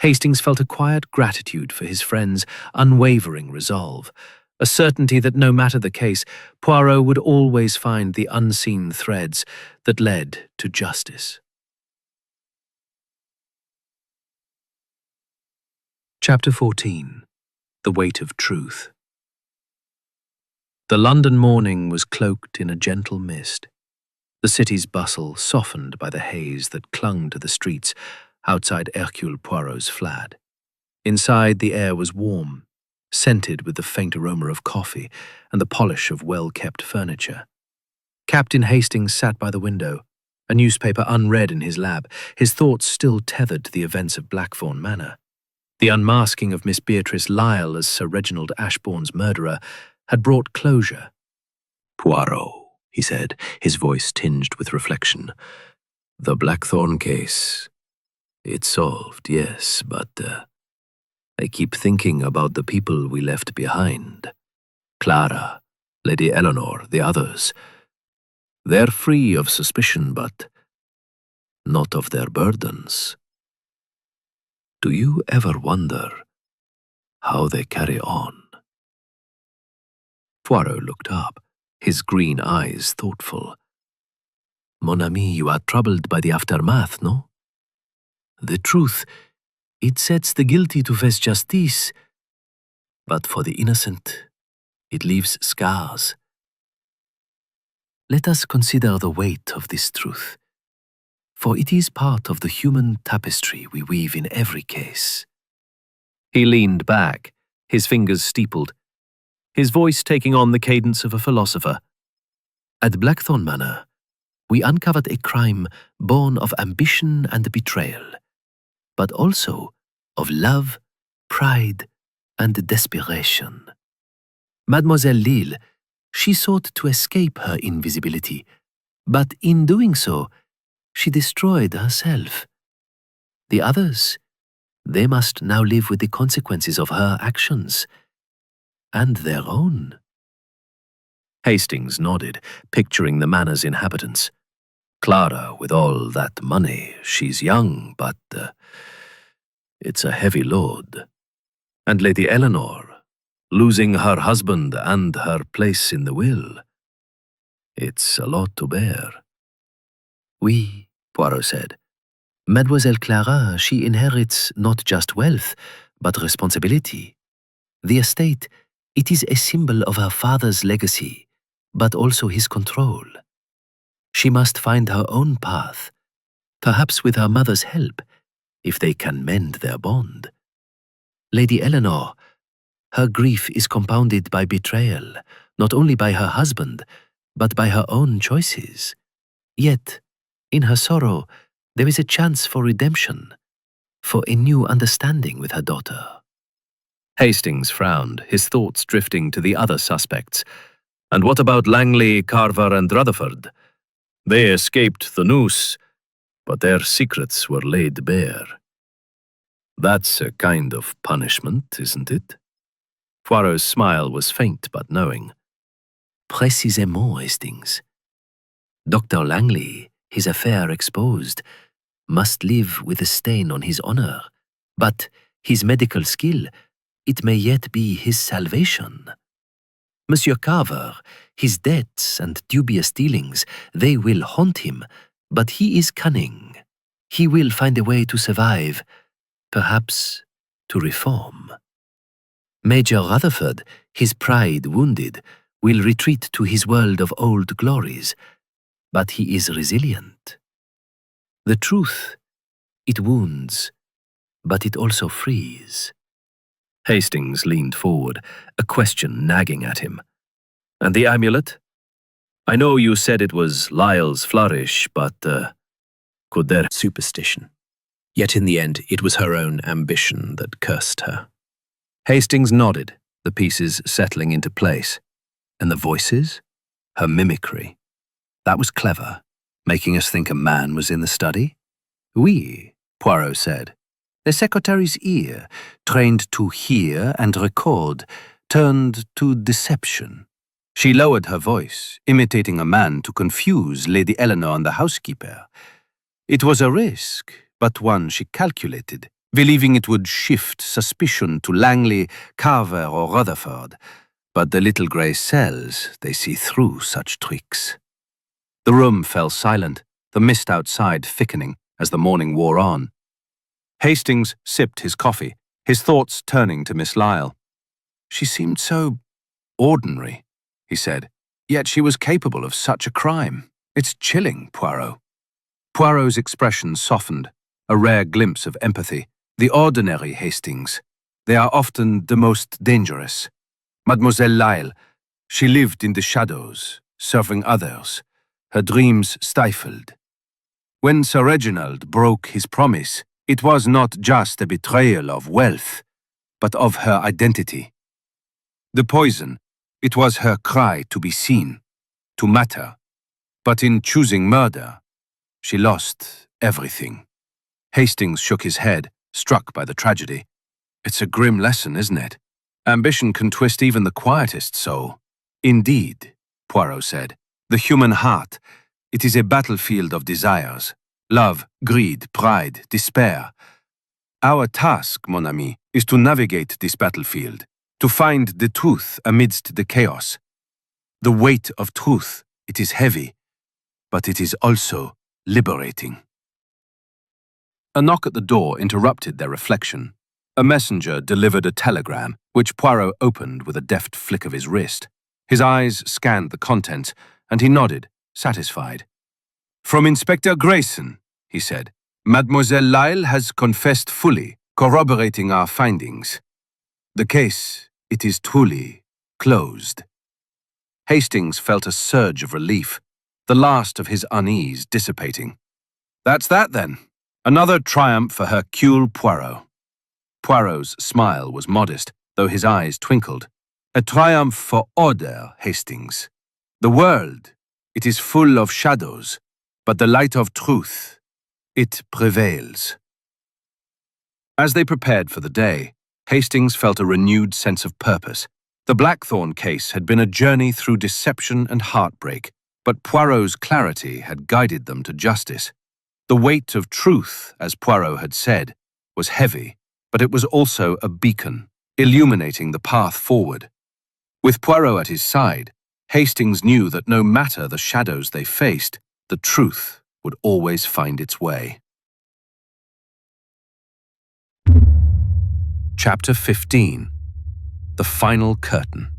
Hastings felt a quiet gratitude for his friend's unwavering resolve, a certainty that no matter the case, Poirot would always find the unseen threads that led to justice. Chapter 14. The Weight of Truth. The London morning was cloaked in a gentle mist. The city's bustle softened by the haze that clung to the streets outside Hercule Poirot's flat. Inside, the air was warm, scented with the faint aroma of coffee and the polish of well-kept furniture. Captain Hastings sat by the window, a newspaper unread in his lap, his thoughts still tethered to the events of Blackthorn Manor. The unmasking of Miss Beatrice Lyle as Sir Reginald Ashbourne's murderer had brought closure. Poirot, he said, his voice tinged with reflection. The Blackthorn case. It's solved, yes, but I keep thinking about the people we left behind. Clara, Lady Eleanor, the others. They're free of suspicion, but not of their burdens. Do you ever wonder how they carry on? Poirot looked up, his green eyes thoughtful. Mon ami, you are troubled by the aftermath, no? The truth, it sets the guilty to face justice, but for the innocent, it leaves scars. Let us consider the weight of this truth, for it is part of the human tapestry we weave in every case. He leaned back, his fingers steepled, his voice taking on the cadence of a philosopher. At Blackthorn Manor, we uncovered a crime born of ambition and betrayal, but also of love, pride, and desperation. Mademoiselle Lille, she sought to escape her invisibility, but in doing so, she destroyed herself. The others, they must now live with the consequences of her actions, and their own. Hastings nodded, picturing the manor's inhabitants. Clara, with all that money, she's young, but it's a heavy load. And Lady Eleanor, losing her husband and her place in the will. It's a lot to bear. Oui, Poirot said. Mademoiselle Clara, she inherits not just wealth, but responsibility. The estate, it is a symbol of her father's legacy, but also his control. She must find her own path, perhaps with her mother's help, if they can mend their bond. Lady Eleanor, her grief is compounded by betrayal, not only by her husband, but by her own choices. Yet, in her sorrow, there is a chance for redemption, for a new understanding with her daughter. Hastings frowned, his thoughts drifting to the other suspects. And what about Langley, Carver, and Rutherford? They escaped the noose, but their secrets were laid bare. That's a kind of punishment, isn't it? Poirot's smile was faint but knowing. Précisément, Hastings. Dr. Langley, his affair exposed, must live with a stain on his honor, but his medical skill, it may yet be his salvation. Monsieur Carver, his debts and dubious dealings, they will haunt him, but he is cunning. He will find a way to survive, perhaps to reform. Major Rutherford, his pride wounded, will retreat to his world of old glories, but he is resilient. The truth, it wounds, but it also frees. Hastings leaned forward, a question nagging at him. And the amulet? I know you said it was Lyle's flourish, but could there superstition? Yet in the end, it was her own ambition that cursed her. Hastings nodded, the pieces settling into place. And the voices? Her mimicry. That was clever, making us think a man was in the study? Oui, Poirot said. The secretary's ear, trained to hear and record, turned to deception. She lowered her voice, imitating a man to confuse Lady Eleanor and the housekeeper. It was a risk, but one she calculated, believing it would shift suspicion to Langley, Carver, or Rutherford. But the little grey cells, they see through such tricks. The room fell silent, the mist outside thickening as the morning wore on. Hastings sipped his coffee, his thoughts turning to Miss Lyle. She seemed so ordinary, he said, yet she was capable of such a crime. It's chilling, Poirot. Poirot's expression softened, a rare glimpse of empathy. The ordinary Hastings. They are often the most dangerous. Mademoiselle Lyle, she lived in the shadows, serving others, her dreams stifled. When Sir Reginald broke his promise, it was not just a betrayal of wealth, but of her identity. The poison, it was her cry to be seen, to matter. But in choosing murder, she lost everything. Hastings shook his head, struck by the tragedy. It's a grim lesson, isn't it? Ambition can twist even the quietest soul. Indeed, Poirot said, the human heart, it is a battlefield of desires. Love, greed, pride, despair. Our task, mon ami, is to navigate this battlefield, to find the truth amidst the chaos. The weight of truth, it is heavy, but it is also liberating. A knock at the door interrupted their reflection. A messenger delivered a telegram, which Poirot opened with a deft flick of his wrist. His eyes scanned the contents, and he nodded, satisfied. From Inspector Grayson, he said. Mademoiselle Lyle has confessed fully, corroborating our findings. The case, it is truly closed. Hastings felt a surge of relief, the last of his unease dissipating. That's that, then. Another triumph for Hercule Poirot. Poirot's smile was modest, though his eyes twinkled. A triumph for order, Hastings. The world, it is full of shadows, but the light of truth, it prevails. As they prepared for the day, Hastings felt a renewed sense of purpose. The Blackthorn case had been a journey through deception and heartbreak, but Poirot's clarity had guided them to justice. The weight of truth, as Poirot had said, was heavy, but it was also a beacon, illuminating the path forward. With Poirot at his side, Hastings knew that no matter the shadows they faced, the truth would always find its way. Chapter 15. The Final Curtain.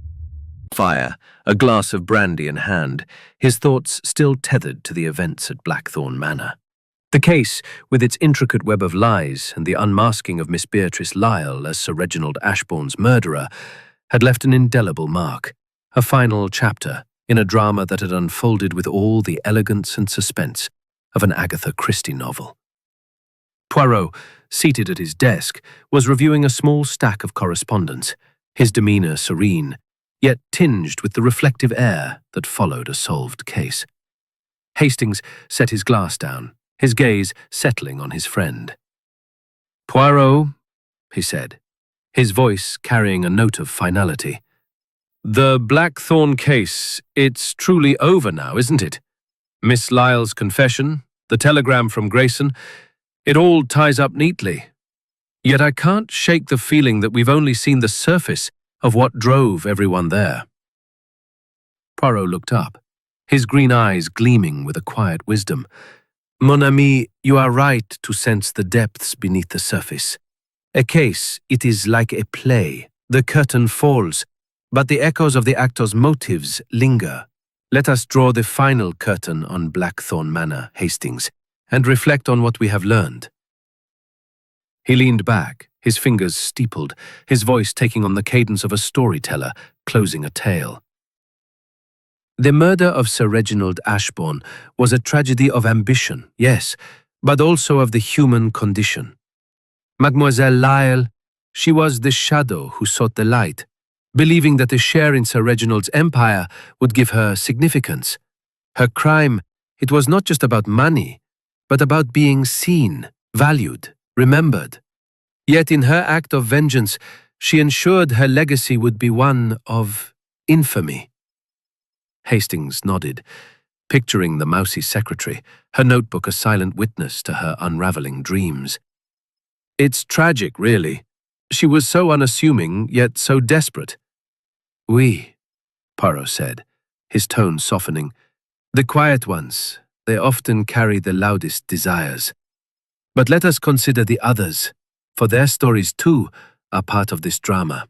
Fire, a glass of brandy in hand, his thoughts still tethered to the events at Blackthorn Manor. The case, with its intricate web of lies and the unmasking of Miss Beatrice Lyle as Sir Reginald Ashbourne's murderer, had left an indelible mark, a final chapter in a drama that had unfolded with all the elegance and suspense of an Agatha Christie novel. Poirot, seated at his desk, was reviewing a small stack of correspondence, his demeanour serene, yet tinged with the reflective air that followed a solved case. Hastings set his glass down, his gaze settling on his friend. "Poirot," he said, his voice carrying a note of finality. "The Blackthorn case, it's truly over now, isn't it? Miss Lyle's confession, the telegram from Grayson, it all ties up neatly. Yet I can't shake the feeling that we've only seen the surface of what drove everyone there." Poirot looked up, his green eyes gleaming with a quiet wisdom. "Mon ami, you are right to sense the depths beneath the surface. A case, it is like a play. The curtain falls, but the echoes of the actor's motives linger. Let us draw the final curtain on Blackthorn Manor, Hastings, and reflect on what we have learned." He leaned back, his fingers steepled, his voice taking on the cadence of a storyteller closing a tale. "The murder of Sir Reginald Ashbourne was a tragedy of ambition, yes, but also of the human condition. Mademoiselle Lyle, she was the shadow who sought the light, believing that a share in Sir Reginald's empire would give her significance. Her crime, it was not just about money, but about being seen, valued, remembered. Yet in her act of vengeance, she ensured her legacy would be one of infamy." Hastings nodded, picturing the mousy secretary, her notebook a silent witness to her unraveling dreams. "It's tragic, really. She was so unassuming, yet so desperate." "Oui," Poirot said, his tone softening. "The quiet ones, they often carry the loudest desires. But let us consider the others, for their stories too are part of this drama.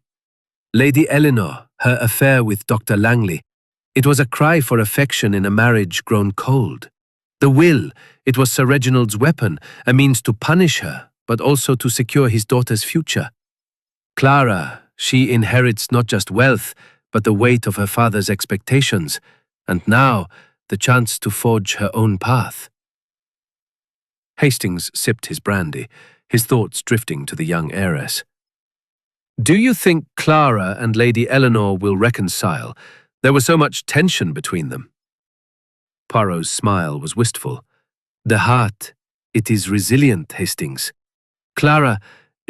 Lady Eleanor, her affair with Dr. Langley, It was a cry for affection in a marriage grown cold. The will, it was Sir Reginald's weapon, a means to punish her, but also to secure his daughter's future. Clara, she inherits not just wealth, but the weight of her father's expectations, and now the chance to forge her own path. Hastings sipped his brandy, his thoughts drifting to the young heiress. Do you think Clara and Lady Eleanor will reconcile? There was so much tension between them. Poirot's smile was wistful. The heart, it is resilient, Hastings. Clara,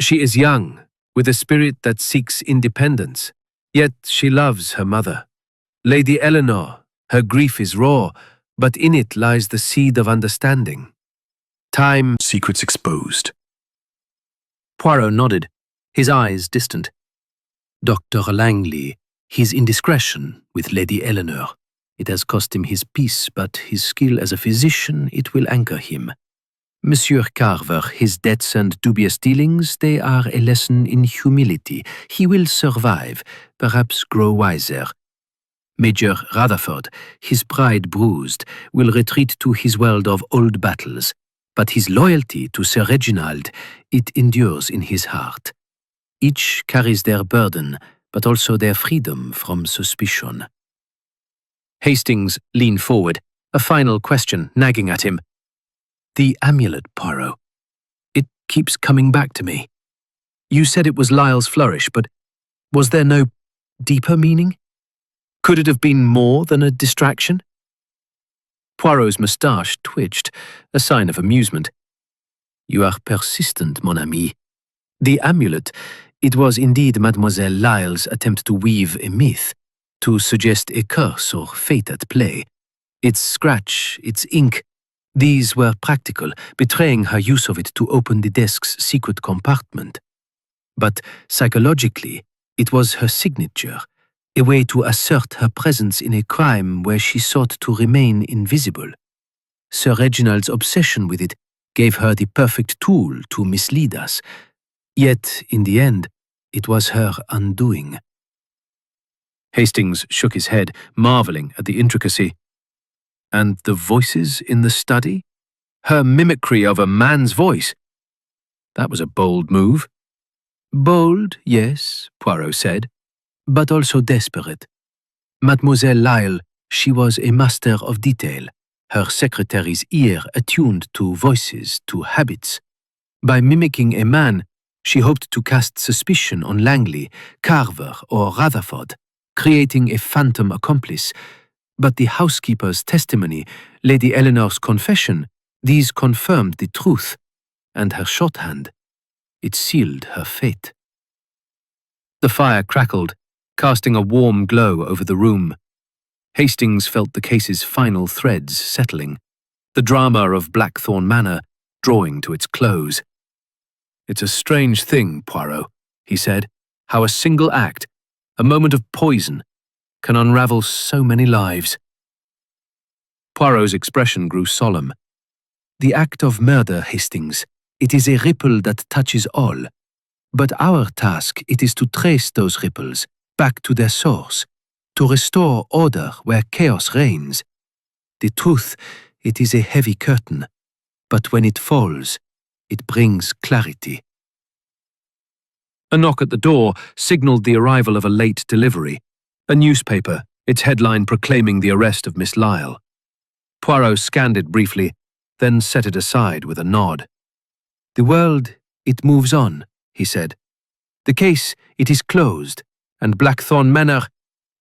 she is young, with a spirit that seeks independence, yet she loves her mother. Lady Eleanor, her grief is raw, but in it lies the seed of understanding. Time. Secrets exposed. Poirot nodded, his eyes distant. Dr. Langley, his indiscretion with Lady Eleanor. It has cost him his peace, but his skill as a physician, it will anchor him. Monsieur Carver, his debts and dubious dealings, they are a lesson in humility. He will survive, perhaps grow wiser. Major Rutherford, his pride bruised, will retreat to his world of old battles, but his loyalty to Sir Reginald, it endures in his heart. Each carries their burden, but also their freedom from suspicion. Hastings leaned forward, a final question nagging at him. The amulet, Poirot. It keeps coming back to me. You said it was Lyle's flourish, but was there no deeper meaning? Could it have been more than a distraction? Poirot's moustache twitched, a sign of amusement. You are persistent, mon ami. The amulet, it was indeed Mademoiselle Lyle's attempt to weave a myth, to suggest a curse or fate at play. Its scratch, its ink, these were practical, betraying her use of it to open the desk's secret compartment. But psychologically, it was her signature, a way to assert her presence in a crime where she sought to remain invisible. Sir Reginald's obsession with it gave her the perfect tool to mislead us. Yet, in the end, it was her undoing. Hastings shook his head, marveling at the intricacy. And the voices in the study? Her mimicry of a man's voice. That was a bold move. Bold, yes, Poirot said, but also desperate. Mademoiselle Lyle, she was a master of detail, her secretary's ear attuned to voices, to habits. By mimicking a man, she hoped to cast suspicion on Langley, Carver, or Rutherford, creating a phantom accomplice. But the housekeeper's testimony, Lady Eleanor's confession, these confirmed the truth, and her shorthand, it sealed her fate. The fire crackled, casting a warm glow over the room. Hastings felt the case's final threads settling, the drama of Blackthorn Manor drawing to its close. It's a strange thing, Poirot, he said, how a single act, a moment of poison, can unravel so many lives. Poirot's expression grew solemn. The act of murder, Hastings, it is a ripple that touches all. But our task, it is to trace those ripples back to their source, to restore order where chaos reigns. The truth, it is a heavy curtain, but when it falls, it brings clarity. A knock at the door signaled the arrival of a late delivery, a newspaper, its headline proclaiming the arrest of Miss Lyle. Poirot scanned it briefly, then set it aside with a nod. The world, it moves on, he said. The case, it is closed, and Blackthorn Manor,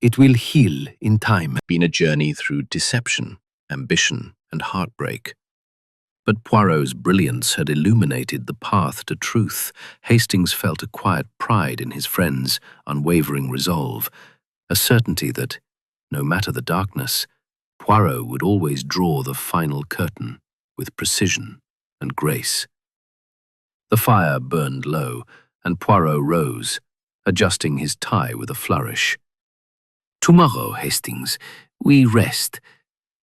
it will heal in time. Been a journey through deception, ambition, and heartbreak. But Poirot's brilliance had illuminated the path to truth. Hastings felt a quiet pride in his friend's unwavering resolve, a certainty that, no matter the darkness, Poirot would always draw the final curtain with precision and grace. The fire burned low, and Poirot rose, adjusting his tie with a flourish. Tomorrow, Hastings, we rest,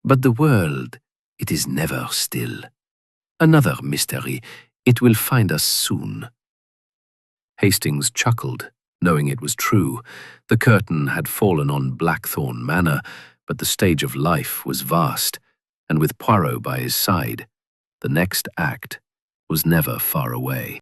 but the world, it is never still. Another mystery, it will find us soon. Hastings chuckled, knowing it was true. The curtain had fallen on Blackthorn Manor, But the stage of life was vast, and with Poirot by his side, the next act was never far away.